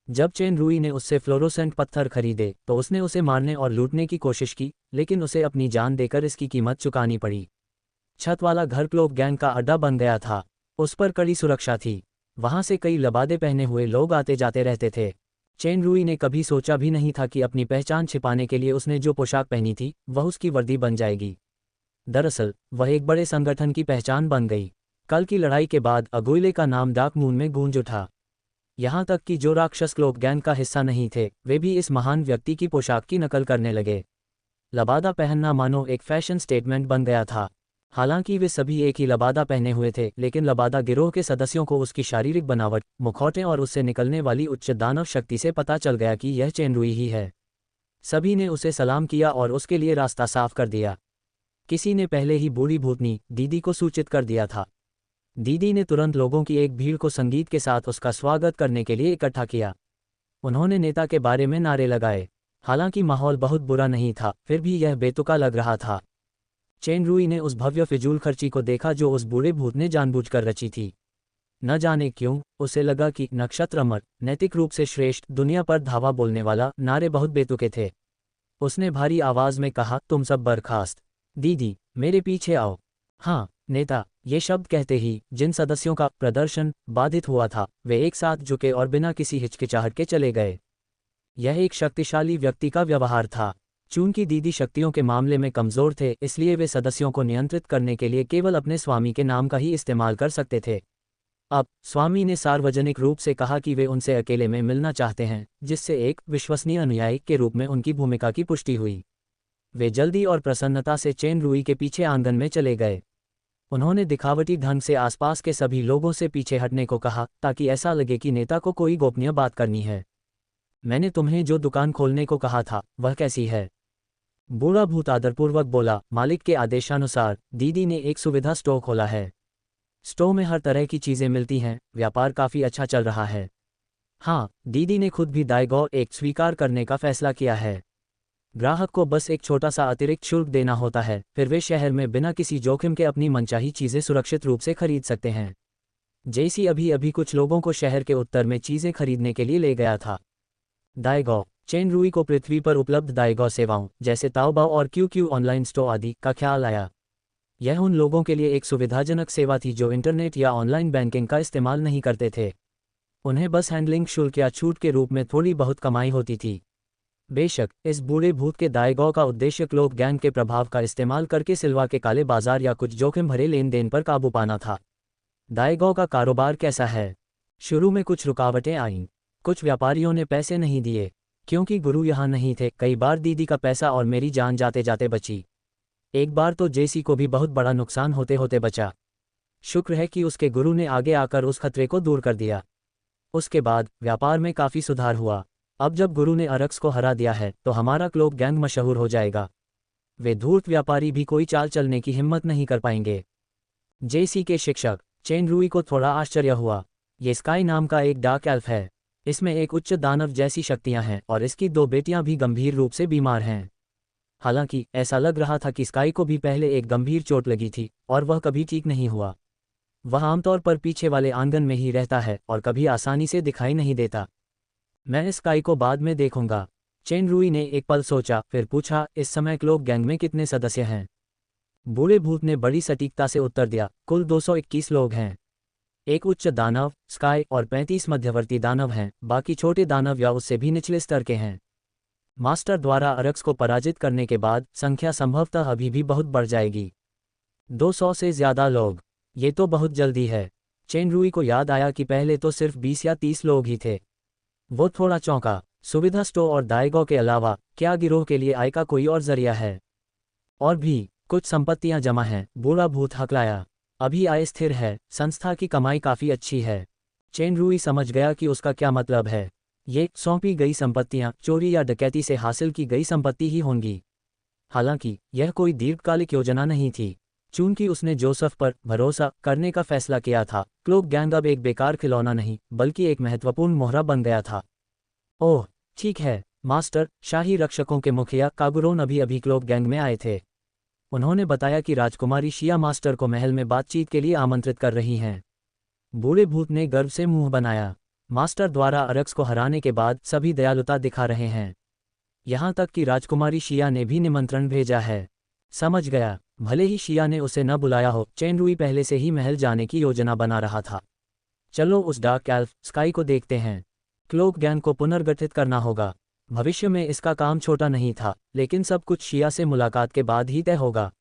Speaker 1: जब चेन रुई ने उससे फ्लोरोसेंट पत्थर खरीदे तो उसने उसे मारने और लूटने की कोशिश की, लेकिन उसे अपनी जान देकर इसकी कीमत चुकानी पड़ी। छत वाला घर क्लोक गैंग का अड्डा बन गया था। उस पर कड़ी सुरक्षा थी। वहां से कई लबादे पहने हुए लोग आते जाते रहते थे। चेन रुई ने कभी सोचा भी नहीं था कि अपनी पहचान छिपाने के लिए उसने जो पोशाक पहनी थी वह उसकी वर्दी बन जाएगी। दरअसल वह एक बड़े संगठन की पहचान बन गई। कल की लड़ाई के बाद अगुइले का नाम डार्क मून में गूंज उठा। यहाँ तक कि जो राक्षस क्लोक गैंग का हिस्सा नहीं थे, वे भी इस महान व्यक्ति की पोशाक की नकल करने लगे। लबादा पहनना मानो एक फैशन स्टेटमेंट बन गया था। हालांकि वे सभी एक ही लबादा पहने हुए थे, लेकिन लबादा गिरोह के सदस्यों को उसकी शारीरिक बनावट, मुखौटे और उससे निकलने वाली उच्च दानव शक्ति से पता चल गया कि यह चेन रुई ही है। सभी ने उसे सलाम किया और उसके लिए रास्ता साफ कर दिया। किसी ने पहले ही बूढ़ी भूतनी दीदी को सूचित कर दिया था। दीदी ने तुरंत लोगों की एक भीड़ को संगीत के साथ उसका स्वागत करने के लिए इकट्ठा किया। उन्होंने नेता के बारे में नारे लगाए। हालांकि माहौल बहुत बुरा नहीं था, फिर भी यह बेतुका लग रहा था। चेन रुई ने उस भव्य फिजूल खर्ची को देखा जो उस बूढ़े भूत ने जानबूझकर रची थी। न जाने क्यों उसे लगा कि नक्षत्र अमर, नैतिक रूप से श्रेष्ठ, दुनिया पर धावा बोलने वाला नारे बहुत बेतुके थे। उसने भारी आवाज में कहा, तुम सब बर्खास्त। दीदी, मेरे पीछे आओ। हाँ नेता, ये शब्द कहते ही जिन सदस्यों का प्रदर्शन बाधित हुआ था वे एक साथ झुके और बिना किसी हिचकिचाहट के चले गए। यह एक शक्तिशाली व्यक्ति का व्यवहार था। चूंकि दीदी शक्तियों के मामले में कमजोर थे, इसलिए वे सदस्यों को नियंत्रित करने के लिए केवल अपने स्वामी के नाम का ही इस्तेमाल कर सकते थे। अब स्वामी ने सार्वजनिक रूप से कहा कि वे उनसे अकेले में मिलना चाहते हैं, जिससे एक विश्वसनीय अनुयायी के रूप में उनकी भूमिका की पुष्टि हुई। वे जल्दी और प्रसन्नता से चेन रुई के पीछे आंगन में चले गए। उन्होंने दिखावटी ढंग से आसपास के सभी लोगों से पीछे हटने को कहा, ताकि ऐसा लगे कि नेता को कोई गोपनीय बात करनी है। मैंने तुम्हें जो दुकान खोलने को कहा था वह कैसी है? बूढ़ा भूत आदरपूर्वक बोला, मालिक के आदेशानुसार दीदी ने एक सुविधा स्टोर खोला है। स्टोर में हर तरह की चीजें मिलती हैं, व्यापार काफी अच्छा चल रहा है। हाँ, दीदी ने खुद भी दायगो एक स्वीकार करने का फैसला किया है। ग्राहक को बस एक छोटा सा अतिरिक्त शुल्क देना होता है, फिर वे शहर में बिना किसी जोखिम के अपनी मनचाही चीजें सुरक्षित रूप से खरीद सकते हैं। जेसी अभी अभी कुछ लोगों को शहर के उत्तर में चीजें खरीदने के लिए ले गया था। दायगो चेन रुई को पृथ्वी पर उपलब्ध दायगो सेवाओं जैसे ताओबाओ और QQ ऑनलाइन स्टोर आदि का ख्याल आया। यह उन लोगों के लिए एक सुविधाजनक सेवा थी जो इंटरनेट या ऑनलाइन बैंकिंग का इस्तेमाल नहीं करते थे। उन्हें बस हैंडलिंग शुल्क या छूट के रूप में थोड़ी बहुत कमाई होती थी। बेशक इस बूढ़े भूत के दायगो का उद्देश्य क्लोक गैंग के प्रभाव का इस्तेमाल करके सिल्वा के काले बाजार या कुछ जोखिम भरे लेन देन पर काबू पाना था। दायगो का कारोबार कैसा है? शुरू में कुछ रुकावटें आईं। कुछ व्यापारियों ने पैसे नहीं दिए। क्योंकि गुरु यहाँ नहीं थे, कई बार दीदी का पैसा और मेरी जान जाते जाते बची। एक बार तो जेसी को भी बहुत बड़ा नुकसान होते होते बचा। शुक्र है कि उसके गुरु ने आगे आकर उस खतरे को दूर कर दिया। उसके बाद व्यापार में काफ़ी सुधार हुआ। अब जब गुरु ने अरक्स को हरा दिया है तो हमारा क्लोक गैंग मशहूर हो जाएगा। वे धूर्त व्यापारी भी कोई चाल चलने की हिम्मत नहीं कर पाएंगे। जेसी के शिक्षक चेन रूई को थोड़ा आश्चर्य हुआ। ये स्काई नाम का एक डार्क एल्फ है। इसमें एक उच्च दानव जैसी शक्तियां हैं और इसकी 2 बेटियां भी गंभीर रूप से बीमार हैं। हालांकि ऐसा लग रहा था कि स्काई को भी पहले एक गंभीर चोट लगी थी और वह कभी ठीक नहीं हुआ। वह आमतौर पर पीछे वाले आंगन में ही रहता है और कभी आसानी से दिखाई नहीं देता। मैं स्काई को बाद में देखूंगा। चेन रूई ने एक पल सोचा, फिर पूछा, इस समय क्लोक गैंग में कितने सदस्य हैं? बूढ़े भूत ने बड़ी सटीकता से उत्तर दिया, कुल 221 लोग हैं। एक उच्च दानव, स्काई और 35 मध्यवर्ती दानव हैं, बाकी छोटे दानव या उससे भी निचले स्तर के हैं। मास्टर द्वारा अरक्स को पराजित करने के बाद संख्या संभवतः अभी भी बहुत बढ़ जाएगी। 200 से ज़्यादा लोग, ये तो बहुत जल्दी है। चेन रूई को याद आया कि पहले तो सिर्फ 20 या 30 लोग ही थे। वो थोड़ा चौंका। सुविधा स्टोर और दाएगो के अलावा क्या गिरोह के लिए आय का कोई और जरिया है? और भी कुछ संपत्तियां जमा हैं, बूढ़ा भूत हकलाया। अभी आय स्थिर है, संस्था की कमाई काफ़ी अच्छी है। चेन रूई समझ गया कि उसका क्या मतलब है। ये सौंपी गई संपत्तियां चोरी या डकैती से हासिल की गई संपत्ति ही होंगी। हालांकि यह कोई दीर्घकालिक योजना नहीं थी। चूंकि उसने जोसेफ पर भरोसा करने का फैसला किया था, क्लोक गैंग अब एक बेकार खिलौना नहीं बल्कि एक महत्वपूर्ण मोहरा बन गया था। ओह ठीक है मास्टर, शाही रक्षकों के मुखिया कागुरोन अभी अभी क्लोक गैंग में आए थे। उन्होंने बताया कि राजकुमारी शिया मास्टर को महल में बातचीत के लिए आमंत्रित कर रही हैं। बूढ़े भूत ने गर्व से मुंह बनाया। मास्टर द्वारा अरक्स को हराने के बाद सभी दयालुता दिखा रहे हैं। यहाँ तक कि राजकुमारी शिया ने भी निमंत्रण भेजा है। समझ गया, भले ही शिया ने उसे न बुलाया हो, चेन रूई पहले से ही महल जाने की योजना बना रहा था। चलो उस डार्क एल्फ स्काई को देखते हैं। क्लोक गैंग को पुनर्गठित करना होगा। भविष्य में इसका काम छोटा नहीं था, लेकिन सब कुछ शिया से मुलाकात के बाद ही तय होगा।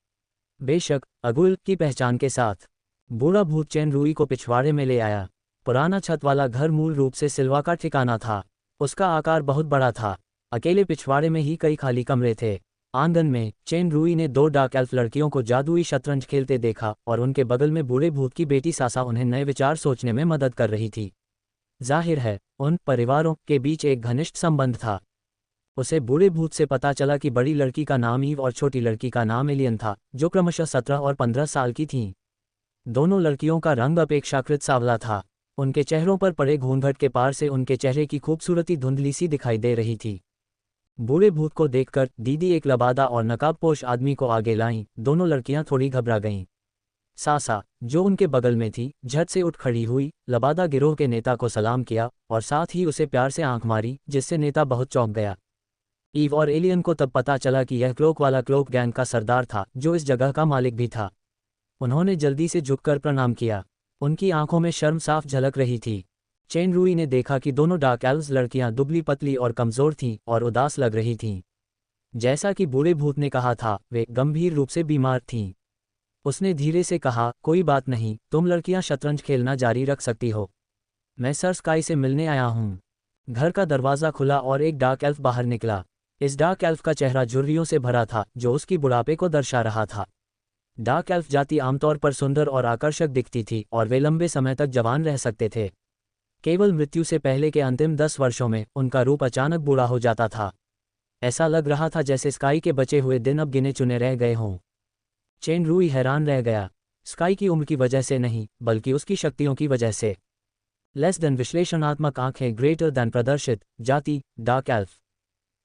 Speaker 1: बेशक अगुल की पहचान के साथ। बूढ़ा भूत चेन रूई को पिछवाड़े में ले आया। पुराना छत वाला घर मूल रूप से सिल्वा का ठिकाना था। उसका आकार बहुत बड़ा था। अकेले पिछवाड़े में ही कई खाली कमरे थे। आंगन में चेन रूई ने 2 डार्क एल्फ लड़कियों को जादुई शतरंज खेलते देखा और उनके बगल में बूढ़े भूत की बेटी सासा उन्हें नए विचार सोचने में मदद कर रही थी। जाहिर है उन परिवारों के बीच एक घनिष्ठ संबंध था। उसे बूढ़े भूत से पता चला कि बड़ी लड़की का नाम ईव और छोटी लड़की का नाम एलियन था, जो क्रमशः 17 और 15 साल की थीं। दोनों लड़कियों का रंग अपेक्षाकृत सांवला था। उनके चेहरों पर पड़े घूंघट के पार से उनके चेहरे की खूबसूरती धुंधली सी दिखाई दे रही थी। बूढ़े भूत को देखकर दीदी एक लबादा और नकाबपोश आदमी को आगे लाईं। दोनों लड़कियां थोड़ी घबरा गईं। सासा, जो उनके बगल में थी, झट से उठ खड़ी हुई, लबादा गिरोह के नेता को सलाम किया और साथ ही उसे प्यार से आंख मारी, जिससे नेता बहुत चौंक गया। ईव और एलियन को तब पता चला कि यह क्लोक वाला क्लोक गैंग का सरदार था, जो इस जगह का मालिक भी था। उन्होंने जल्दी से झुककर प्रणाम किया। उनकी आंखों में शर्म साफ झलक रही थी। चेन रूई ने देखा कि दोनों डार्क एल्व्स लड़कियां दुबली पतली और कमजोर थीं और उदास लग रही थीं। जैसा कि बूढ़े भूत ने कहा था, वे गंभीर रूप से बीमार थीं। उसने धीरे से कहा, कोई बात नहीं, तुम लड़कियां शतरंज खेलना जारी रख सकती हो। मैं सर स्काई से मिलने आया हूँ। घर का दरवाज़ा खुला और एक डार्क एल्फ बाहर निकला। इस डार्क एल्फ का चेहरा झुर्रियों से भरा था, जो उसकी बुढ़ापे को दर्शा रहा था। डार्क एल्फ जाति आमतौर पर सुंदर और आकर्षक दिखती थी और वे लंबे समय तक जवान रह सकते थे। केवल मृत्यु से पहले के अंतिम 10 वर्षों में उनका रूप अचानक बूढ़ा हो जाता था। ऐसा लग रहा था जैसे स्काई के बचे हुए दिन अब गिने चुने रह गए हों। चेन रूई हैरान रह गया। स्काई की उम्र की वजह से नहीं, बल्कि उसकी शक्तियों की वजह से। लेस देन विश्लेषणात्मक आंखें, ग्रेटर देन प्रदर्शित जाति, डार्क एल्फ।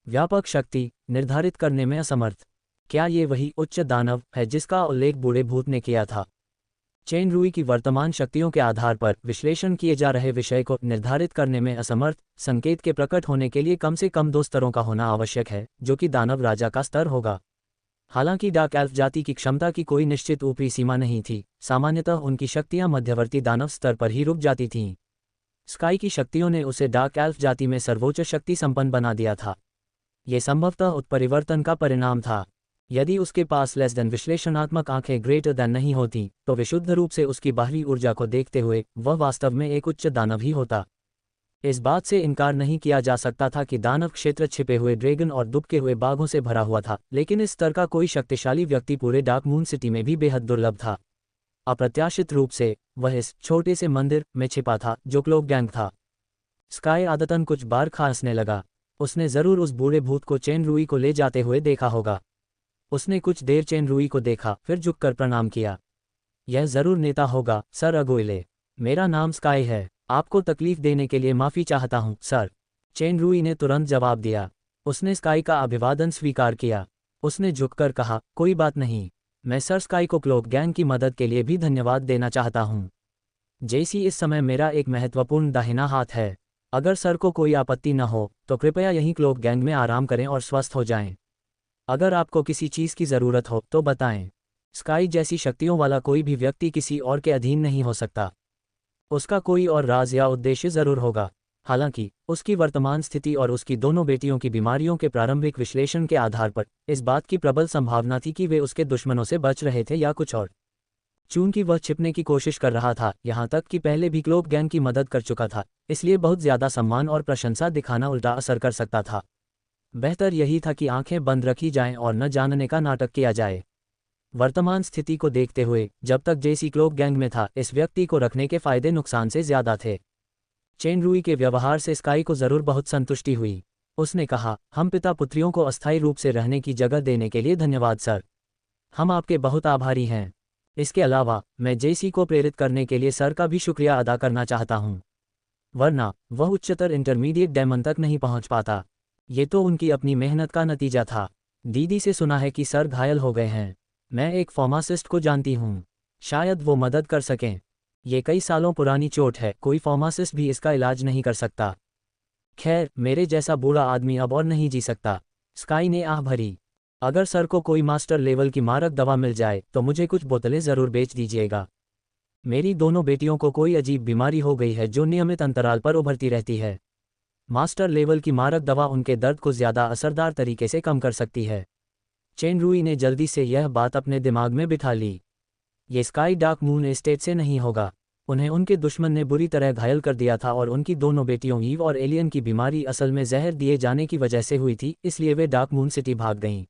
Speaker 1: व्यापक शक्ति, निर्धारित करने में असमर्थ। क्या ये वही उच्च दानव है जिसका उल्लेख बूढ़े भूत ने किया था? चेन रूई की वर्तमान शक्तियों के आधार पर विश्लेषण किए जा रहे विषय को निर्धारित करने में असमर्थ संकेत के प्रकट होने के लिए कम से कम 2 स्तरों का होना आवश्यक है, जो कि दानव राजा का स्तर होगा। हालांकि डार्क एल्फ जाति की क्षमता की कोई निश्चित ऊपरी सीमा नहीं थी। सामान्यतः उनकी शक्तियां मध्यवर्ती दानव स्तर पर ही रुक जाती थीं। स्काई की शक्तियों ने उसे डार्क एल्फ जाति में सर्वोच्च शक्ति संपन्न बना दिया था। ये संभवतः उत्परिवर्तन का परिणाम था। यदि उसके पास लेस देन विश्लेषणात्मक आंखें, ग्रेटर देन नहीं होती, तो विशुद्ध रूप से उसकी बाहरी ऊर्जा को देखते हुए वह वास्तव में एक उच्च दानव ही होता। इस बात से इनकार नहीं किया जा सकता था कि दानव क्षेत्र छिपे हुए ड्रैगन और दुबके हुए बाघों से भरा हुआ था, लेकिन इस स्तर का कोई शक्तिशाली व्यक्ति पूरे डार्क मून सिटी में भी बेहद दुर्लभ था। अप्रत्याशित रूप से वह इस छोटे से मंदिर में छिपा था जो क्लोक गैंग था। स्काई आदतन कुछ बार खांसने लगा। उसने जरूर उस बूढ़े भूत को चेन रूई को ले जाते हुए देखा होगा। उसने कुछ देर चेन रूई को देखा, फिर झुककर प्रणाम किया। यह जरूर नेता होगा, सर अगोइले। मेरा नाम स्काई है। आपको तकलीफ देने के लिए माफ़ी चाहता हूँ, सर। चेन रूई ने तुरंत जवाब दिया। उसने स्काई का अभिवादन स्वीकार किया। उसने झुककर कहा, कोई बात नहीं। मैं सर स्काई को क्लोक गैंग की मदद के लिए भी धन्यवाद देना चाहता हूँ। जेसी इस समय मेरा एक महत्वपूर्ण दाहिना हाथ है। अगर सर को कोई आपत्ति न हो तो कृपया यहीं क्लोक गैंग में आराम करें और स्वस्थ हो जाएं। अगर आपको किसी चीज़ की ज़रूरत हो तो बताएं। स्काई जैसी शक्तियों वाला कोई भी व्यक्ति किसी और के अधीन नहीं हो सकता। उसका कोई और राज या उद्देश्य जरूर होगा। हालांकि उसकी वर्तमान स्थिति और उसकी दोनों बेटियों की बीमारियों के प्रारंभिक विश्लेषण के आधार पर इस बात की प्रबल संभावना थी कि वे उसके दुश्मनों से बच रहे थे या कुछ और। चूंकि वह छिपने की कोशिश कर रहा था, यहाँ तक कि पहले भी क्लोक गैंग की मदद कर चुका था, इसलिए बहुत ज्यादा सम्मान और प्रशंसा दिखाना उल्टा असर कर सकता था। बेहतर यही था कि आंखें बंद रखी जाएं और न जानने का नाटक किया जाए। वर्तमान स्थिति को देखते हुए जब तक जेसी क्लोक गैंग में था, इस व्यक्ति को रखने के फायदे नुकसान से ज्यादा थे। चेन रूई के व्यवहार से स्काई को जरूर बहुत संतुष्टि हुई। उसने कहा, हम पिता पुत्रियों को अस्थायी रूप से रहने की जगह देने के लिए धन्यवाद सर। हम आपके बहुत आभारी हैं। इसके अलावा मैं जेसी को प्रेरित करने के लिए सर का भी शुक्रिया अदा करना चाहता हूँ, वरना वह उच्चतर इंटरमीडिएट डेमन तक नहीं पहुँच पाता। ये तो उनकी अपनी मेहनत का नतीजा था। दीदी से सुना है कि सर घायल हो गए हैं। मैं एक फार्मासिस्ट को जानती हूँ, शायद वो मदद कर सकें। ये कई सालों पुरानी चोट है, कोई फार्मासिस्ट भी इसका इलाज नहीं कर सकता। खैर, मेरे जैसा बूढ़ा आदमी अब और नहीं जी सकता। स्काई ने आह भरी। अगर सर को कोई मास्टर लेवल की मारक दवा मिल जाए तो मुझे कुछ बोतलें ज़रूर बेच दीजिएगा। मेरी दोनों बेटियों को कोई अजीब बीमारी हो गई है जो नियमित अंतराल पर उभरती रहती है। मास्टर लेवल की मारक दवा उनके दर्द को ज़्यादा असरदार तरीके से कम कर सकती है। चेन रूई ने जल्दी से यह बात अपने दिमाग में बिठा ली। ये स्काई डार्क मून एस्टेट से नहीं होगा। उन्हें उनके दुश्मन ने बुरी तरह घायल कर दिया था और उनकी दोनों बेटियों ईव और एलियन की बीमारी असल में जहर दिए जाने की वजह से हुई थी, इसलिए वे डार्क मून सिटी भाग गईं।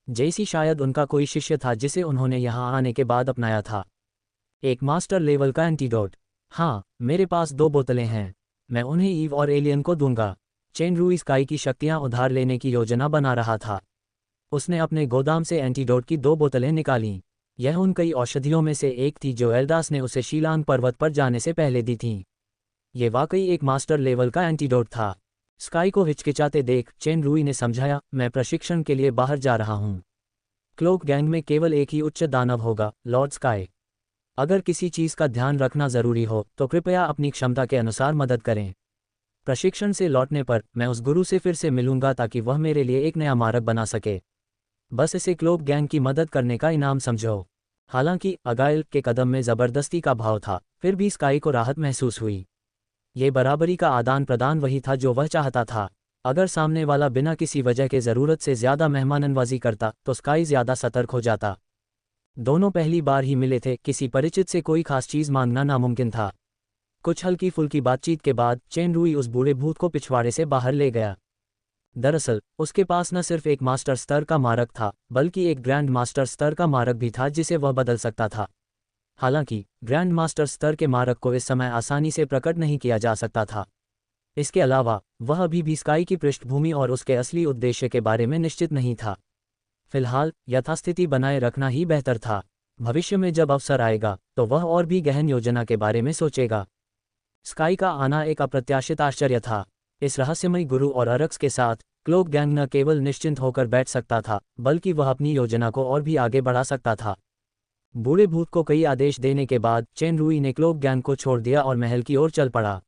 Speaker 1: जेसी शायद उनका कोई शिष्य था जिसे उन्होंने यहाँ आने के बाद अपनाया था। एक मास्टर लेवल का एंटीडोट। हाँ, मेरे पास 2 बोतलें हैं। मैं उन्हें ईव और एलियन को दूंगा। चेन रूई स्काई की शक्तियाँ उधार लेने की योजना बना रहा था। उसने अपने गोदाम से एंटीडोट की 2 बोतलें निकालीं। यह उन कई औषधियों में से एक थी जो एल्डास ने उसे शीलांग पर्वत पर जाने से पहले दी थीं। ये वाकई एक मास्टर लेवल का एंटीडोट था। स्काई को हिचकिचाते देख चेन रूई ने समझाया, मैं प्रशिक्षण के लिए बाहर जा रहा हूँ। क्लोक गैंग में केवल एक ही उच्च दानव होगा, लॉर्ड स्काई। अगर किसी चीज़ का ध्यान रखना ज़रूरी हो तो कृपया अपनी क्षमता के अनुसार मदद करें। प्रशिक्षण से लौटने पर मैं उस गुरु से फिर से मिलूंगा ताकि वह मेरे लिए एक नया मार्ग बना सके। बस इसे क्लोक गैंग की मदद करने का इनाम समझो। हालांकि अगाइल के कदम में ज़बरदस्ती का भाव था, फिर भी स्काई को राहत महसूस हुई। ये बराबरी का आदान प्रदान वही था जो वह चाहता था। अगर सामने वाला बिना किसी वजह के ज़रूरत से ज़्यादा मेहमाननवाजी करता तो स्काई ज़्यादा सतर्क हो जाता। दोनों पहली बार ही मिले थे, किसी परिचित से कोई खास चीज़ मांगना नामुमकिन था। कुछ हल्की फुल्की बातचीत के बाद चेन रूई उस बूढ़े भूत को पिछवाड़े से बाहर ले गया। दरअसल उसके पास न सिर्फ एक मास्टर स्तर का मारक था, बल्कि एक ग्रैंड मास्टर स्तर का मारक भी था जिसे वह बदल सकता था। हालांकि ग्रैंड मास्टर स्तर के मारक को इस समय आसानी से प्रकट नहीं किया जा सकता था। इसके अलावा वह अभी भी स्काई की पृष्ठभूमि और उसके असली उद्देश्य के बारे में निश्चित नहीं था। फिलहाल यथास्थिति बनाए रखना ही बेहतर था। भविष्य में जब अवसर आएगा तो वह और भी गहन योजना के बारे में सोचेगा। स्काई का आना एक अप्रत्याशित आश्चर्य था। इस रहस्यमयी गुरु और अरक्स के साथ क्लोक गैंग न केवल निश्चिंत होकर बैठ सकता था, बल्कि वह अपनी योजना को और भी आगे बढ़ा सकता था। बूढ़े भूत को कई आदेश देने के बाद चेन रूई ने क्लोक गैंग को छोड़ दिया और महल की ओर चल पड़ा।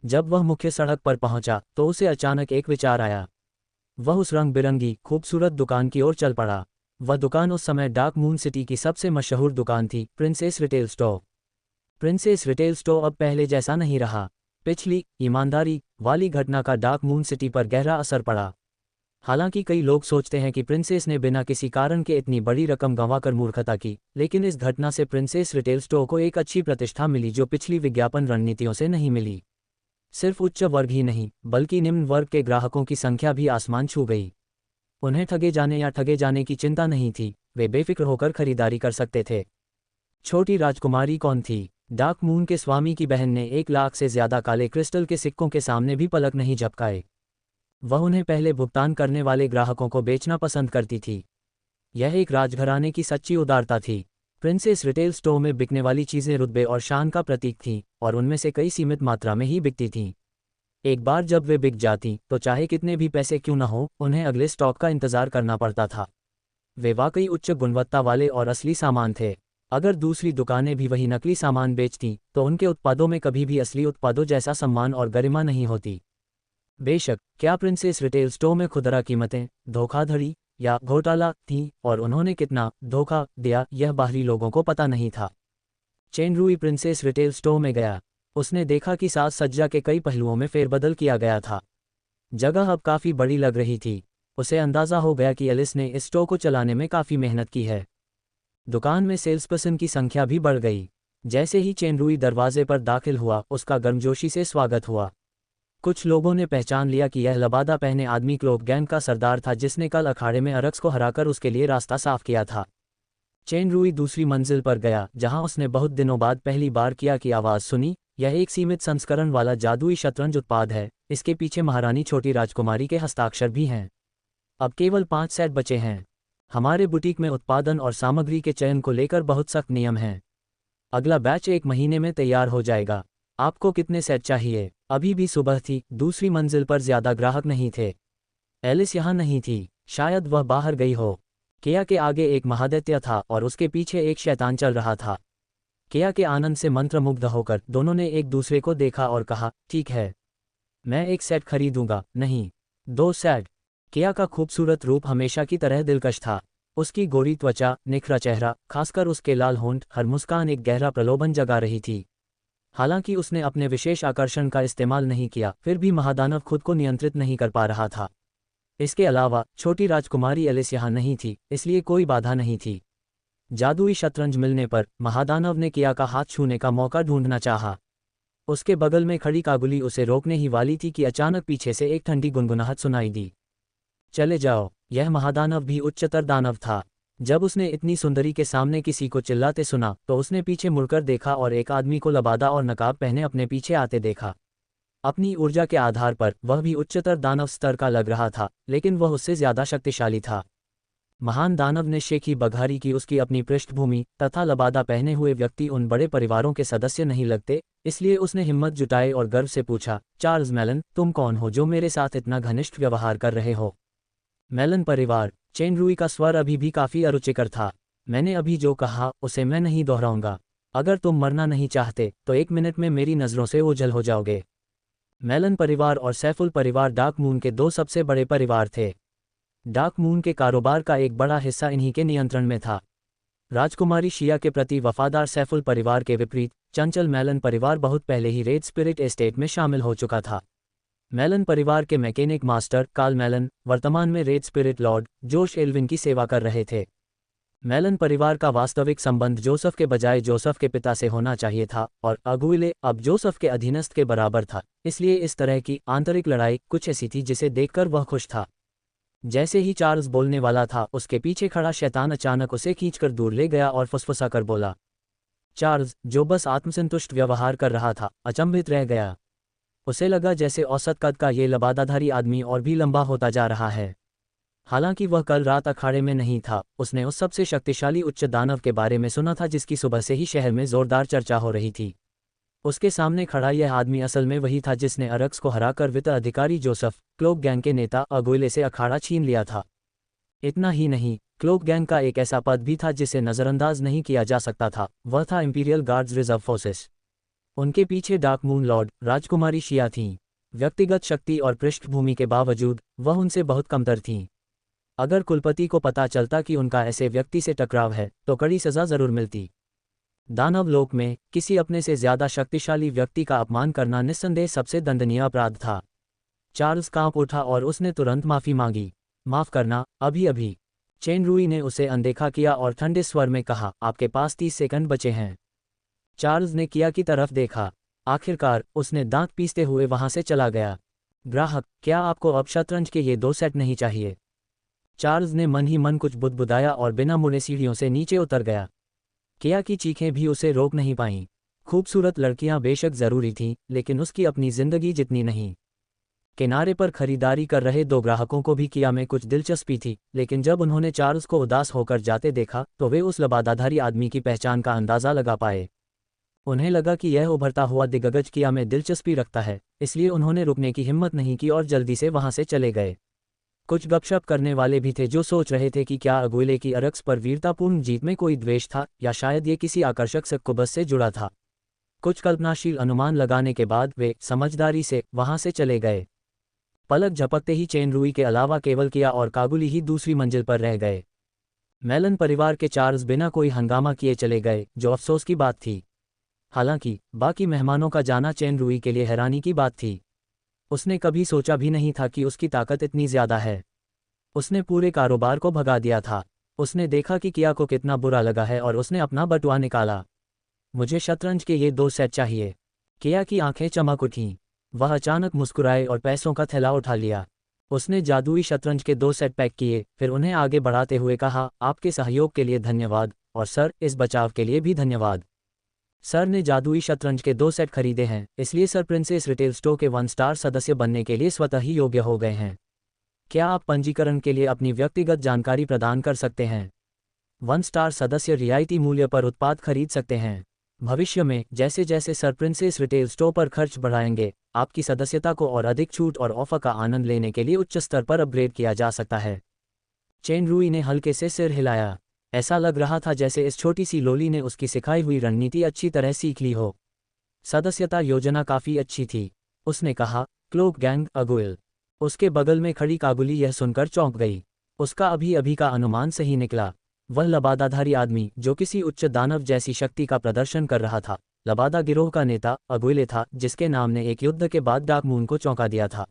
Speaker 1: जब वह मुख्य सड़क पर पहुंचा तो उसे अचानक एक विचार आया। वह उस रंग बिरंगी खूबसूरत दुकान की ओर चल पड़ा। वह दुकान उस समय डार्क मून सिटी की सबसे मशहूर दुकान थी, princess retail store. Princess retail store अब पहले जैसा नहीं रहा। पिछली ईमानदारी वाली घटना का डार्क मून सिटी पर गहरा असर पड़ा। हालांकि कई लोग सोचते हैं कि प्रिंसेस ने बिना किसी कारण के इतनी बड़ी रकम गंवाकर मूर्खता की, लेकिन इस घटना से प्रिंसेस रिटेल स्टोर को एक अच्छी प्रतिष्ठा मिली जो पिछली विज्ञापन रणनीतियों से नहीं मिली। सिर्फ उच्च वर्ग ही नहीं बल्कि निम्न वर्ग के ग्राहकों की संख्या भी आसमान छू गई। उन्हें ठगे जाने या ठगे जाने की चिंता नहीं थी, वे बेफिक्र होकर खरीदारी कर सकते थे। छोटी राजकुमारी कौन थी? डार्क मून के स्वामी की बहन ने 1 लाख से ज्यादा काले क्रिस्टल के सिक्कों के सामने भी पलक नहीं झपकाए। वह उन्हें पहले भुगतान करने वाले ग्राहकों को बेचना पसंद करती थी। यह एक राजघराने की सच्ची उदारता थी। प्रिंसेस रिटेल स्टोर में बिकने वाली चीज़ें रुतबे और शान का प्रतीक थीं, और उनमें से कई सीमित मात्रा में ही बिकती थीं। एक बार जब वे बिक जातीं, तो चाहे कितने भी पैसे क्यों न हो, उन्हें अगले स्टॉक का इंतजार करना पड़ता था। वे वाकई उच्च गुणवत्ता वाले और असली सामान थे। अगर दूसरी दुकानें भी वही नकली सामान बेचतीं, तो उनके उत्पादों में कभी भी असली उत्पादों जैसा सम्मान और गरिमा नहीं होती। बेशक, क्या प्रिंसेस रिटेल स्टोर में खुदरा कीमतें, धोखाधड़ी या घोटाला थी, और उन्होंने कितना धोखा दिया यह बाहरी लोगों को पता नहीं था। चेन रुई प्रिंसेस रिटेल स्टोर में गया। उसने देखा कि साज सज्जा के कई पहलुओं में फेरबदल किया गया था। जगह अब काफ़ी बड़ी लग रही थी। उसे अंदाज़ा हो गया कि एलिस ने इस स्टोर को चलाने में काफ़ी मेहनत की है। दुकान में सेल्सपर्सन की संख्या भी बढ़ गई। जैसे ही चेन रुई दरवाजे पर दाखिल हुआ, उसका गर्मजोशी से स्वागत हुआ। कुछ लोगों ने पहचान लिया कि यह लबादा पहने आदमी क्लोक गैंग का सरदार था, जिसने कल अखाड़े में अरक्स को हराकर उसके लिए रास्ता साफ किया था। चेन रुई दूसरी मंजिल पर गया, जहां उसने बहुत दिनों बाद पहली बार किया की आवाज़ सुनी। यह एक सीमित संस्करण वाला जादुई शतरंज उत्पाद है। इसके पीछे महारानी छोटी राजकुमारी के हस्ताक्षर भी हैं। अब केवल 5 सेट बचे हैं। हमारे बुटीक में उत्पादन और सामग्री के चयन को लेकर बहुत सख्त नियम हैं। अगला बैच 1 महीने में तैयार हो जाएगा। आपको कितने सेट चाहिए? अभी भी सुबह थी, दूसरी मंजिल पर ज्यादा ग्राहक नहीं थे। एलिस यहाँ नहीं थी, शायद वह बाहर गई हो। केया के आगे एक महादैत्य था और उसके पीछे एक शैतान चल रहा था। केया के आनंद से मंत्रमुग्ध होकर दोनों ने एक दूसरे को देखा और कहा, ठीक है, मैं 1 सेट खरीदूंगा, नहीं 2 सेट। केया का खूबसूरत रूप हमेशा की तरह दिलकश था। उसकी गोरी त्वचा, निखरा चेहरा, खासकर उसके लाल होंठ, हर मुस्कान एक गहरा प्रलोभन जगा रही थी। हालांकि उसने अपने विशेष आकर्षण का इस्तेमाल नहीं किया, फिर भी महादानव खुद को नियंत्रित नहीं कर पा रहा था। इसके अलावा छोटी राजकुमारी एलिस यहाँ नहीं थी, इसलिए कोई बाधा नहीं थी। जादुई शतरंज मिलने पर महादानव ने किया का हाथ छूने का मौका ढूंढना चाहा। उसके बगल में खड़ी कागुली उसे रोकने ही वाली थी कि अचानक पीछे से एक ठंडी गुनगुनाहट सुनाई दी। चले जाओ। यह महादानव भी उच्चतर दानव था। जब उसने इतनी सुंदरी के सामने किसी को चिल्लाते सुना, तो उसने पीछे मुड़कर देखा और एक आदमी को लबादा और नकाब पहने अपने पीछे आते देखा। अपनी ऊर्जा के आधार पर वह भी उच्चतर दानव स्तर का लग रहा था, लेकिन वह उससे ज्यादा शक्तिशाली था। महान दानव ने शेखी बघारी की उसकी अपनी पृष्ठभूमि तथा लबादा पहने हुए व्यक्ति उन बड़े परिवारों के सदस्य नहीं लगते, इसलिए उसने हिम्मत जुटाई और गर्व से पूछा, चार्ल्स मेलन, तुम कौन हो जो मेरे साथ इतना घनिष्ठ व्यवहार कर रहे हो? मेलन परिवार। चेन रुई का स्वर अभी भी काफी अरुचिकर था। मैंने अभी जो कहा उसे मैं नहीं दोहराऊंगा। अगर तुम मरना नहीं चाहते तो 1 मिनट में मेरी नज़रों से ओझल हो जाओगे। मेलन परिवार और सैफुल परिवार डार्क मून के 2 सबसे बड़े परिवार थे। डार्क मून के कारोबार का एक बड़ा हिस्सा इन्हीं के नियंत्रण में था। राजकुमारी शिया के प्रति वफादार सैफुल परिवार के विपरीत चंचल मेलन परिवार बहुत पहले ही रेड स्पिरिट एस्टेट में शामिल हो चुका था। मेलन परिवार के मैकेनिक मास्टर कार्ल मेलन वर्तमान में रेड स्पिरिट लॉर्ड जोश एल्विन की सेवा कर रहे थे। मेलन परिवार का वास्तविक संबंध जोसेफ के बजाय जोसेफ के पिता से होना चाहिए था, और अगुइले अब जोसेफ के अधीनस्थ के बराबर था। इसलिए इस तरह की आंतरिक लड़ाई कुछ ऐसी थी जिसे देखकर वह खुश था। जैसे ही चार्ल्स बोलने वाला था, उसके पीछे खड़ा शैतान अचानक उसे खींचकर दूर ले गया और फुसफुसा कर बोला। चार्ल्स, जो बस आत्मसंतुष्ट व्यवहार कर रहा था, अचंभित रह गया। उसे लगा जैसे औसत कद का ये लबादाधारी आदमी और भी लंबा होता जा रहा है। हालांकि वह कल रात अखाड़े में नहीं था, उसने उस सबसे शक्तिशाली उच्च दानव के बारे में सुना था जिसकी सुबह से ही शहर में जोरदार चर्चा हो रही थी। उसके सामने खड़ा यह आदमी असल में वही था जिसने अरक्स को हराकर वित्त अधिकारी जोसेफ क्लोक गैंग के नेता अगुइले से अखाड़ा छीन लिया था। इतना ही नहीं, क्लोक गैंग का एक ऐसा पद भी था जिसे नज़रअंदाज नहीं किया जा सकता था, वह था इंपीरियल गार्ड्स रिजर्व फोर्सेस। उनके पीछे डार्क मून लॉर्ड राजकुमारी शिया थीं। व्यक्तिगत शक्ति और पृष्ठभूमि के बावजूद वह उनसे बहुत कमतर थीं। अगर कुलपति को पता चलता कि उनका ऐसे व्यक्ति से टकराव है, तो कड़ी सजा जरूर मिलती। दानव लोक में किसी अपने से ज्यादा शक्तिशाली व्यक्ति का अपमान करना निस्संदेह सबसे दंडनीय अपराध था। चार्ल्स कांप उठा और उसने तुरंत माफी मांगी। माफ करना, अभी अभी। चेन रुई ने उसे अनदेखा किया और ठंडे स्वर में कहा, आपके पास 30 सेकंड बचे हैं। चार्ल्स ने किया की तरफ देखा। आखिरकार उसने दांत पीसते हुए वहां से चला गया। ग्राहक, क्या आपको अब शतरंज के ये 2 सेट नहीं चाहिए? चार्ल्स ने मन ही मन कुछ बुदबुदाया और बिना मुड़े सीढ़ियों से नीचे उतर गया। किया की चीखें भी उसे रोक नहीं पाईं। खूबसूरत लड़कियां बेशक जरूरी थीं, लेकिन उसकी अपनी जिंदगी जितनी नहीं। किनारे पर खरीदारी कर रहे 2 ग्राहकों को भी किया में कुछ दिलचस्पी थी, लेकिन जब उन्होंने चार्ल्स को उदास होकर जाते देखा तो वे उस लबादाधारी आदमी की पहचान का अंदाज़ा लगा पाए। उन्हें लगा कि यह उभरता हुआ दिग्गज किया में दिलचस्पी रखता है, इसलिए उन्होंने रुकने की हिम्मत नहीं की और जल्दी से वहां से चले गए। कुछ गपशप करने वाले भी थे जो सोच रहे थे कि क्या अगुइले की अरक्स पर वीरतापूर्ण जीत में कोई द्वेष था, या शायद ये किसी आकर्षक सक्कुबस से जुड़ा था। कुछ कल्पनाशील अनुमान लगाने के बाद वे समझदारी से वहां से चले गए। पलक झपकते ही चेन रुई के अलावा केवल किया और काबुली ही दूसरी मंजिल पर रह गए। मेलन परिवार के चार्ल्स बिना कोई हंगामा किए चले गए, जो अफसोस की बात थी। हालांकि बाकी मेहमानों का जाना चेन रुई के लिए हैरानी की बात थी। उसने कभी सोचा भी नहीं था कि उसकी ताकत इतनी ज्यादा है। उसने पूरे कारोबार को भगा दिया था। उसने देखा कि किया को कितना बुरा लगा है और उसने अपना बटुआ निकाला। मुझे शतरंज के ये 2 सेट चाहिए। किया की आंखें चमक उठीं। वह अचानक मुस्कुराए और पैसों का थैला उठा लिया। उसने जादुई शतरंज के 2 सेट पैक किए, फिर उन्हें आगे बढ़ाते हुए कहा, आपके सहयोग के लिए धन्यवाद, और सर, इस बचाव के लिए भी धन्यवाद। सर ने जादुई शतरंज के 2 सेट खरीदे हैं, इसलिए सर प्रिंसेस रिटेल स्टोर के 1 स्टार सदस्य बनने के लिए स्वतः ही योग्य हो गए हैं। क्या आप पंजीकरण के लिए अपनी व्यक्तिगत जानकारी प्रदान कर सकते हैं? 1 स्टार सदस्य रियायती मूल्य पर उत्पाद खरीद सकते हैं। भविष्य में जैसे जैसे सर प्रिंसेस रिटेल स्टोर पर खर्च बढ़ाएंगे, आपकी सदस्यता को और अधिक छूट और ऑफर का आनंद लेने के लिए उच्च स्तर पर अपग्रेड किया जा सकता है। चेन रुई ने हल्के से सिर हिलाया। ऐसा लग रहा था जैसे इस छोटी सी लोली ने उसकी सिखाई हुई रणनीति अच्छी तरह सीख ली हो। सदस्यता योजना काफ़ी अच्छी थी, उसने कहा। क्लोक गैंग अगुइल। उसके बगल में खड़ी काबुली यह सुनकर चौंक गई। उसका अभी अभी का अनुमान सही निकला। वह लबादाधारी आदमी जो किसी उच्च दानव जैसी शक्ति का प्रदर्शन कर रहा था, लबादा गिरोह का नेता अगुइले था, जिसके नाम ने एक युद्ध के बाद डार्क मून को चौंका दिया था।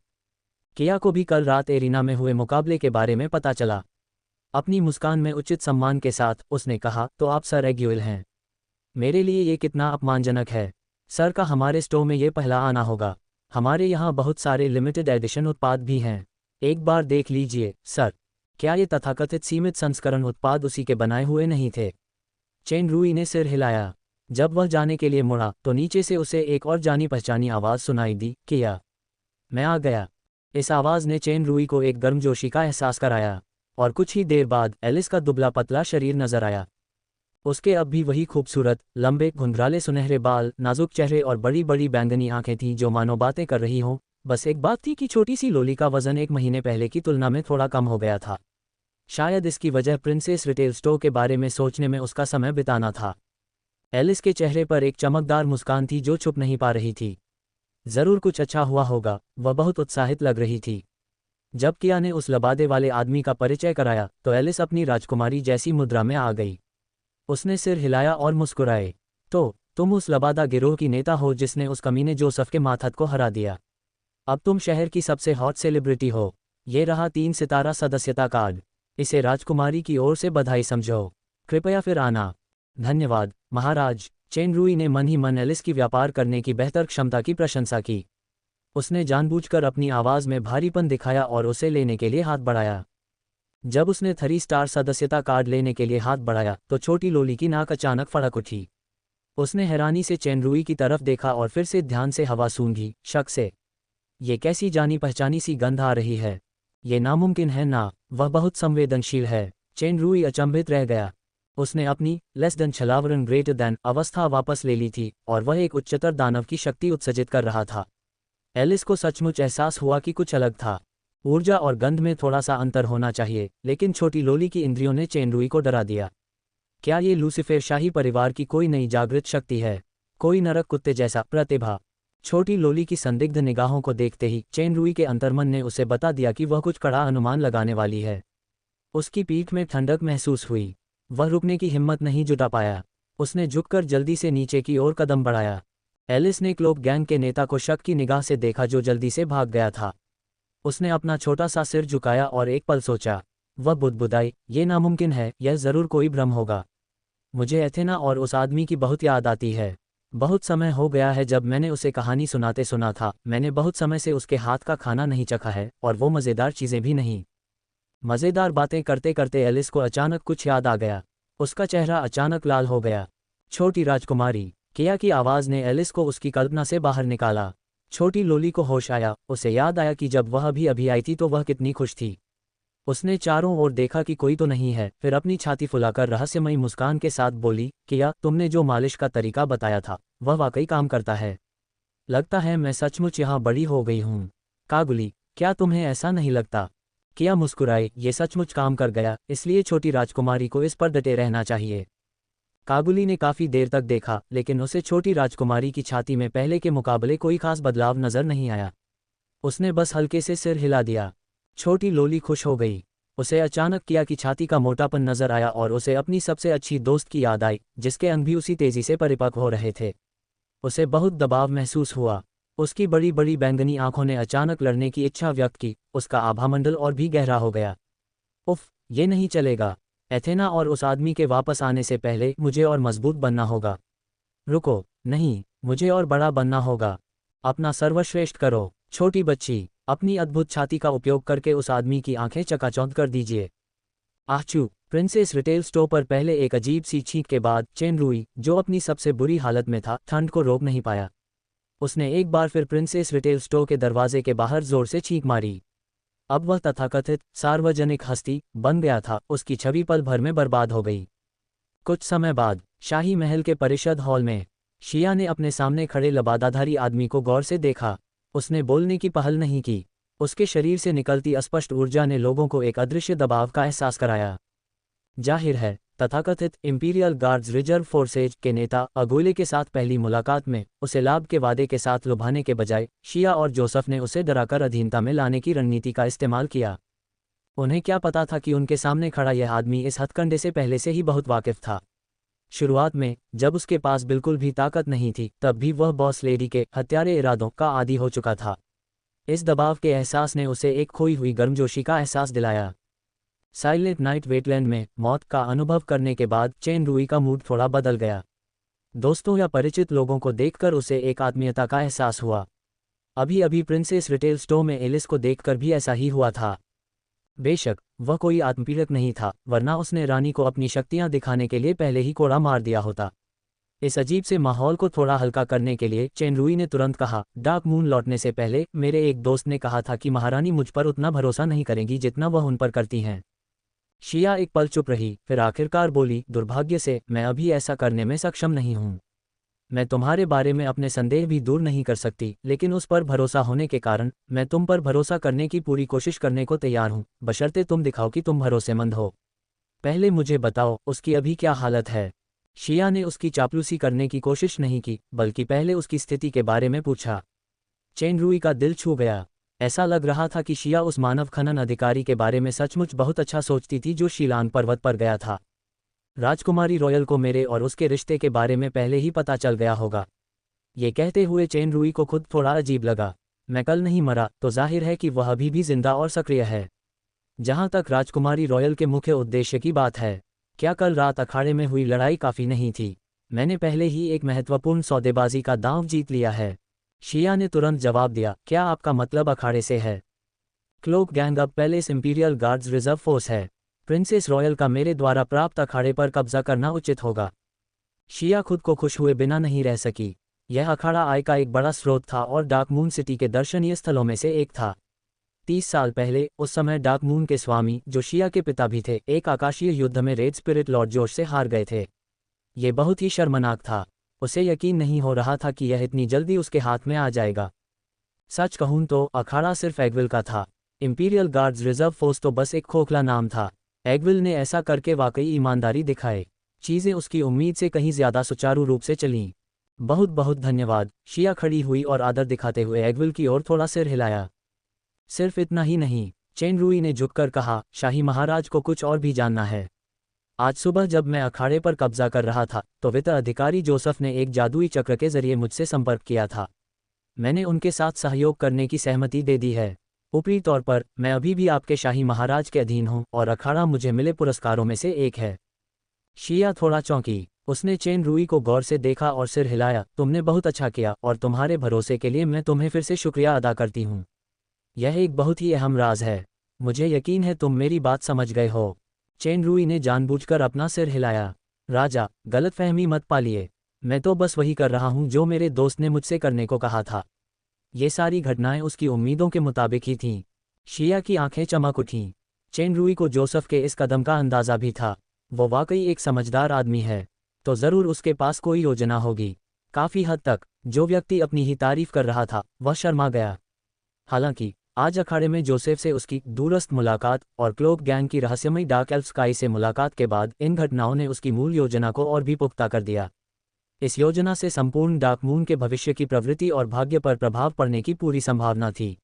Speaker 1: किया को भी कल रात एरिना में हुए मुकाबले के बारे में पता चला। अपनी मुस्कान में उचित सम्मान के साथ उसने कहा, तो आप सर एग्युइल हैं। मेरे लिए ये कितना अपमानजनक है। सर का हमारे स्टोर में ये पहला आना होगा। हमारे यहाँ बहुत सारे लिमिटेड एडिशन उत्पाद भी हैं। एक बार देख लीजिए सर। क्या ये तथाकथित सीमित संस्करण उत्पाद उसी के बनाए हुए नहीं थे? चेन रुई ने सिर हिलाया। जब वह जाने के लिए मुड़ा तो नीचे से उसे एक और जानी पहचानी आवाज़ सुनाई दी, किया, मैं आ गया। इस आवाज़ ने चेन रुई को एक गर्मजोशी का एहसास कराया, और कुछ ही देर बाद एलिस का दुबला पतला शरीर नजर आया। उसके अब भी वही खूबसूरत, लंबे, घुंघराले सुनहरे बाल, नाजुक चेहरे और बड़ी बड़ी बैंगनी आंखें थीं जो मानो बातें कर रही हों। बस एक बात थी कि छोटी सी लोली का वजन 1 महीने पहले की तुलना में थोड़ा कम हो गया था। शायद इसकी वजह प्रिंसेस रिटेल स्टोर के बारे में सोचने में उसका समय बिताना था। एलिस के चेहरे पर एक चमकदार मुस्कान थी जो छुप नहीं पा रही थी। जरूर कुछ अच्छा हुआ होगा, वह बहुत उत्साहित लग रही थी। जब किया ने उस लबादे वाले आदमी का परिचय कराया तो एलिस अपनी राजकुमारी जैसी मुद्रा में आ गई। उसने सिर हिलाया और मुस्कुराए। तो तुम उस लबादा गिरोह की नेता हो जिसने उस कमीने जोसेफ के माथत को हरा दिया। अब तुम शहर की सबसे हॉट सेलिब्रिटी हो। ये रहा 3 सितारा सदस्यता कार्ड। इसे राजकुमारी की ओर से बधाई समझो। कृपया फिर आना। धन्यवाद महाराज। चेन रुई ने मन ही मन एलिस की व्यापार करने की बेहतर क्षमता की प्रशंसा की। उसने जानबूझकर अपनी आवाज़ में भारीपन दिखाया और उसे लेने के लिए हाथ बढ़ाया। जब उसने 3 स्टार सदस्यता कार्ड लेने के लिए हाथ बढ़ाया तो छोटी लोली की नाक अचानक फड़क उठी। उसने हैरानी से चेन रुई की तरफ देखा और फिर से ध्यान से हवा सूंघी, शक से। ये कैसी जानी पहचानी सी गंध आ रही है। ये नामुमकिन है ना, वह बहुत संवेदनशील है। चेन रुई अचंभित रह गया। उसने अपनी लेस देन छलावरन ग्रेटर देन अवस्था वापस ले ली थी और वह एक उच्चतर दानव की शक्ति उत्सर्जित कर रहा था। एलिस को सचमुच एहसास हुआ कि कुछ अलग था। ऊर्जा और गंध में थोड़ा सा अंतर होना चाहिए, लेकिन छोटी लोली की इंद्रियों ने चेन रुई को डरा दिया। क्या ये लूसीफर शाही परिवार की कोई नई जागृत शक्ति है? कोई नरक कुत्ते जैसा प्रतिभा? छोटी लोली की संदिग्ध निगाहों को देखते ही चेन रुई के अंतर्मन ने उसे बता दिया कि वह कुछ कड़ा अनुमान लगाने वाली है। उसकी पीठ में ठंडक महसूस हुई। वह रुकने की हिम्मत नहीं जुटा पाया। उसने झुककर जल्दी से नीचे की ओर कदम बढ़ाया। एलिस ने क्लोक गैंग के नेता को शक की निगाह से देखा जो जल्दी से भाग गया था। उसने अपना छोटा सा सिर झुकाया और एक पल सोचा। वह बुदबुदाई, ये नामुमकिन है, यह जरूर कोई भ्रम होगा। मुझे एथेना और उस आदमी की बहुत याद आती है। बहुत समय हो गया है जब मैंने उसे कहानी सुनाते सुना था, मैंने बहुत समय से उसके हाथ का खाना नहीं चखा है, और वो मज़ेदार चीज़ें भी नहीं। मज़ेदार बातें करते करते एलिस को अचानक कुछ याद आ गया। उसका चेहरा अचानक लाल हो गया। छोटी राजकुमारी, किया की आवाज़ ने एलिस को उसकी कल्पना से बाहर निकाला। छोटी लोली को होश आया, उसे याद आया कि जब वह अभी आई थी तो वह कितनी खुश थी। उसने चारों ओर देखा कि कोई तो नहीं है, फिर अपनी छाती फुलाकर रहस्यमयी मुस्कान के साथ बोली, किया, तुमने जो मालिश का तरीका बताया था वह वाकई काम करता है। लगता है मैं सचमुच यहाँ बड़ी हो गई हूँ। कागुली, क्या तुम्हें ऐसा नहीं लगता? किया मुस्कुराए, ये सचमुच काम कर गया, इसलिए छोटी राजकुमारी को इस पर डटे रहना चाहिए। काबुली ने काफी देर तक देखा, लेकिन उसे छोटी राजकुमारी की छाती में पहले के मुकाबले कोई खास बदलाव नजर नहीं आया। उसने बस हल्के से सिर हिला दिया। छोटी लोली खुश हो गई। उसे अचानक किया की छाती का मोटापन नजर आया और उसे अपनी सबसे अच्छी दोस्त की याद आई, जिसके अंग भी उसी तेजी से परिपक्व हो रहे थे। उसे बहुत दबाव महसूस हुआ। उसकी बड़ी बड़ी बैंगनी आंखों ने अचानक लड़ने की इच्छा व्यक्त की, उसका आभामंडल और भी गहरा हो गया। उफ, ये नहीं चलेगा। एथेना और उस आदमी के वापस आने से पहले मुझे और मजबूत बनना होगा। रुको, नहीं, मुझे और बड़ा बनना होगा। अपना सर्वश्रेष्ठ करो, छोटी बच्ची, अपनी अद्भुत छाती का उपयोग करके उस आदमी की आंखें चकाचौंध कर दीजिए। आचू, प्रिंसेस रिटेल स्टोर पर पहले एक अजीब सी छींक के बाद चेनरुई, जो अपनी सबसे बुरी हालत में था, ठंड को रोक नहीं पाया। उसने एक बार फिर प्रिंसेस रिटेल स्टोर के दरवाजे के बाहर जोर से छींक मारी। अब वह तथाकथित सार्वजनिक हस्ती बन गया था, उसकी छवि पल भर में बर्बाद हो गई। कुछ समय बाद शाही महल के परिषद हॉल में शिया ने अपने सामने खड़े लबादाधारी आदमी को गौर से देखा। उसने बोलने की पहल नहीं की। उसके शरीर से निकलती अस्पष्ट ऊर्जा ने लोगों को एक अदृश्य दबाव का एहसास कराया। जाहिर है, तथाकथित इंपीरियल गार्ड्स रिजर्व फोर्सेज के नेता अगुइले के साथ पहली मुलाकात में उसे लाभ के वादे के साथ लुभाने के बजाय शिया और जोसेफ ने उसे डराकर अधीनता में लाने की रणनीति का इस्तेमाल किया। उन्हें क्या पता था कि उनके सामने खड़ा यह आदमी इस हथकंडे से पहले से ही बहुत वाकिफ था। शुरुआत में जब उसके पास बिल्कुल भी ताकत नहीं थी, तब भी वह बॉस लेडी के हत्यारे इरादों का आदी हो चुका था। इस दबाव के एहसास ने उसे एक खोई हुई गर्मजोशी का एहसास दिलाया। साइलेंट नाइट वेटलैंड में मौत का अनुभव करने के बाद चेनरुई का मूड थोड़ा बदल गया। दोस्तों या परिचित लोगों को देखकर उसे एक आत्मीयता का एहसास हुआ। अभी अभी प्रिंसेस रिटेल स्टोर में एलिस को देखकर भी ऐसा ही हुआ था। बेशक वह कोई आत्मपीड़क नहीं था, वरना उसने रानी को अपनी शक्तियां दिखाने के लिए पहले ही कोड़ा मार दिया होता। इस अजीब से माहौल को थोड़ा हल्का करने के लिए चेनरुई ने तुरंत कहा, डार्क मून लौटने से पहले मेरे एक दोस्त ने कहा था कि महारानी मुझ पर उतना भरोसा नहीं करेंगी जितना वह उन पर करती हैं। शिया एक पल चुप रही, फिर आखिरकार बोली, दुर्भाग्य से मैं अभी ऐसा करने में सक्षम नहीं हूँ। मैं तुम्हारे बारे में अपने संदेह भी दूर नहीं कर सकती, लेकिन उस पर भरोसा होने के कारण मैं तुम पर भरोसा करने की पूरी कोशिश करने को तैयार हूँ, बशर्ते तुम दिखाओ कि तुम भरोसेमंद हो। पहले मुझे बताओ, उसकी अभी क्या हालत है? शिया ने उसकी चापलूसी करने की कोशिश नहीं की, बल्कि पहले उसकी स्थिति के बारे में पूछा। चेनरुई का दिल छू गया। ऐसा लग रहा था कि शिया उस मानव खनन अधिकारी के बारे में सचमुच बहुत अच्छा सोचती थी जो शीलान पर्वत पर गया था। राजकुमारी रॉयल को मेरे और उसके रिश्ते के बारे में पहले ही पता चल गया होगा। ये कहते हुए चेनरुई को खुद थोड़ा अजीब लगा। मैं कल नहीं मरा, तो जाहिर है कि वह अभी भी जिंदा और सक्रिय है। जहां तक राजकुमारी रॉयल के मुख्य उद्देश्य की बात है, क्या कल रात अखाड़े में हुई लड़ाई काफ़ी नहीं थी? मैंने पहले ही एक महत्वपूर्ण सौदेबाजी का दांव जीत लिया है। शिया ने तुरंत जवाब दिया, क्या आपका मतलब अखाड़े से है? क्लोक गैंग अब palace imperial guards reserve force है। प्रिंसेस रॉयल का मेरे द्वारा प्राप्त अखाड़े पर कब्जा करना उचित होगा। शिया खुद को खुश हुए बिना नहीं रह सकी। यह अखाड़ा आय का एक बड़ा स्रोत था और डार्क मून सिटी के दर्शनीय स्थलों में से एक था। 30 साल पहले उस समय डार्क मून के स्वामी, जो शिया के पिता भी थे, एक आकाशीय युद्ध में रेड स्पिरिट लॉर्ड जोश से हार गए थे। ये बहुत ही शर्मनाक था। उसे यकीन नहीं हो रहा था कि यह इतनी जल्दी उसके हाथ में आ जाएगा। सच कहूं तो अखाड़ा सिर्फ एग्विल का था। इंपीरियल गार्ड्स रिजर्व फोर्स तो बस एक खोखला नाम था। एग्विल ने ऐसा करके वाकई ईमानदारी दिखाई। चीज़ें उसकी उम्मीद से कहीं ज़्यादा सुचारू रूप से चलीं। बहुत बहुत धन्यवाद। शिया खड़ी हुई और आदर दिखाते हुए एग्विल की ओर थोड़ा सिर हिलाया। सिर्फ इतना ही नहीं, चेनरुई ने झुककर कहा, शाही महाराज को कुछ और भी जानना है। आज सुबह जब मैं अखाड़े पर कब्जा कर रहा था, तो वित्त अधिकारी जोसेफ ने एक जादुई चक्र के जरिए मुझसे संपर्क किया था। मैंने उनके साथ सहयोग करने की सहमति दे दी है। ऊपरी तौर पर मैं अभी भी आपके शाही महाराज के अधीन हूँ और अखाड़ा मुझे मिले पुरस्कारों में से एक है। शिया थोड़ा चौंकी। उसने चेन रूई को गौर से देखा और सिर हिलाया। तुमने बहुत अच्छा किया और तुम्हारे भरोसे के लिए मैं तुम्हें फिर से शुक्रिया अदा करती हूँ। यह एक बहुत ही अहम राज है। मुझे यकीन है तुम मेरी बात समझ गए हो। चेन रूई ने जानबूझकर अपना सिर हिलाया। राजा, गलतफहमी मत पालिए। मैं तो बस वही कर रहा हूँ जो मेरे दोस्त ने मुझसे करने को कहा था। ये सारी घटनाएं उसकी उम्मीदों के मुताबिक ही थीं। शिया की आंखें चमक उठीं। चेन रूई को जोसेफ के इस कदम का अंदाज़ा भी था। वो वाकई एक समझदार आदमी है। तो ज़रूर उसके पास कोई योजना होगी। काफ़ी हद तक जो व्यक्ति अपनी ही तारीफ कर रहा था वह शर्मा गया। हालांकि आज अखाड़े में जोसेफ से उसकी दूरस्थ मुलाकात और क्लोक गैंग की रहस्यमयी डार्क एल्फ स्काई से मुलाकात के बाद इन घटनाओं ने उसकी मूल योजना को और भी पुख्ता कर दिया। इस योजना से संपूर्ण डार्क मून के भविष्य की प्रवृत्ति और भाग्य पर प्रभाव पड़ने की पूरी संभावना थी।